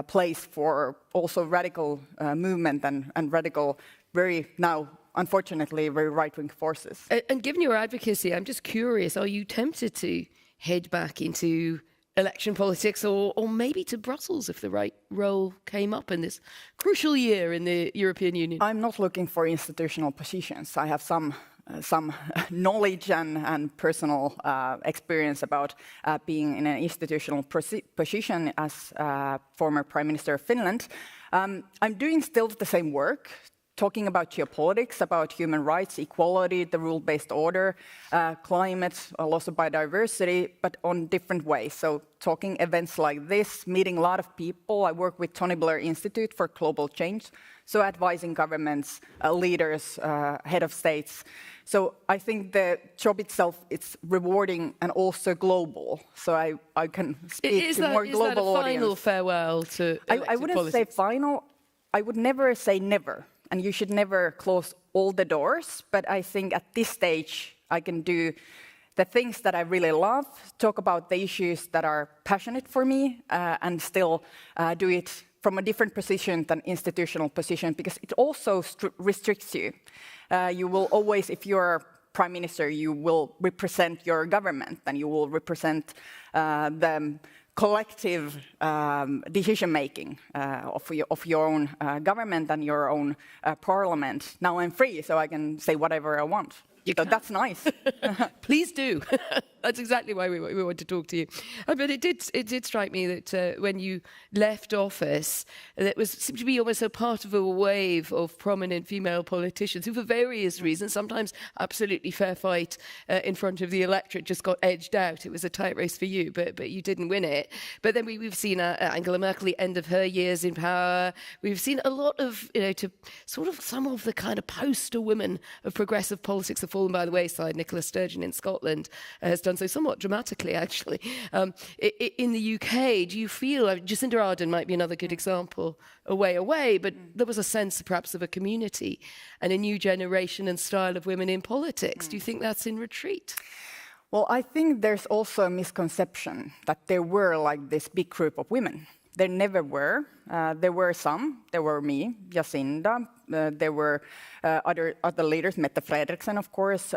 place for also radical movement and radical, very now, unfortunately, very right-wing forces. And given your advocacy, I'm just curious, are you tempted to head back into election politics, or maybe to Brussels if the right role came up in this crucial year in the European Union? I'm not looking for institutional positions. I have some knowledge and personal experience about being in an institutional position as former Prime Minister of Finland. I'm doing still the same work, talking about geopolitics, about human rights, equality, the rule-based order, climate, loss of biodiversity, but on different ways. So talking events like this, meeting a lot of people. I work with Tony Blair Institute for Global Change, so advising governments, leaders, head of states. So I think the job itself, it's rewarding and also global. So I can speak to more global audience. Is that a final farewell to I wouldn't politics? say final. I would never say never. And you should never close all the doors. But I think at this stage, I can do the things that I really love, talk about the issues that are passionate for me, and still do it from a different position than institutional position, because it also restricts you. You will always, if you're prime minister, you will represent your government, and you will represent the collective decision-making of your own government and your own parliament. Now I'm free, so I can say whatever I want. So that's nice. Please do. That's exactly why we want to talk to you. But it did strike me that when you left office, that seemed to be almost a part of a wave of prominent female politicians who, for various reasons, sometimes absolutely fair fight in front of the electorate, just got edged out. It was a tight race for you, but you didn't win it. But then we've seen Angela Merkel, the end of her years in power. We've seen a lot of, to sort of some of the kind of poster women of progressive politics have fallen by the wayside. Nicola Sturgeon in Scotland has done so somewhat dramatically, actually. In the UK, do you feel, Jacinda Ardern might be another good example, a way away, but there was a sense perhaps of a community and a new generation and style of women in politics. Do you think that's in retreat? Well, I think there's also a misconception that there were like this big group of women. There never were. There were some. There were me, Jacinda. There were other leaders, Mette Frederiksen, of course,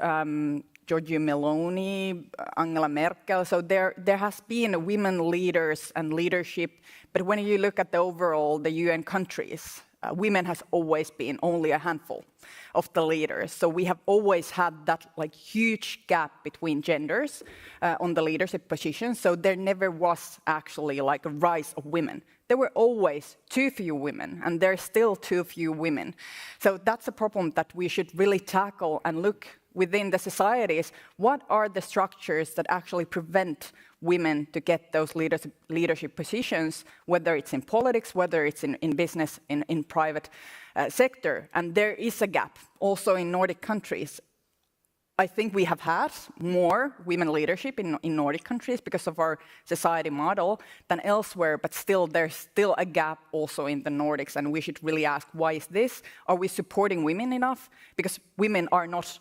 Giorgia Meloni, Angela Merkel. So there has been women leaders and leadership, but when you look at the overall, the UN countries, women has always been only a handful of the leaders. So we have always had that like huge gap between genders on the leadership positions. So there never was actually like a rise of women. There were always too few women, and there's still too few women. So that's a problem that we should really tackle and look within the societies. What are the structures that actually prevent women to get those leadership positions, whether it's in politics, whether it's in business, in private sector? And there is a gap also in Nordic countries. I think we have had more women leadership in Nordic countries because of our society model than elsewhere, but still there's still a gap also in the Nordics, and we should really ask, why is this? Are we supporting women enough? Because women are not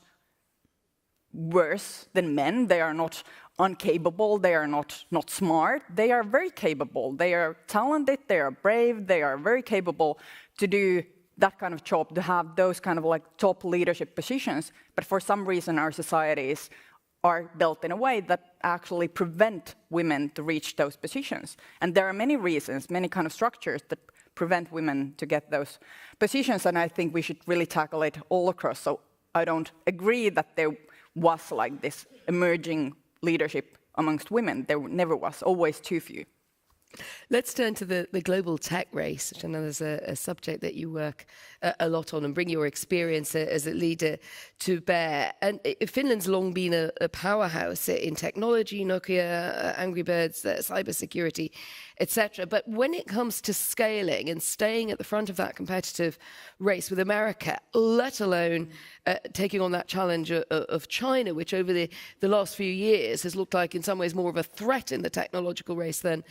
worse than men, they are not incapable, they are not smart, they are very capable, they are talented, they are brave, they are very capable to do that kind of job, to have those kind of like top leadership positions. But for some reason our societies are built in a way that actually prevent women to reach those positions. And there are many reasons, many kind of structures that prevent women to get those positions, and I think we should really tackle it all across. So I don't agree that there was like this emerging leadership amongst women. There never was, always too few. Let's turn to the global tech race, which I know is a subject that you work a lot on and bring your experience as a leader to bear. And Finland's long been a powerhouse in technology, Nokia, Angry Birds, cybersecurity, etc. But when it comes to scaling and staying at the front of that competitive race with America, let alone taking on that challenge of China, which over the last few years has looked like in some ways more of a threat in the technological race than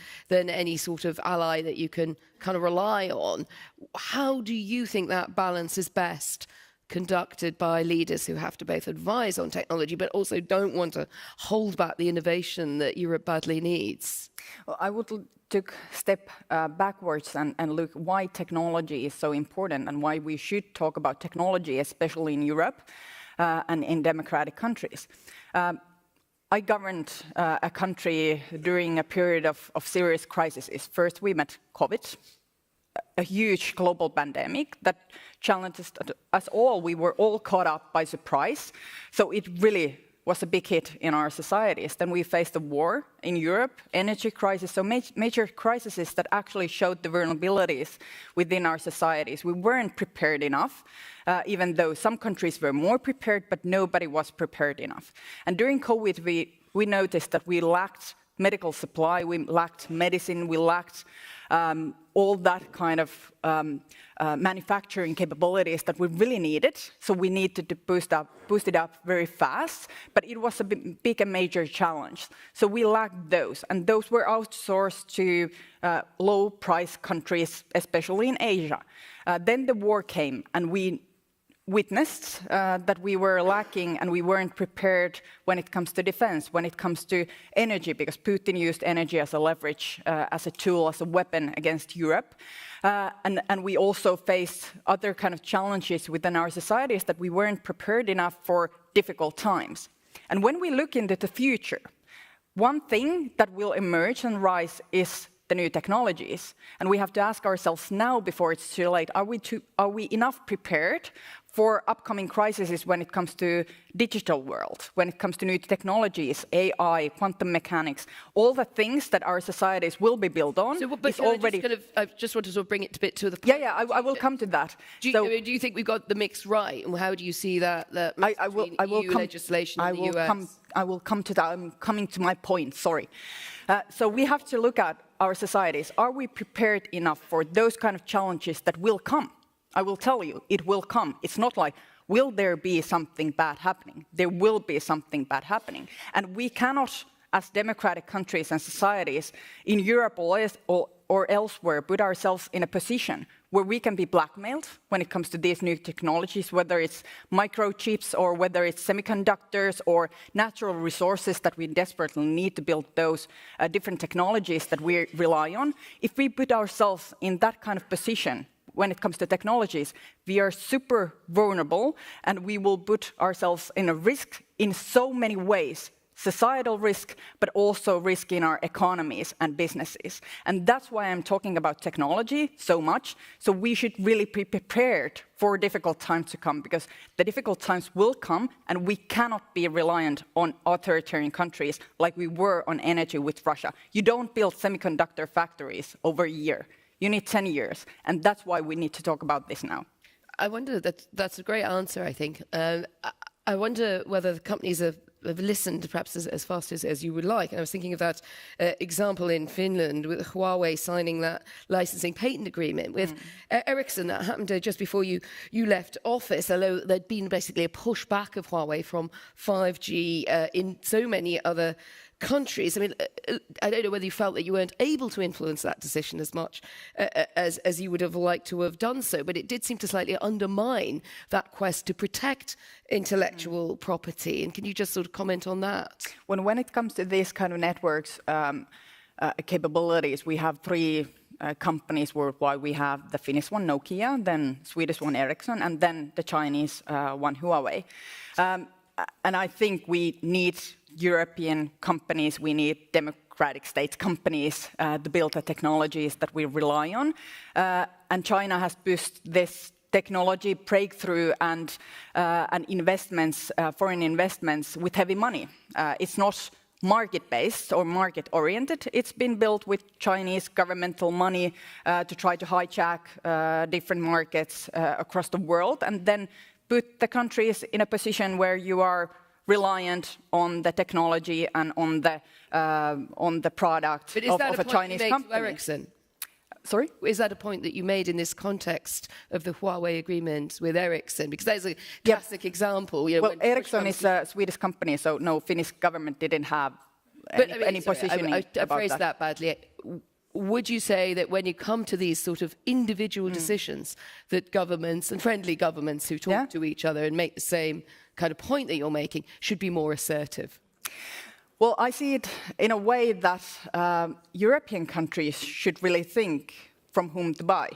any sort of ally that you can kind of rely on. How do you think that balance is best conducted by leaders who have to both advise on technology but also don't want to hold back the innovation that Europe badly needs? Well, I would take a step backwards and look why technology is so important and why we should talk about technology, especially in Europe and in democratic countries. I governed a country during a period of serious crises. First, we met COVID, a huge global pandemic that challenged us all. We were all caught up by surprise. So it really was a big hit in our societies. Then we faced a war in Europe, energy crisis, so major crises that actually showed the vulnerabilities within our societies. We weren't prepared enough, even though some countries were more prepared, but nobody was prepared enough. And during COVID, we noticed that we lacked medical supply, we lacked medicine, we lacked all that kind of manufacturing capabilities that we really needed. So we needed to boost it up very fast, but it was a big and major challenge. So we lacked those, and those were outsourced to low-price countries, especially in Asia. Then the war came, and we witnessed that we were lacking and we weren't prepared when it comes to defense, when it comes to energy, because Putin used energy as a leverage, as a tool, as a weapon against Europe. And we also faced other kind of challenges within our societies that we weren't prepared enough for difficult times. And when we look into the future, one thing that will emerge and rise is the new technologies. And we have to ask ourselves now, before it's too late, are we enough prepared for upcoming crises when it comes to digital world, when it comes to new technologies, AI, quantum mechanics, all the things that our societies will be built on. So, but already... I just want to sort of bring it a bit to the point. Yeah, I will come to that. Do you think we've got the mix right? And how do you see that mix between EU legislation and the US? I will come to that. I'm coming to my point, sorry. So we have to look at our societies. Are we prepared enough for those kind of challenges that will come? I will tell you, it will come. It's not like, will there be something bad happening? There will be something bad happening. And we cannot, as democratic countries and societies in Europe or elsewhere, put ourselves in a position where we can be blackmailed when it comes to these new technologies, whether it's microchips or whether it's semiconductors or natural resources that we desperately need to build those different technologies that we rely on. If we put ourselves in that kind of position, when it comes to technologies, we are super vulnerable and we will put ourselves in a risk in so many ways. Societal risk, but also risk in our economies and businesses. And that's why I'm talking about technology so much. So we should really be prepared for difficult times to come, because the difficult times will come and we cannot be reliant on authoritarian countries like we were on energy with Russia. You don't build semiconductor factories over a year. You need 10 years. And that's why we need to talk about this now. I wonder, that's a great answer, I think. I wonder whether the companies have listened perhaps as fast as you would like. And I was thinking of that example in Finland with Huawei signing that licensing patent agreement with Ericsson. That happened just before you left office, although there'd been basically a pushback of Huawei from 5G in so many other countries. I mean, I don't know whether you felt that you weren't able to influence that decision as much as you would have liked to have done so, but it did seem to slightly undermine that quest to protect intellectual property. And can you just sort of comment on that? When it comes to these kind of networks capabilities, we have three companies worldwide. We have the Finnish one, Nokia, then Swedish one, Ericsson, and then the Chinese one, Huawei. And I think we need European companies, we need democratic states companies to build the technologies that we rely on. And China has pushed this technology breakthrough and investments, foreign investments with heavy money. It's not market-based or market-oriented. It's been built with Chinese governmental money to try to hijack different markets across the world, and then put the countries in a position where you are reliant on the technology and on the product of a Chinese company. Ericsson? Sorry? Is that a point that you made in this context of the Huawei agreement with Ericsson? Because that is a classic example. You know, well, Ericsson is a Swedish company, so no, Finnish government didn't have any positioning I about phrased that badly. Would you say that when you come to these sort of individual decisions, that governments and friendly governments who talk to each other and make the same kind of point that you're making should be more assertive? Well, I see it in a way that European countries should really think from whom to buy.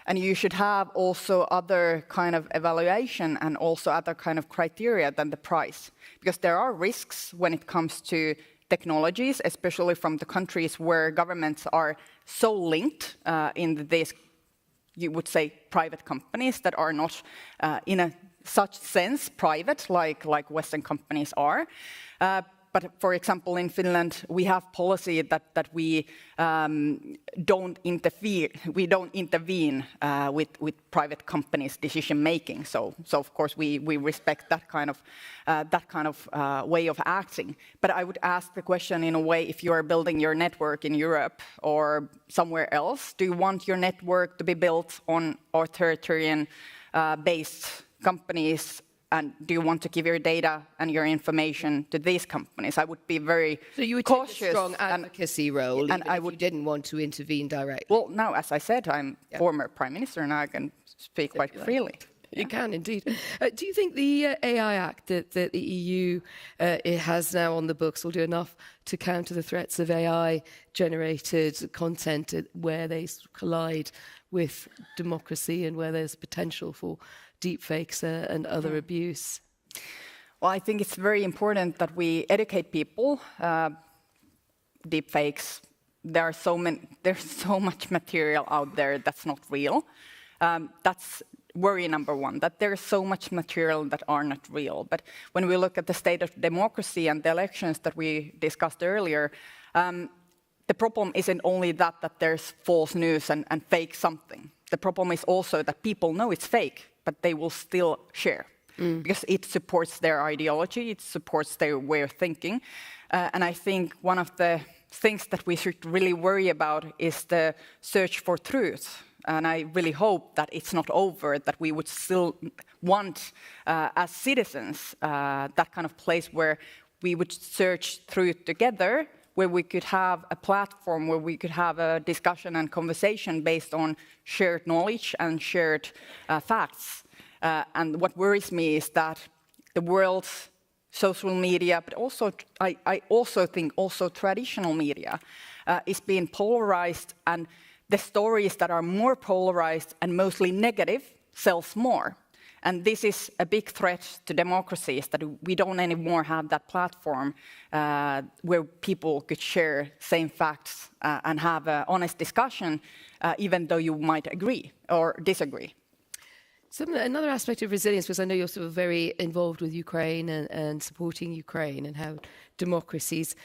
And you should have also other kind of evaluation and also other kind of criteria than the price. Because there are risks when it comes to technologies, especially from the countries where governments are so linked in these, you would say, private companies that are not in a such sense private like Western companies are. But for example, in Finland, we have policy that we don't intervene with private companies' decision making. So of course we respect that kind of way of acting. But I would ask the question in a way: if you are building your network in Europe or somewhere else, do you want your network to be built on authoritarian based companies? And do you want to give your data and your information to these companies? I would be very cautious. So you would take a strong advocacy role, and if you didn't want to intervene directly? Well, now, as I said, I'm former Prime Minister, and I can speak quite freely. You can, indeed. Do you think the AI Act that the EU it has now on the books will do enough to counter the threats of AI-generated content where they collide with democracy and where there's potential for deepfakes and other abuse? Well, I think it's very important that we educate people. Deepfakes, there's so much material out there that's not real. That's worry number one, that there's so much material that are not real. But when we look at the state of democracy and the elections that we discussed earlier, the problem isn't only that there's false news and fake something. The problem is also that people know it's fake, but they will still share because it supports their ideology, it supports their way of thinking. And I think one of the things that we should really worry about is the search for truth. And I really hope that it's not over, that we would still want, as citizens, that kind of place where we would search truth together, where we could have a platform, where we could have a discussion and conversation based on shared knowledge and shared facts. And what worries me is that the world's social media, but also I also think also traditional media is being polarized, and the stories that are more polarized and mostly negative sells more. And this is a big threat to democracy, is that we don't anymore have that platform where people could share same facts and have an honest discussion, even though you might agree or disagree. Another aspect of resilience, because I know you're sort of very involved with Ukraine and supporting Ukraine and how democracies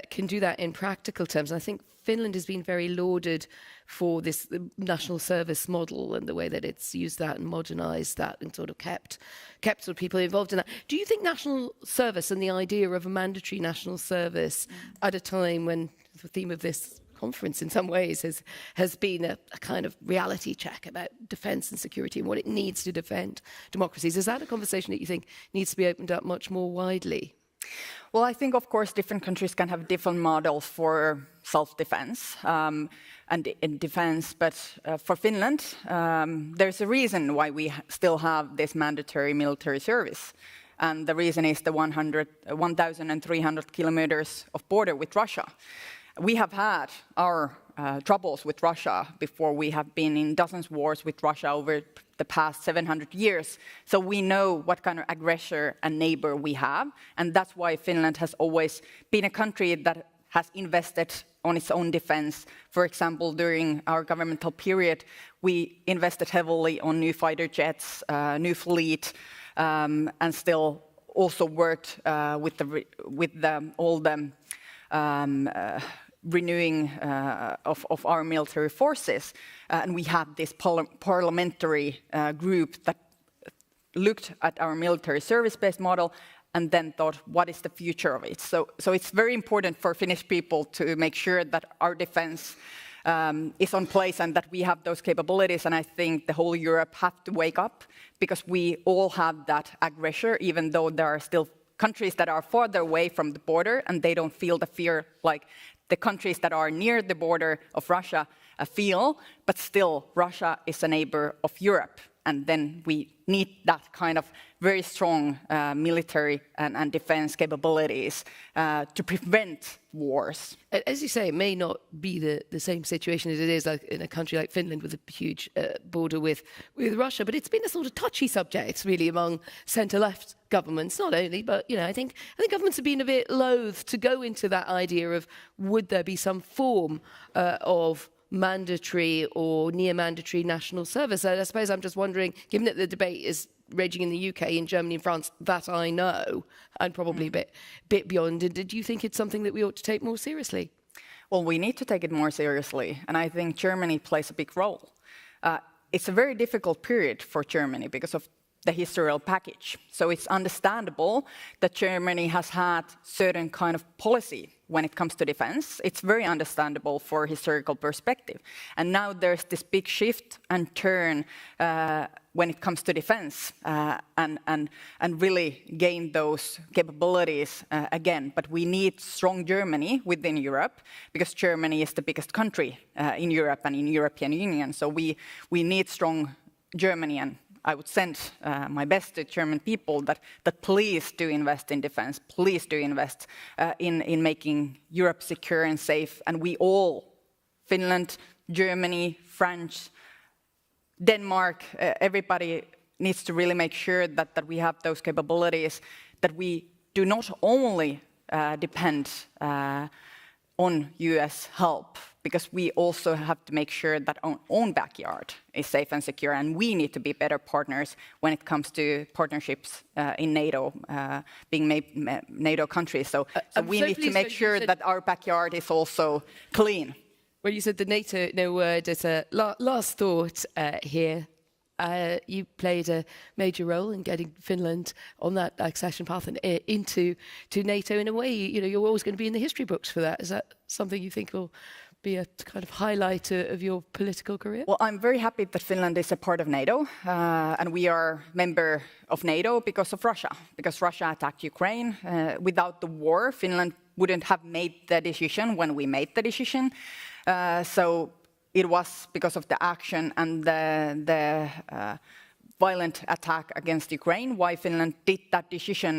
can do that in practical terms. And I think Finland has been very lauded for this national service model and the way that it's used that and modernised that and sort of kept sort of people involved in that. Do you think national service and the idea of a mandatory national service at a time when the theme of this conference in some ways has been a kind of reality check about defence and security and what it needs to defend democracies? Is that a conversation that you think needs to be opened up much more widely? Well, I think, of course, different countries can have different models for self-defense and in defense. But for Finland, there's a reason why we still have this mandatory military service. And the reason is the 1,300 kilometers of border with Russia. We have had our troubles with Russia before. We have been in dozens of wars with Russia over the past 700 years. So we know what kind of aggressor and neighbor we have. And that's why Finland has always been a country that has invested on its own defense. For example, during our governmental period, we invested heavily on new fighter jets, new fleet, and still also worked with all the renewing of our military forces. And we had this parliamentary group that looked at our military service-based model and then thought, what is the future of it? So it's very important for Finnish people to make sure that our defense is on place and that we have those capabilities. And I think the whole Europe have to wake up, because we all have that aggressor, even though there are still countries that are farther away from the border and they don't feel the fear like the countries that are near the border of Russia feel, but still Russia is a neighbor of Europe. And then we need that kind of very strong military and defense capabilities to prevent wars. As you say, it may not be the same situation as it is like in a country like Finland with a huge border with Russia, but it's been a sort of touchy subject really among centre-left governments, not only, but I think governments have been a bit loath to go into that idea of would there be some form of mandatory or near-mandatory national service. I suppose I'm just wondering, given that the debate is raging in the UK, in Germany and France, that I know, and probably a bit beyond, do you think it's something that we ought to take more seriously? Well, we need to take it more seriously, and I think Germany plays a big role. It's a very difficult period for Germany because of the historical package. So it's understandable that Germany has had certain kind of policy when it comes to defense. It's very understandable for historical perspective. And now there's this big shift and turn when it comes to defense and really gain those capabilities again. But we need strong Germany within Europe, because Germany is the biggest country in Europe and in European Union. So we need strong Germany, and I would send my best to German people that please do invest in defense, please do invest in making Europe secure and safe. And we all, Finland, Germany, France, Denmark, everybody needs to really make sure that we have those capabilities, that we do not only depend on US help, because we also have to make sure that our own backyard is safe and secure, and we need to be better partners when it comes to partnerships in NATO, being NATO countries. So we need to make sure that our backyard is also clean. Well, you said the NATO word as a last thought here. You played a major role in getting Finland on that accession path and into NATO. In a way, you're always going to be in the history books for that. Is that something you think will be a kind of highlight of your political career? Well, I'm very happy that Finland is a part of NATO, and we are a member of NATO because of Russia, because Russia attacked Ukraine. Without the war, Finland wouldn't have made the decision when we made the decision. So it was because of the action and the violent attack against Ukraine, why Finland did that decision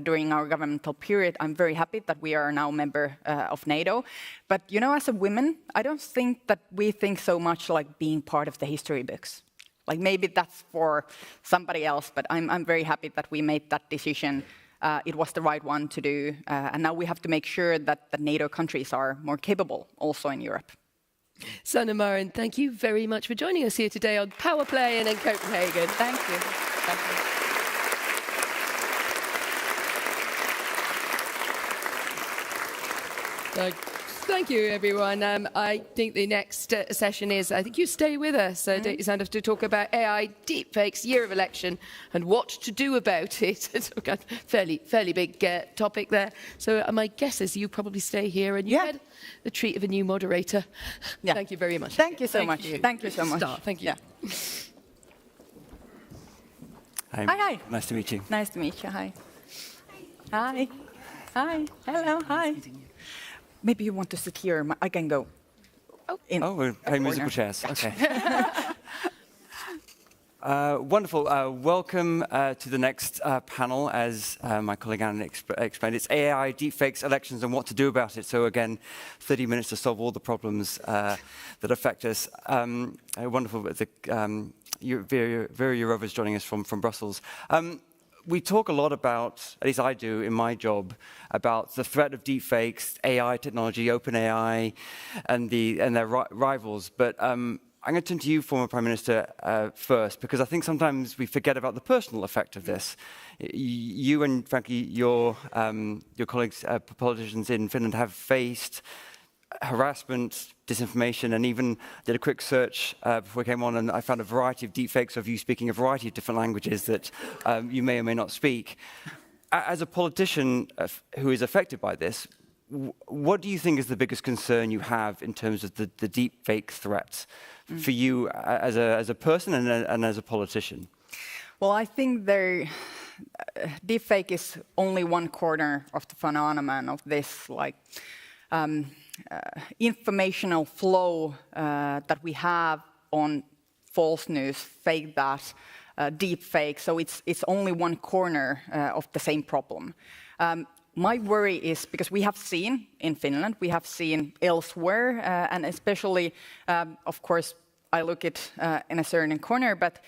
during our governmental period. I'm very happy that we are now a member of NATO. But, you know, as a woman, I don't think that we think so much like being part of the history books. Like maybe that's for somebody else, but I'm very happy that we made that decision. It was the right one to do. And now we have to make sure that the NATO countries are more capable also in Europe. Sanna Marin, thank you very much for joining us here today on Power Play and in Copenhagen. Thank you. Thank you. Thank you, everyone. I think the next session is, I think you stay with us, Data Sanders, to talk about AI, deepfakes, year of election, and what to do about it. It's a fairly big topic there. So my guess is you probably stay here and you had the treat of a new moderator. Yeah. Thank you very much. Thank you so much. Thank you so much. Thank you. Yeah. Hi. Hi. Nice to meet you. Nice to meet you. Hi. Hi. Hi. Hello. Hi. Maybe you want to sit here. I can go. We're playing musical chairs. Okay. Wonderful. Welcome to the next panel. As my colleague Anna explained, it's AI, deepfakes, elections, and what to do about it. So again, 30 minutes to solve all the problems that affect us. Wonderful. Vera Jourova is joining us from Brussels. We talk a lot about, at least I do in my job, about the threat of deepfakes, AI technology, OpenAI, and their rivals. But I'm going to turn to you, former Prime Minister, first, because I think sometimes we forget about the personal effect of this. You and, frankly, your colleagues, politicians in Finland, have faced harassment, disinformation, and even did a quick search before I came on, and I found a variety of deepfakes of you speaking a variety of different languages that you may or may not speak. As a politician who is affected by this, what do you think is the biggest concern you have in terms of the deepfake threat for you as a person and as a politician? Well, I think deepfake is only one corner of the phenomenon of this, informational flow that we have on false news, fake that, deep fake. So it's only one corner of the same problem. My worry is because we have seen in Finland, we have seen elsewhere, and especially, of course, I look at in a certain corner, but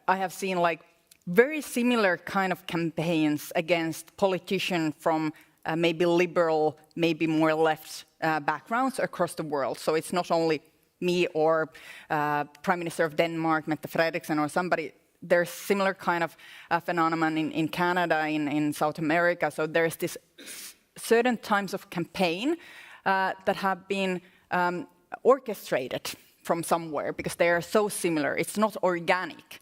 I have seen very similar kind of campaigns against politicians from maybe liberal, maybe more left backgrounds across the world. So it's not only me or Prime Minister of Denmark, Mette Frederiksen, or somebody. There's similar kind of phenomenon in Canada, in South America. So there's this certain types of campaign that have been orchestrated from somewhere because they are so similar. It's not organic.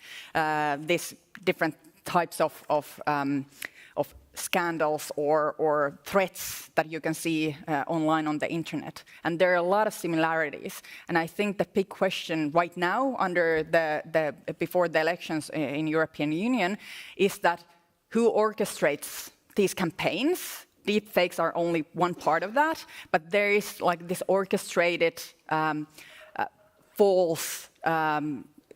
These different types of scandals or threats that you can see online on the internet. And there are a lot of similarities. And I think the big question right now before the elections in European Union is that who orchestrates these campaigns? Deepfakes are only one part of that, but there is this orchestrated false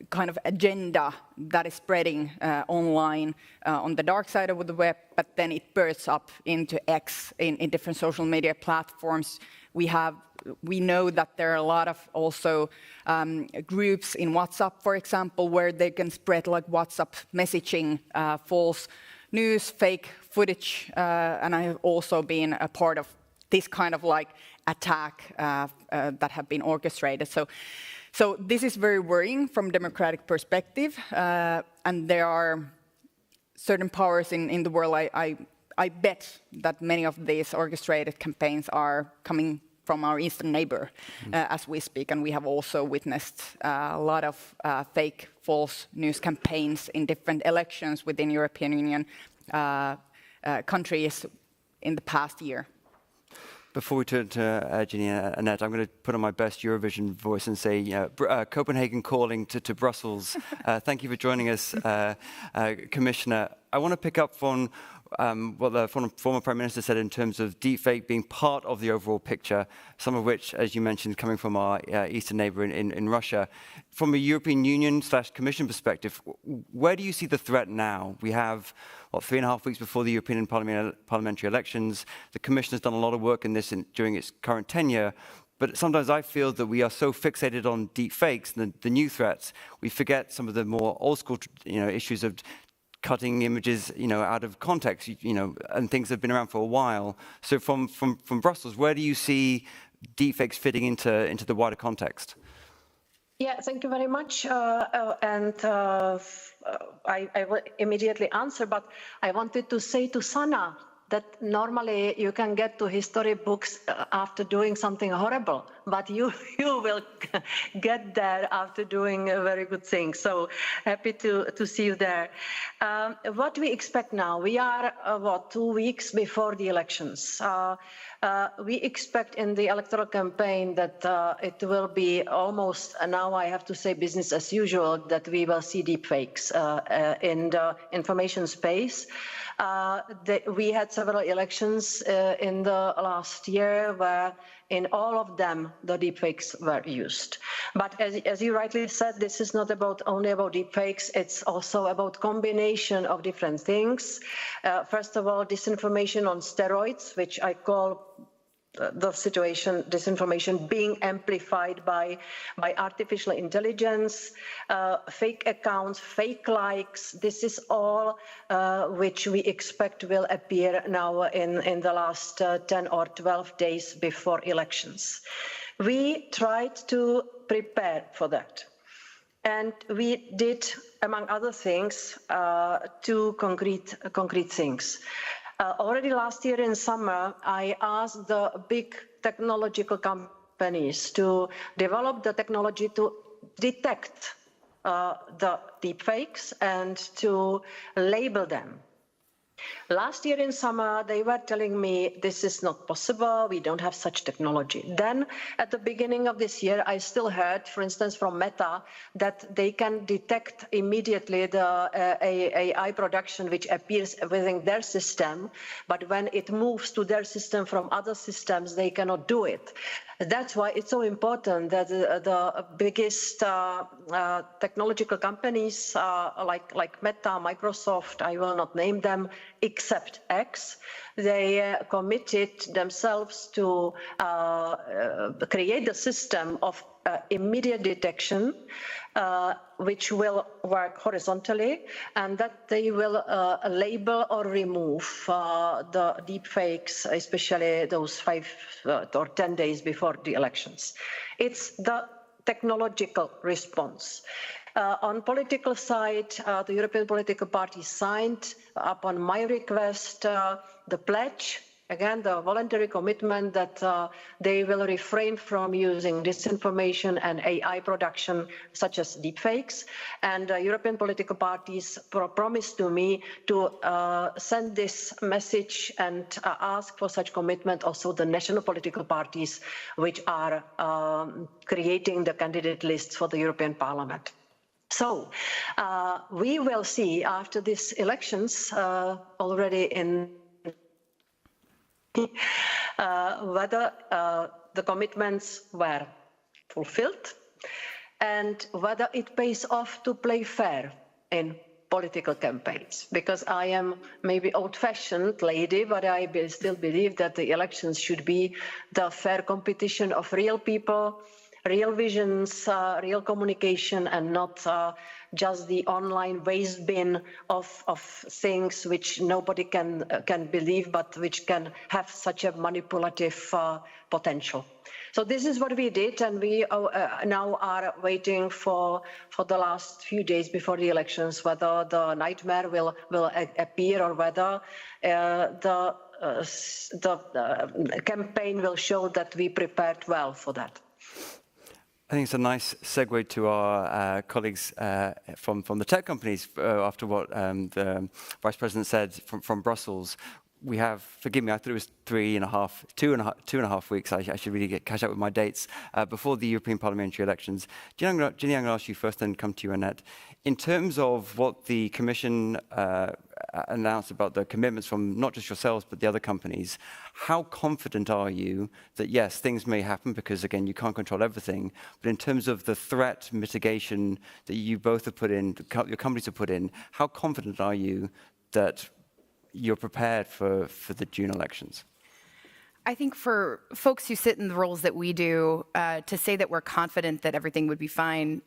kind of agenda that is spreading online on the dark side of the web, but then it bursts up into X in different social media platforms. We know that there are a lot of also groups in WhatsApp, for example, where they can spread WhatsApp messaging, false news, fake footage, and I have also been a part of this kind of attack that have been orchestrated. So this is very worrying from democratic perspective, and there are certain powers in the world. I bet that many of these orchestrated campaigns are coming from our eastern neighbor as we speak, and we have also witnessed a lot of fake, false news campaigns in different elections within European Union countries in the past year. Before we turn to Ginny and Annette, I'm going to put on my best Eurovision voice and say, Copenhagen calling to Brussels. Thank you for joining us, Commissioner. I want to pick up on what the former Prime Minister said in terms of deepfake being part of the overall picture, some of which, as you mentioned, coming from our eastern neighbor in Russia. From a European Union/Commission perspective, where do you see the threat now? We have, 3.5 weeks before the European parliamentary elections. The Commission has done a lot of work in this during its current tenure. But sometimes I feel that we are so fixated on deepfakes, the new threats, we forget some of the more old school, issues of cutting images, out of context, and things that have been around for a while. So from Brussels, where do you see deepfakes fitting into the wider context? Yeah, thank you very much. I will immediately answer, but I wanted to say to Sana that normally you can get to history books after doing something horrible, but you will get there after doing a very good thing. So happy to see you there. What we expect now, we are, 2 weeks before the elections. We expect in the electoral campaign that it will be almost, now I have to say business as usual, that we will see deepfakes in the information space. We had several elections in the last year where in all of them the deepfakes were used. But as you rightly said, this is not only about deepfakes, it's also about combination of different things. First of all, disinformation on steroids, which I call the situation, disinformation being amplified by artificial intelligence, fake accounts, fake likes. This is all which we expect will appear now in the last 10 or 12 days before elections. We tried to prepare for that. And we did, among other things, 2 concrete things. Already last year in summer, I asked the big technological companies to develop the technology to detect the deepfakes and to label them. Last year in summer, they were telling me this is not possible, we don't have such technology. Then at the beginning of this year, I still heard, for instance, from Meta, that they can detect immediately the AI production which appears within their system, but when it moves to their system from other systems, they cannot do it. That's why it's so important that the biggest technological companies like Meta, Microsoft, I will not name them, except X, they committed themselves to create a system of immediate detection, which will work horizontally, and that they will label or remove the deepfakes, especially those 5 or 10 days before the elections. It's the technological response. On political side, the European political parties signed, upon my request, the pledge, again, the voluntary commitment that they will refrain from using disinformation and AI production, such as deepfakes. And European political parties promised to me to send this message and ask for such commitment also the national political parties, which are creating the candidate lists for the European Parliament. So we will see after these elections already in whether the commitments were fulfilled and whether it pays off to play fair in political campaigns. Because I am maybe old-fashioned lady, but I still believe that the elections should be the fair competition of real people, real visions, real communication, and not just the online waste bin of things which nobody can believe, but which can have such a manipulative potential. So this is what we did, and we now are waiting for the last few days before the elections, whether the nightmare will appear or whether the campaign will show that we prepared well for that. I think it's a nice segue to our colleagues from the tech companies after what the Vice President said from Brussels. we have, forgive me, I thought it was 2.5 weeks. I should really catch up with my dates before the European parliamentary elections. Ginny, I'm going to ask you first, then come to you, Annette. In terms of what the Commission announced about the commitments from not just yourselves, but the other companies, how confident are you that, yes, things may happen because, again, you can't control everything, but in terms of the threat mitigation that you both have put in, your companies have put in, how confident are you that you're prepared for the June elections? I think for folks who sit in the roles that we do, to say that we're confident that everything would be fine,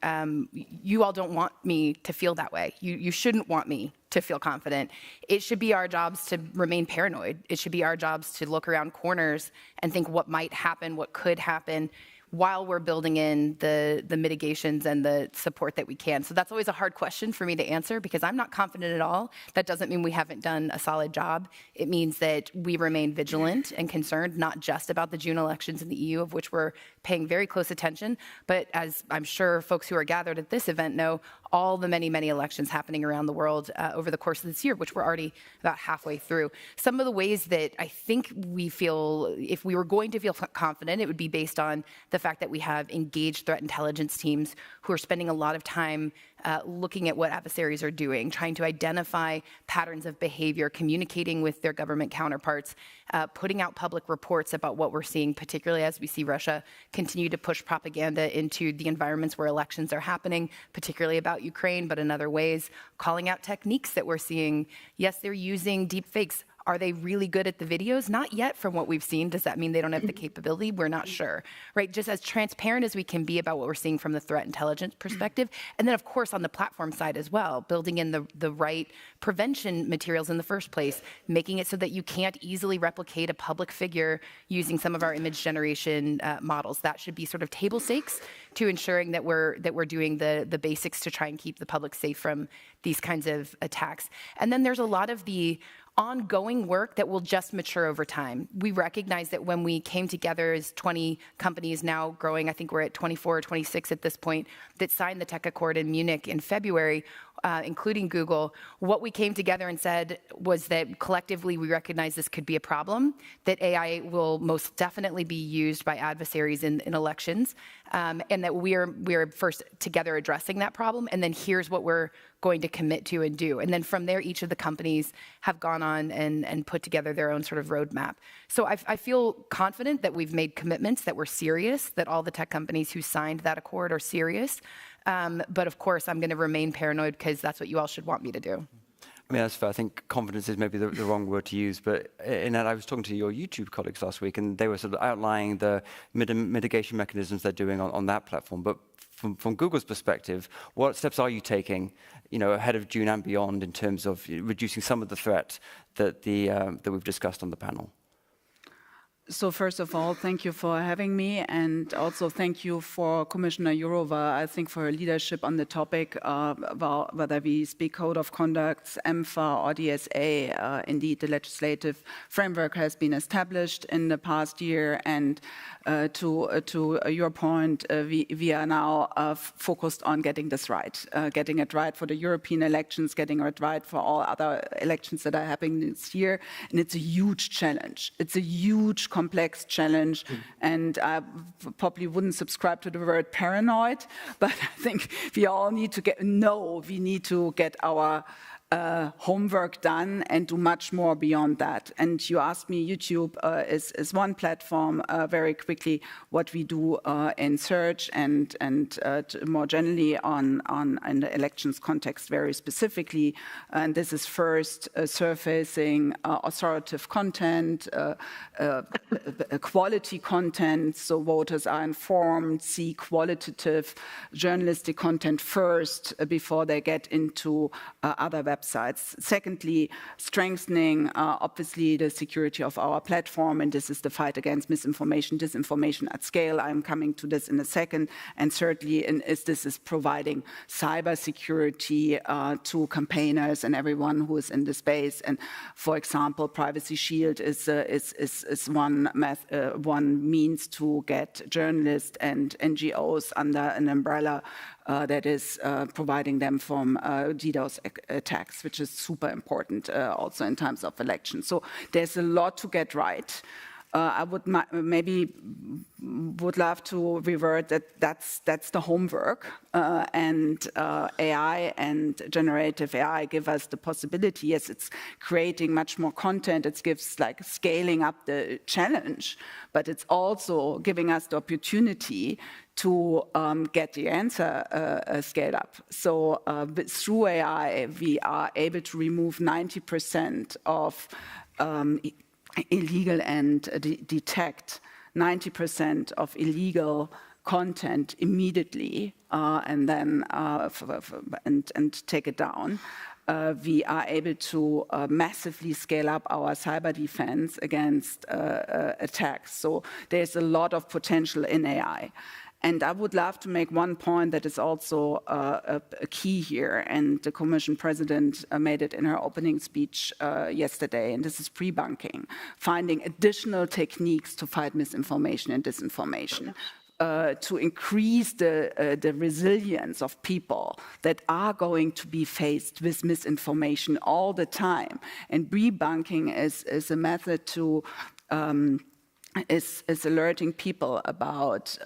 you all don't want me to feel that way. You shouldn't want me to feel confident. It should be our jobs to remain paranoid. It should be our jobs to look around corners and think what might happen, what could happen, while we're building in the mitigations and the support that we can. So that's always a hard question for me to answer because I'm not confident at all. That doesn't mean we haven't done a solid job. It means that we remain vigilant and concerned, not just about the June elections in the EU, of which we're paying very close attention, but as I'm sure folks who are gathered at this event know, all the many, many elections happening around the world over the course of this year, which we're already about halfway through. Some of the ways that I think we feel, if we were going to feel confident, it would be based on the fact that we have engaged threat intelligence teams who are spending a lot of time looking at what adversaries are doing, trying to identify patterns of behavior, communicating with their government counterparts, putting out public reports about what we're seeing, particularly as we see Russia continue to push propaganda into the environments where elections are happening, particularly about Ukraine, but in other ways, calling out techniques that we're seeing. Yes, they're using deepfakes. Are they really good at the videos? Not yet from what we've seen. Does that mean they don't have the capability? We're not sure, right? Just as transparent as we can be about what we're seeing from the threat intelligence perspective. And then, of course, on the platform side as well, building in the right prevention materials in the first place, making it so that you can't easily replicate a public figure using some of our image generation models. That should be sort of table stakes to ensuring that we're doing the basics to try and keep the public safe from these kinds of attacks. And then there's a lot of the ongoing work that will just mature over time. We recognize that when we came together as 20 companies, now growing, I think we're at 24 or 26 at this point, that signed the Tech Accord in Munich in February, including Google, what we came together and said was that collectively we recognize this could be a problem, that AI will most definitely be used by adversaries in elections, and that we're first together addressing that problem, and then here's what we're going to commit to and do. And then from there, each of the companies have gone on and put together their own sort of roadmap. So I feel confident that we've made commitments, that we're serious, that all the tech companies who signed that accord are serious. But of course, I'm going to remain paranoid because that's what you all should want me to do. I mean, that's fair. I think confidence is maybe the wrong word to use, but in that I was talking to your YouTube colleagues last week, and they were sort of outlining the mitigation mechanisms they're doing on that platform. But from Google's perspective, what steps are you taking, ahead of June and beyond in terms of reducing some of the threat that we've discussed on the panel? So first of all, thank you for having me, and also thank you for Commissioner Jourova, I think, for her leadership on the topic about whether we speak code of conduct, EMFA or DSA. Indeed, the legislative framework has been established in the past year, and to your point, we are now focused on getting this right, getting it right for the European elections, getting it right for all other elections that are happening this year, and it's a huge challenge. It's a huge complex challenge, and I probably wouldn't subscribe to the word paranoid, but I think we all need to we need to get our homework done and do much more beyond that. And you asked me, YouTube is one platform. Very quickly, what we do in search and more generally in the elections context, very specifically. And this is first surfacing authoritative content, quality content, so voters are informed, see qualitative journalistic content first before they get into other websites. Secondly, strengthening, obviously, the security of our platform, and this is the fight against misinformation, disinformation at scale. I'm coming to this in a second. And thirdly, this is providing cybersecurity to campaigners and everyone who is in the space. And for example, Privacy Shield is one means to get journalists and NGOs under an umbrella that is providing them from DDoS attacks, which is super important also in times of elections. So there's a lot to get right. I would maybe love to revert that's the homework, and AI and generative AI give us the possibility. Yes, it's creating much more content. It gives like scaling up the challenge, but it's also giving us the opportunity to get the answer scaled up. So through AI, we are able to remove 90% of illegal and detect 90% of illegal content immediately, and then and take it down. We are able to massively scale up our cyber defense against attacks. So there's a lot of potential in AI. And I would love to make one point that is also a key here, and the Commission President made it in her opening speech yesterday, and this is pre-bunking, finding additional techniques to fight misinformation and disinformation, to increase the resilience of people that are going to be faced with misinformation all the time. And pre-bunking is a method to is alerting people about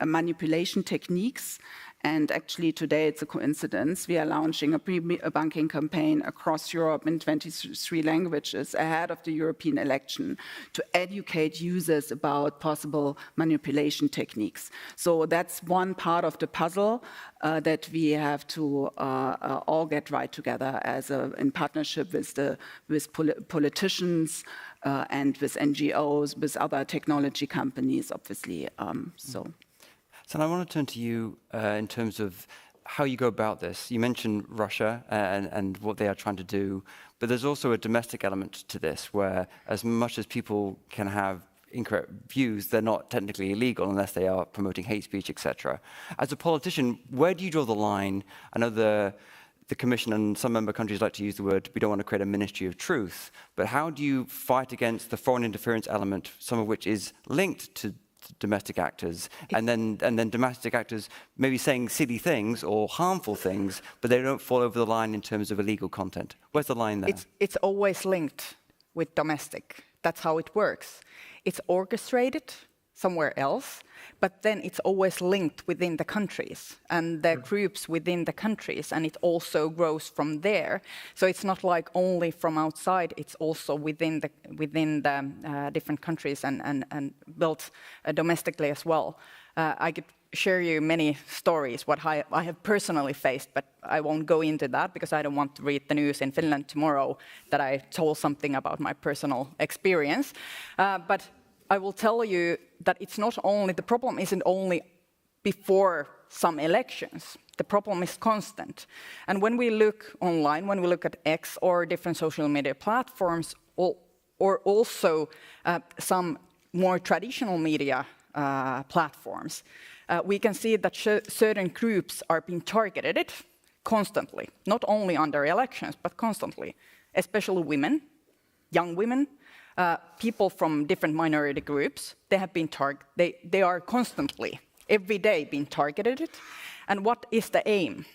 manipulation techniques. And actually today it's a coincidence. We are launching a pre-bunking campaign across Europe in 23 languages ahead of the European election to educate users about possible manipulation techniques. So that's one part of the puzzle that we have to all get right together in partnership with politicians, and with NGOs, with other technology companies, obviously. So I want to turn to you in terms of how you go about this. You mentioned Russia and what they are trying to do, but there's also a domestic element to this, where as much as people can have incorrect views, they're not technically illegal unless they are promoting hate speech, etc. As a politician, where do you draw the line? I know the Commission and some member countries like to use the word, we don't want to create a ministry of truth, but how do you fight against the foreign interference element, some of which is linked to domestic actors, and then domestic actors maybe saying silly things or harmful things, but they don't fall over the line in terms of illegal content? Where's the line there? It's always linked with domestic. That's how it works. It's orchestrated somewhere else, but then it's always linked within the countries and the groups within the countries, and it also grows from there. So it's not like only from outside, it's also within the different countries and built domestically as well. I could share you many stories what I have personally faced, but I won't go into that because I don't want to read the news in Finland tomorrow that I told something about my personal experience. But I will tell you that it's not only, the problem isn't only before some elections. The problem is constant. And when we look online, when we look at X or different social media platforms, or also some more traditional media platforms, we can see that certain groups are being targeted constantly, not only under elections, but constantly, especially women, young women, people from different minority groups. They have been they are constantly, every day, being targeted. And what is the aim?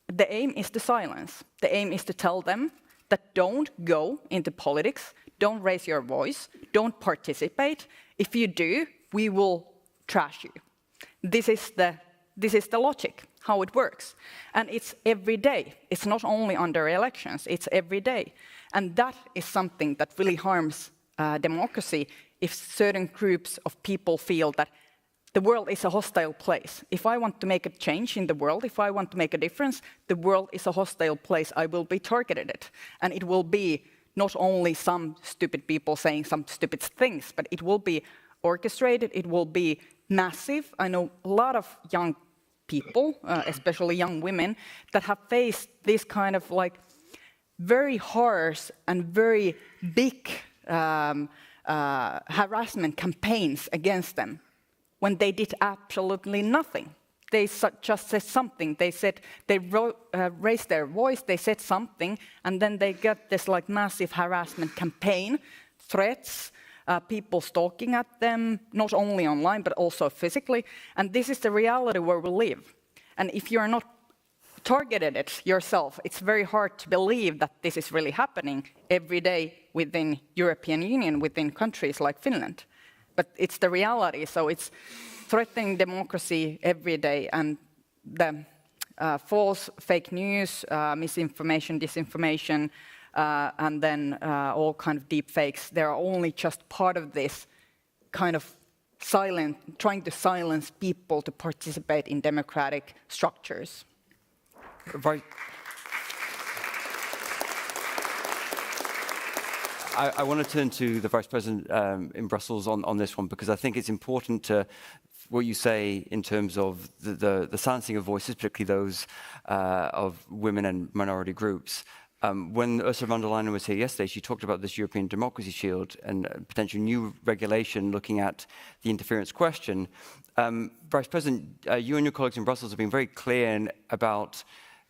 The aim is to silence. The aim is to tell them that don't go into politics, don't raise your voice, don't participate. If you do, we will trash you. This is the logic, how it works. And it's every day. It's not only under elections, it's every day. And that is something that really harms democracy if certain groups of people feel that the world is a hostile place. If I want to make a change in the world, if I want to make a difference, the world is a hostile place. I will be targeted. And it will be not only some stupid people saying some stupid things, but it will be orchestrated, it will be massive. I know a lot of young people, especially young women, that have faced this kind of like very harsh and very big harassment campaigns against them when they did absolutely nothing. They just said something. They said they raised their voice. They said something, and then they got this like massive harassment campaign, threats, people stalking at them, not only online but also physically. And this is the reality where we live. And if you're not targeted it yourself, it's very hard to believe that this is really happening every day within European Union, within countries like Finland. But it's the reality, so it's threatening democracy every day, and the false fake news, misinformation, disinformation, and then all kind of deep fakes, they're only just part of this kind of trying to silence people to participate in democratic structures. Right. I want to turn to the Vice President in Brussels on this one, because I think it's important to what you say in terms of the silencing of voices, particularly those of women and minority groups. When Ursula von der Leyen was here yesterday, she talked about this European Democracy Shield and potential new regulation looking at the interference question. Vice President, you and your colleagues in Brussels have been very clear about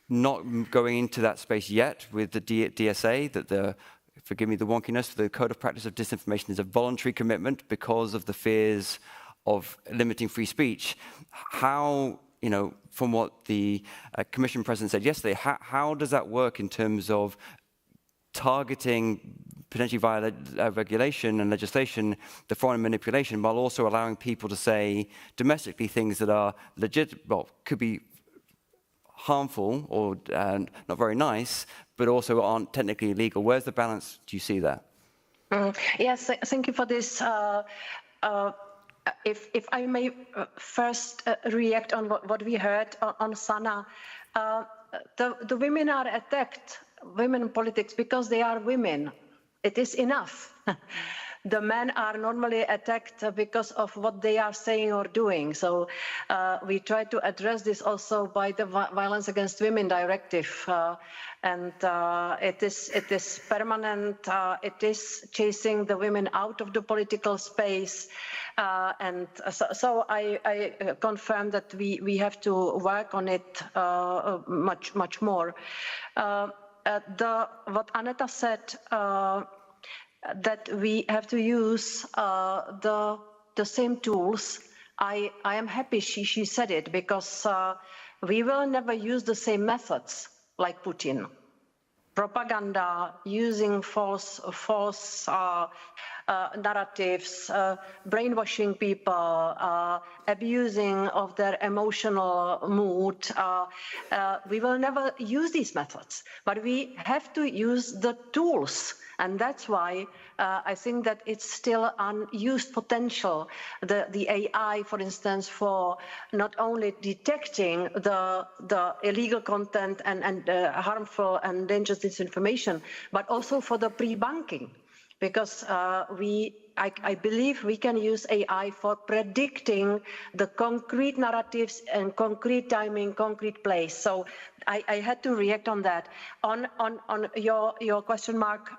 not going into that space yet with the DSA, that forgive me the wonkiness, the Code of Practice of Disinformation is a voluntary commitment because of the fears of limiting free speech. How, from what the Commission President said yesterday, how does that work in terms of targeting, potentially via regulation and legislation, the foreign manipulation, while also allowing people to say domestically things that are legit, well, could be harmful or not very nice, but also aren't technically illegal? Where's the balance do you see there? Yes, thank you for this. If I may first react on what we heard on Sana, the women are attacked, women in politics, because they are women. It is enough. The men are normally attacked because of what they are saying or doing. So we try to address this also by the Violence Against Women Directive. And it is permanent. It is chasing the women out of the political space. And so I confirm that we have to work on it much more. What Aneta said, that we have to use the same tools. I am happy she said it, because we will never use the same methods like Putin. Propaganda, using false narratives, brainwashing people, abusing of their emotional mood. We will never use these methods, but we have to use the tools. And that's why I think that it's still unused potential. The AI, for instance, for not only detecting the illegal content and harmful and dangerous disinformation, but also for the pre-banking. Because I believe we can use AI for predicting the concrete narratives and concrete timing, concrete place. So I had to react on that. On your question, Mark,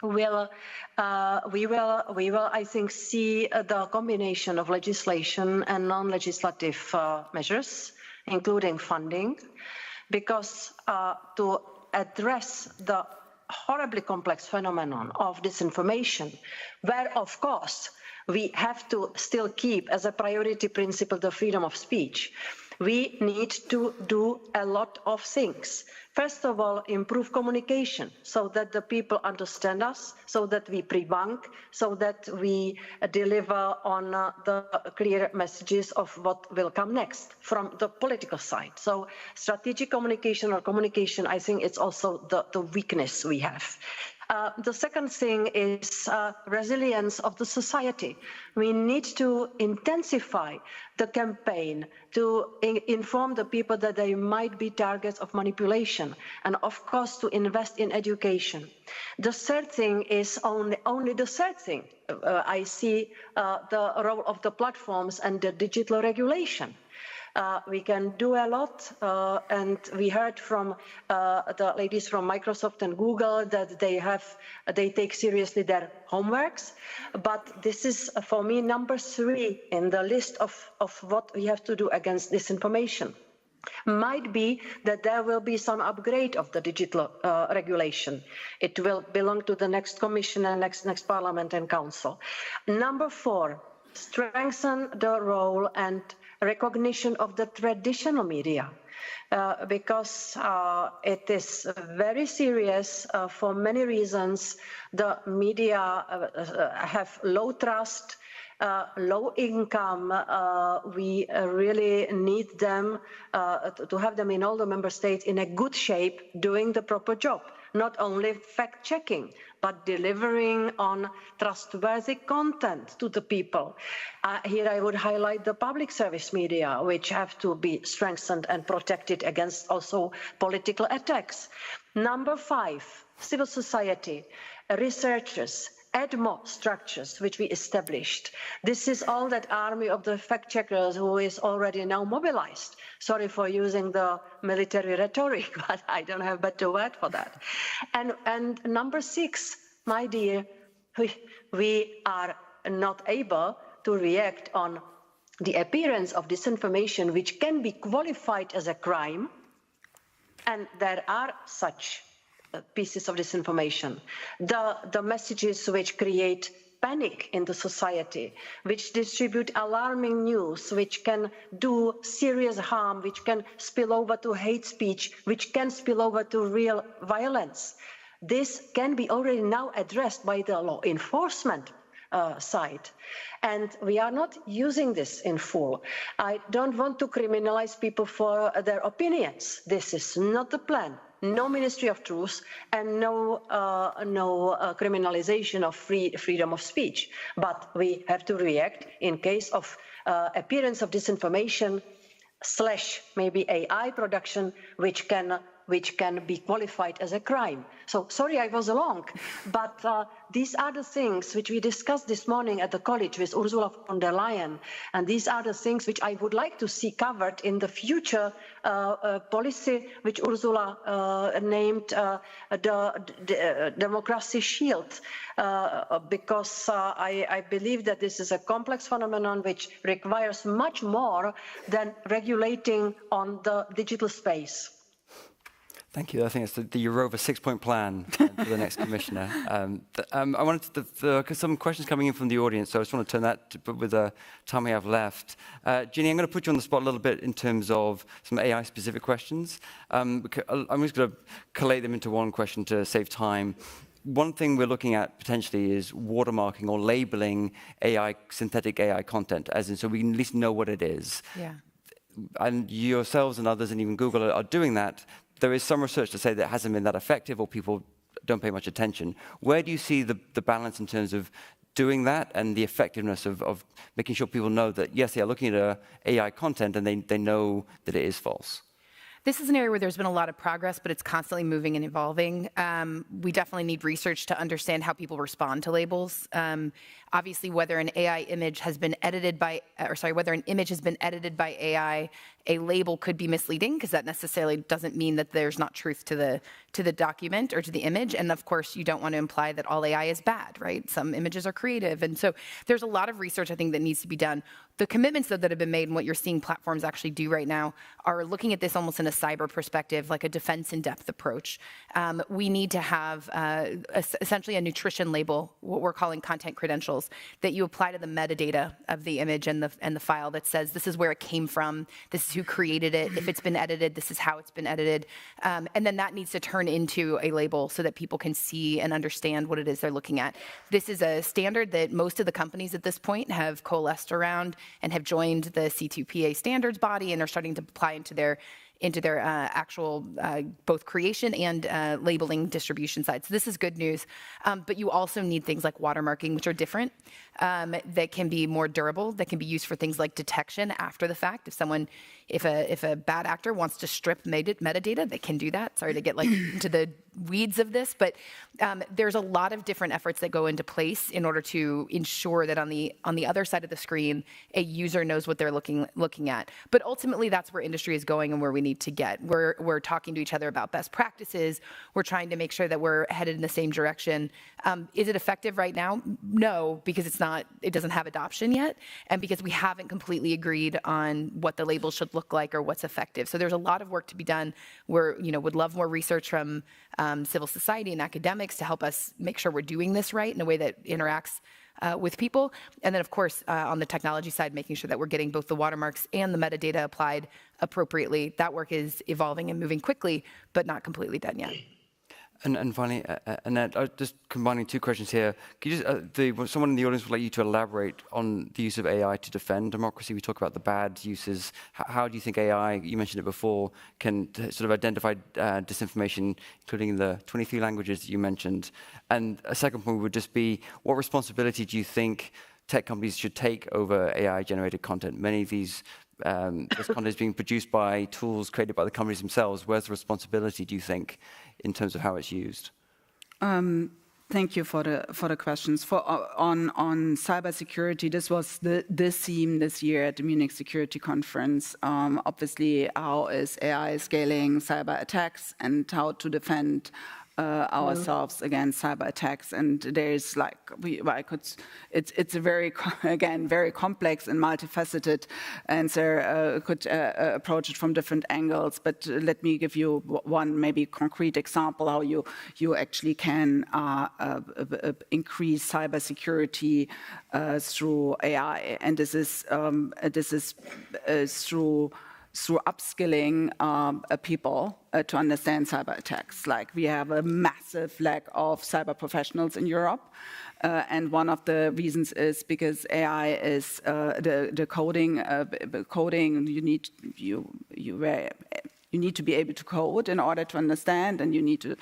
we will, I think, see the combination of legislation and non-legislative measures, including funding, because to address the horribly complex phenomenon of disinformation, where, of course, we have to still keep as a priority principle the freedom of speech, we need to do a lot of things. First of all, improve communication so that the people understand us, so that we pre-bank, so that we deliver on the clear messages of what will come next from the political side. So strategic communication or communication, I think it's also the weakness we have. The second thing is resilience of the society. We need to intensify the campaign to inform the people that they might be targets of manipulation, and of course to invest in education. The third thing is only the third thing. I see the role of the platforms and the digital regulation. We can do a lot, and we heard from the ladies from Microsoft and Google that they take seriously their homeworks. But this is, for me, number 3 in the list of what we have to do against disinformation. Might be that there will be some upgrade of the digital regulation. It will belong to the next Commission and next Parliament and Council. Number 4, strengthen the role and recognition of the traditional media. Because it is very serious for many reasons. The media have low trust, low income. We really need them to have them in all the member states in a good shape, doing the proper job. Not only fact-checking, but delivering on trustworthy content to the people. Here I would highlight the public service media, which have to be strengthened and protected against also political attacks. Number 5, civil society, researchers, EDMO structures, which we established. This is all that army of the fact-checkers who is already now mobilized. Sorry for using the military rhetoric, but I don't have a better word for that. And number 6, my dear, we are not able to react on the appearance of disinformation, which can be qualified as a crime, and there are such pieces of disinformation. The messages which create panic in the society, which distribute alarming news, which can do serious harm, which can spill over to hate speech, which can spill over to real violence. This can be already now addressed by the law enforcement side. And we are not using this in full. I don't want to criminalize people for their opinions. This is not the plan. No Ministry of Truth and no criminalization of freedom of speech. But we have to react in case of appearance of disinformation / maybe AI production, which can be qualified as a crime. So sorry I was long, but these are the things which we discussed this morning at the college with Ursula von der Leyen, and these are the things which I would like to see covered in the future policy which Ursula named the Democracy Shield, because I believe that this is a complex phenomenon which requires much more than regulating on the digital space. Thank you. I think it's the Eurova 6-point plan for the next commissioner. I wanted to, some questions coming in from the audience, so I just want to turn that with the time we have left. Ginny, I'm going to put you on the spot a little bit in terms of some AI-specific questions. I'm just going to collate them into one question to save time. One thing we're looking at potentially is watermarking or labeling synthetic AI content, as in so we can at least know what it is. Yeah. And yourselves and others, and even Google, are doing that. There is some research to say that it hasn't been that effective or people don't pay much attention. Where do you see the balance in terms of doing that and the effectiveness of making sure people know that, yes, they are looking at AI content and they know that it is false? This is an area where there's been a lot of progress, but it's constantly moving and evolving. We definitely need research to understand how people respond to labels. Obviously, whether an image has been edited by AI, a label could be misleading because that necessarily doesn't mean that there's not truth to the document or to the image. And of course, you don't want to imply that all AI is bad, right? Some images are creative. And so there's a lot of research, I think, that needs to be done. The commitments that have been made and what you're seeing platforms actually do right now are looking at this almost in a cyber perspective, like a defense in-depth approach. We need to have essentially a nutrition label, what we're calling content credentials, that you apply to the metadata of the image and the file that says this is where it came from, this is who created it, if it's been edited, this is how it's been edited. And then that needs to turn into a label so that people can see and understand what it is they're looking at. This is a standard that most of the companies at this point have coalesced around and have joined the C2PA standards body and are starting to apply into their actual both creation and labeling distribution side. So this is good news. But you also need things like watermarking, which are different, that can be more durable, that can be used for things like detection after the fact. If a bad actor wants to strip metadata, they can do that. Sorry to get into the weeds of this, but there's a lot of different efforts that go into place in order to ensure that on the other side of the screen, a user knows what they're looking at. But ultimately, that's where industry is going and where we need to get. We're talking to each other about best practices. We're trying to make sure that we're headed in the same direction. Is it effective right now? No, because it doesn't have adoption yet, and because we haven't completely agreed on what the label should look like or what's effective. So there's a lot of work to be done. Would love more research from civil society and academics to help us make sure we're doing this right in a way that interacts with people. And then, of course, on the technology side, making sure that we're getting both the watermarks and the metadata applied appropriately. That work is evolving and moving quickly, but not completely done yet. And finally, Annette, just combining two questions here. Could you just, someone in the audience would like you to elaborate on the use of AI to defend democracy? We talk about the bad uses. How do you think AI, you mentioned it before, can sort of identify disinformation, including the 23 languages that you mentioned? And a second point would just be, what responsibility do you think tech companies should take over AI-generated content? Many of this content is being produced by tools created by the companies themselves. Where's the responsibility, do you think, in terms of how it's used? Thank you for the questions. On cybersecurity, this was the theme this year at the Munich Security Conference. Obviously, how is AI scaling cyber attacks and how to defend ourselves against cyber attacks. And there's like, it's a very, again, very complex and multifaceted answer. Could approach it from different angles, but let me give you one maybe concrete example how you actually can increase cybersecurity through AI, and this is through upskilling people to understand cyber attacks. Like, we have a massive lack of cyber professionals in Europe, and one of the reasons is because AI is the coding. You need to be able to code in order to understand, and you need to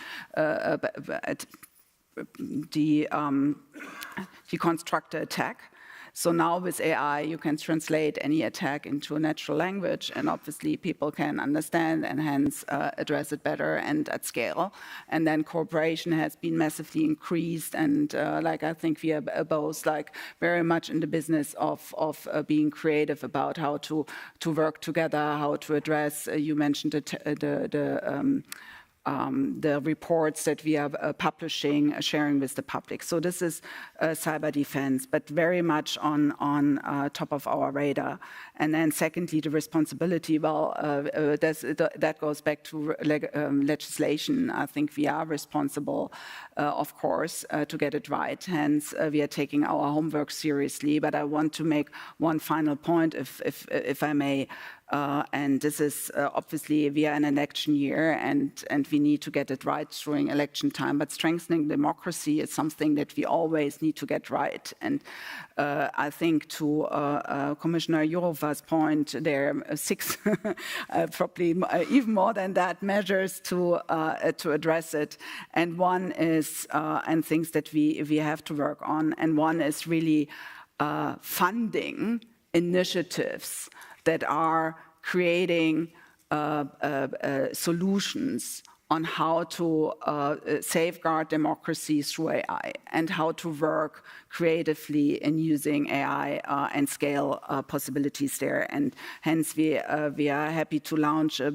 deconstruct the attack. So now with AI, you can translate any attack into a natural language, and obviously people can understand and hence address it better and at scale. And then cooperation has been massively increased, and like, I think we are both like very much in the business of being creative about how to work together, how to address. You mentioned the reports that we are publishing, sharing with the public. So this is cyber defense, but very much on top of our radar. And then secondly, the responsibility, well, that goes back to legislation. I think we are responsible, of course, to get it right. Hence, we are taking our homework seriously. But I want to make one final point, if I may. And this is obviously, we are in an election year, and we need to get it right during election time. But strengthening democracy is something that we always need to get right. And I think to Commissioner Jourova's point, there are 6, probably even more than that, measures to address it. And one is, and things that we have to work on, and one is really funding initiatives that are creating solutions on how to safeguard democracy through AI, and how to work creatively in using AI and scale possibilities there. And hence we are happy to launch a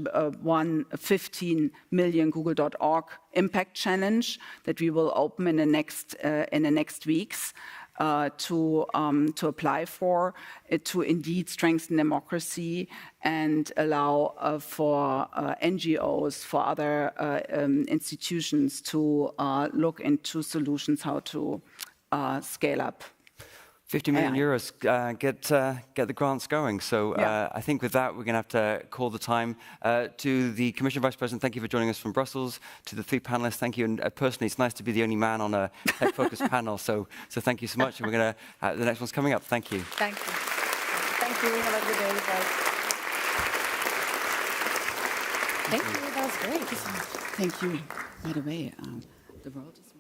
15 million Google.org impact challenge that we will open in the next weeks. To apply for it, to indeed strengthen democracy and allow for NGOs, for other institutions to look into solutions how to scale up. 50 million euros, get the grants going. So I think with that, we're going to have to call the time. To the Commission Vice President, thank you for joining us from Brussels. To the 3 panelists, thank you. And personally, it's nice to be the only man on a tech-focused panel. So thank you so much. And we're going to, the next one's coming up. Thank you. Thank you. Thank you. Have a good day, guys. Thank you. That was great. Thank you. By the way, the world is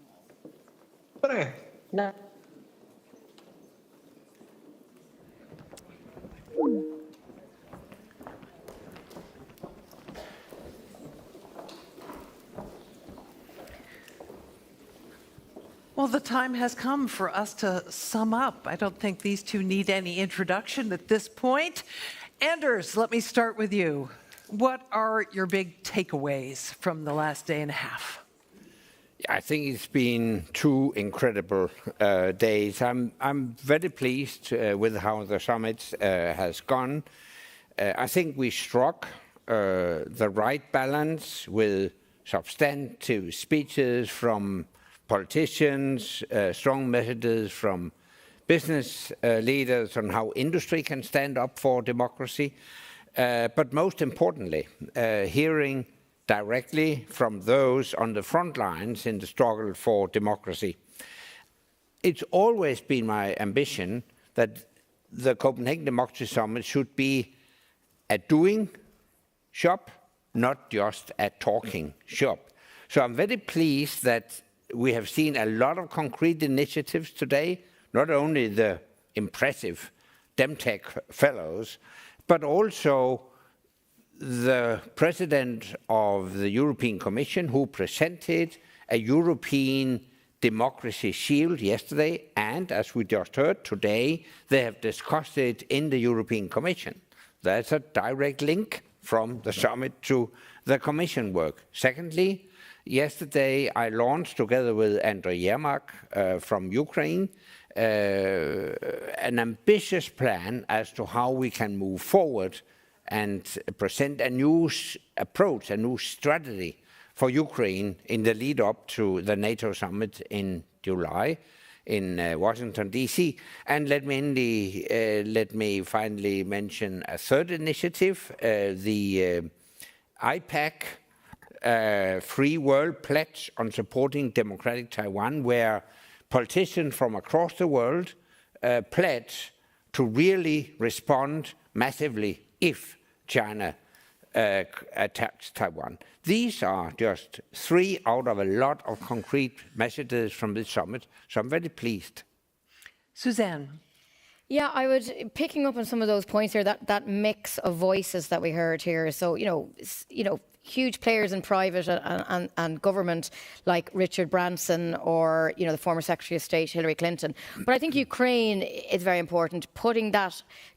small. No. Well, the time has come for us to sum up. I don't think these two need any introduction at this point. Anders, let me start with you. What are your big takeaways from the last day and a half? I think it's been 2 incredible days. I'm very pleased with how the summit has gone. I think we struck the right balance with substantive speeches from politicians, strong messages from business leaders on how industry can stand up for democracy, but most importantly, hearing directly from those on the front lines in the struggle for democracy. It's always been my ambition that the Copenhagen Democracy Summit should be a doing shop, not just a talking shop. So I'm very pleased that we have seen a lot of concrete initiatives today, not only the impressive Demtech fellows, but also the president of the European Commission, who presented a European democracy shield yesterday, and as we just heard today, they have discussed it in the European Commission. That's a direct link from the summit to the Commission work. Secondly, yesterday I launched, together with Andrei Yermak from Ukraine, an ambitious plan as to how we can move forward and present a new approach, a new strategy for Ukraine in the lead up to the NATO summit in July in Washington, D.C. And let me finally mention a third initiative, the IPAC Free World Pledge on supporting democratic Taiwan, where politicians from across the world pledge to really respond massively if China attacks Taiwan. These are just 3 out of a lot of concrete messages from this summit, so I'm very pleased. Suzanne. Yeah, I would, picking up on some of those points here, that mix of voices that we heard here. So, huge players in private and government like Richard Branson or, the former Secretary of State Hillary Clinton. But I think Ukraine is very important,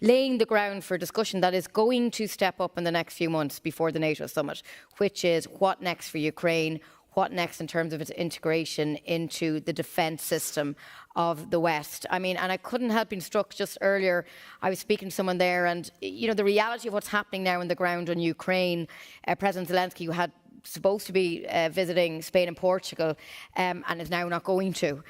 laying the ground for discussion that is going to step up in the next few months before the NATO summit, which is what next for Ukraine, what next in terms of its integration into the defence system of the West. I mean, and I couldn't help being struck just earlier. I was speaking to someone there, and the reality of what's happening now on the ground in Ukraine. President Zelensky, who had supposed to be visiting Spain and Portugal, and is now not going to,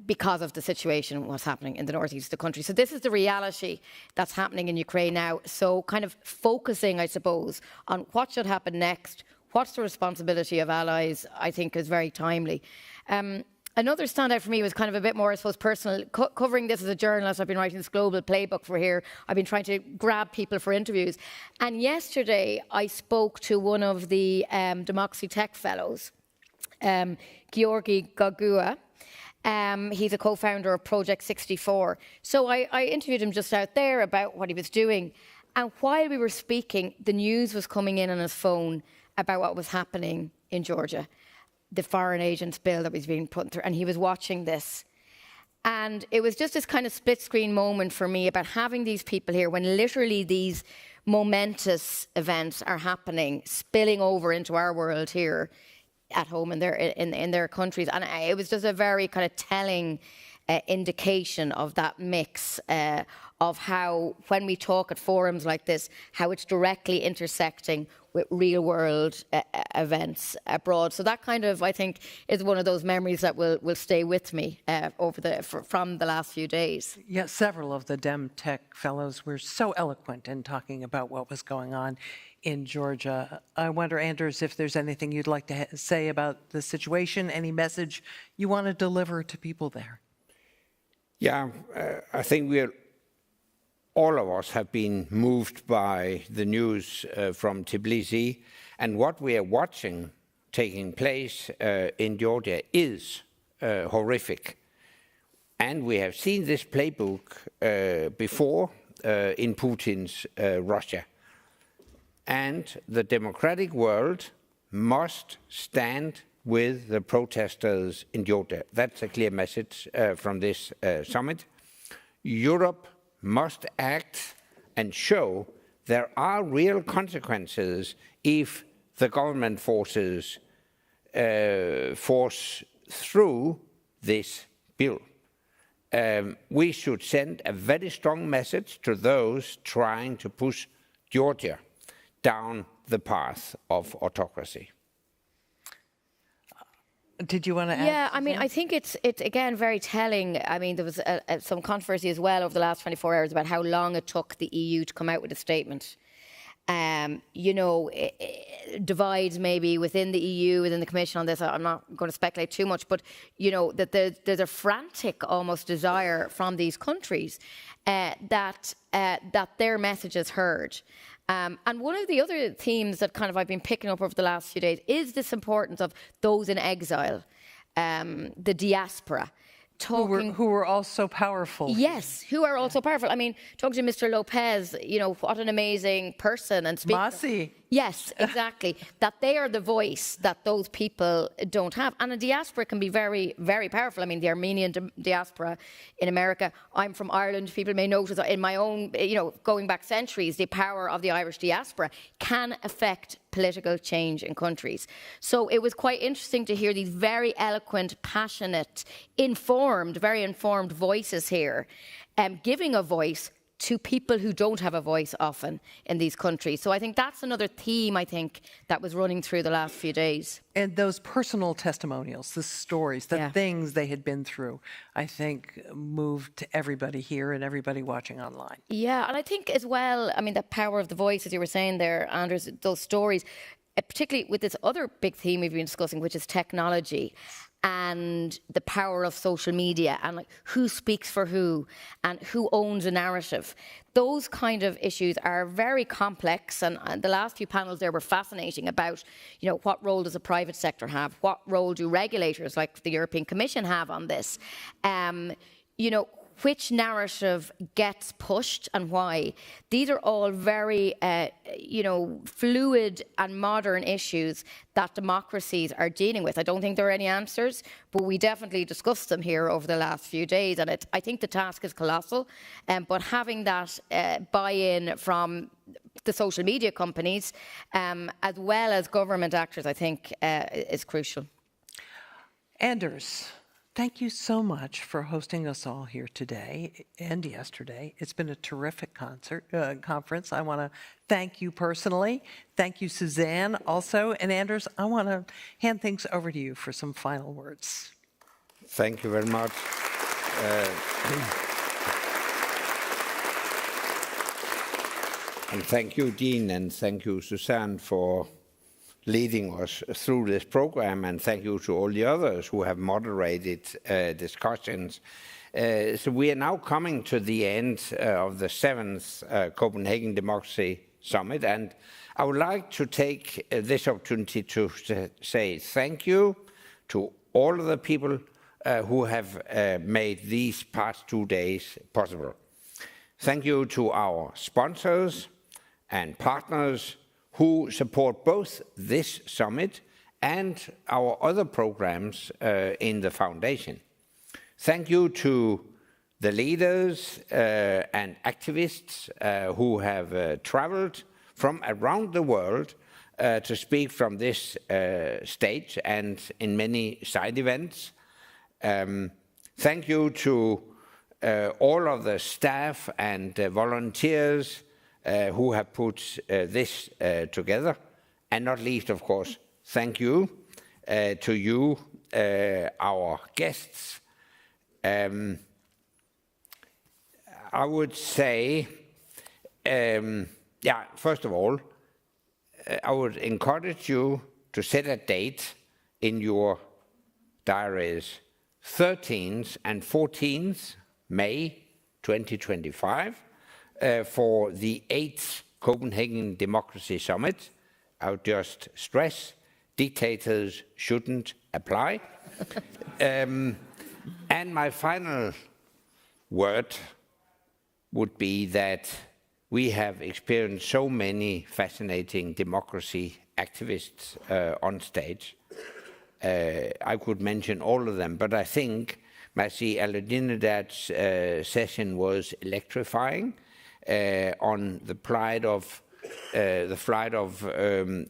because of the situation, what's happening in the northeast of the country. So this is the reality that's happening in Ukraine now. So kind of focusing, I suppose, on what should happen next. What's the responsibility of allies, I think, is very timely. Another standout for me was kind of a bit more, I suppose, personal. Covering this as a journalist, I've been writing this global playbook for here. I've been trying to grab people for interviews. And yesterday, I spoke to one of the Democracy Tech Fellows, Georgi Gagua. He's a co-founder of Project 64. So I interviewed him just out there about what he was doing. And while we were speaking, the news was coming in on his phone about what was happening in Georgia, the foreign agents bill that was being put through, and he was watching this. And it was just this kind of split-screen moment for me about having these people here when literally these momentous events are happening, spilling over into our world here at home in their countries. And it was just a very kind of telling indication of that mix of how, when we talk at forums like this, how it's directly intersecting with real-world events abroad. So that kind of, I think, is one of those memories that will stay with me from the last few days. Yeah, several of the Demtech fellows were so eloquent in talking about what was going on in Georgia. I wonder, Anders, if there's anything you'd like to say about the situation, any message you want to deliver to people there? Yeah, I think all of us have been moved by the news from Tbilisi, and what we are watching taking place in Georgia is horrific. And we have seen this playbook before in Putin's Russia. And the democratic world must stand with the protesters in Georgia. That's a clear message from this summit. Europe must act and show there are real consequences if the government forces force through this bill. We should send a very strong message to those trying to push Georgia down the path of autocracy. Did you want to add? Yeah, I mean, I think it's again very telling. I mean, there was some controversy as well over the last 24 hours about how long it took the EU to come out with a statement. You know, divides maybe within the EU, within the Commission on this. I'm not going to speculate too much, but you know that there's a frantic almost desire from these countries that their message is heard. And one of the other themes that kind of I've been picking up over the last few days is this importance of those in exile, the diaspora. Who were also powerful. Yes, who are also powerful. I mean, talking to Mr. Lopez, you know, what an amazing person and speaker. Masi. Yes, exactly. That they are the voice that those people don't have. And a diaspora can be very, very powerful. I mean, the Armenian diaspora in America, I'm from Ireland, people may notice in my own, you know, going back centuries, the power of the Irish diaspora can affect political change in countries. So it was quite interesting to hear these very eloquent, passionate, very informed voices here, giving a voice to people who don't have a voice often in these countries. So I think that's another theme, I think, that was running through the last few days. And those personal testimonials, the stories, the things they had been through, I think moved everybody here and everybody watching online. Yeah, and I think as well, I mean, the power of the voice, as you were saying there, Anders, those stories, particularly with this other big theme we've been discussing, which is technology and the power of social media and like who speaks for who and who owns a narrative. Those kind of issues are very complex, and the last few panels there were fascinating about, you know, what role does the private sector have? What role do regulators like the European Commission have on this? You know, which narrative gets pushed and why? These are all very, you know, fluid and modern issues that democracies are dealing with. I don't think there are any answers, but we definitely discussed them here over the last few days, and I think the task is colossal. But having that buy-in from the social media companies, as well as government actors, I think is crucial. Anders, thank you so much for hosting us all here today and yesterday. It's been a terrific conference. I want to thank you personally. Thank you, Suzanne, also. And Anders, I want to hand things over to you for some final words. Thank you very much. And thank you, Dean, and thank you, Suzanne, for leading us through this program, and thank you to all the others who have moderated discussions. So we are now coming to the end of the 7th Copenhagen Democracy Summit, and I would like to take this opportunity to say thank you to all of the people who have made these past 2 days possible. Thank you to our sponsors and partners who support both this summit and our other programs in the foundation. Thank you to the leaders and activists who have traveled from around the world to speak from this stage and in many side events. Thank you to all of the staff and volunteers who have put this together, and not least, of course, thank you to you, our guests. I would say, first of all, I would encourage you to set a date in your diaries, 13th and 14th May 2025, for the 8th Copenhagen Democracy Summit. I would just stress, dictators shouldn't apply. And my final word would be that we have experienced so many fascinating democracy activists on stage. I could mention all of them, but I think Masi Aludinidad's session was electrifying on the plight of Iranian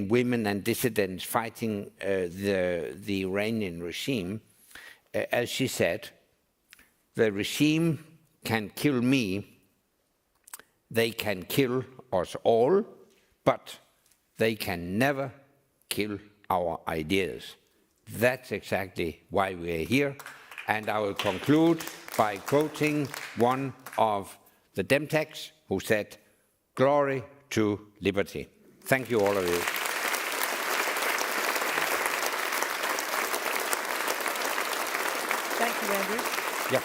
women and dissidents fighting the Iranian regime. As she said, the regime can kill me, they can kill us all, but they can never kill our ideas. That's exactly why we're here. And I will conclude by quoting one of the Demtechs who said, "Glory to liberty." Thank you, all of you. Thank you, Andrew. Yeah.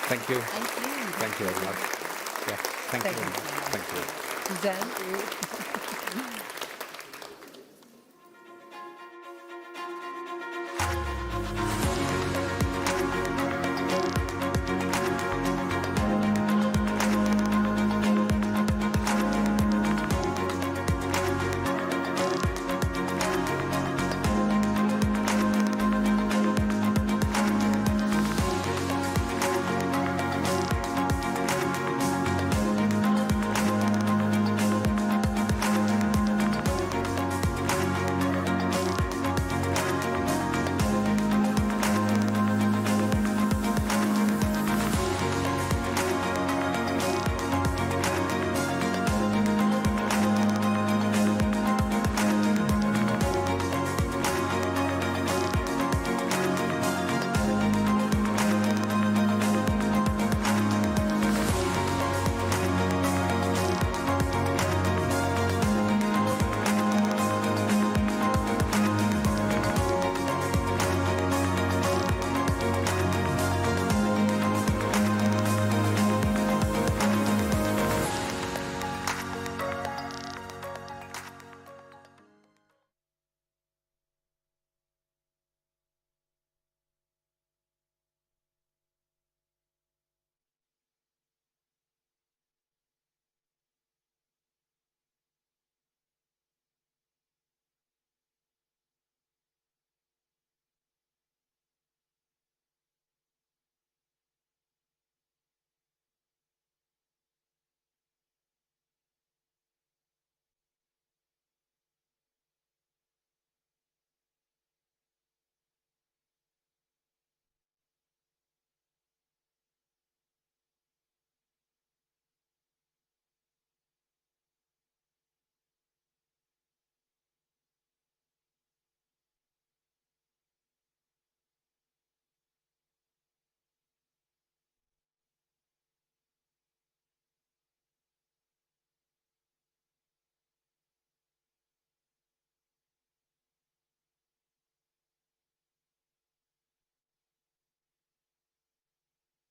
Thank you. Thank you. Thank you very much. Yeah. Thank you. Thank you. Thank you. Zen.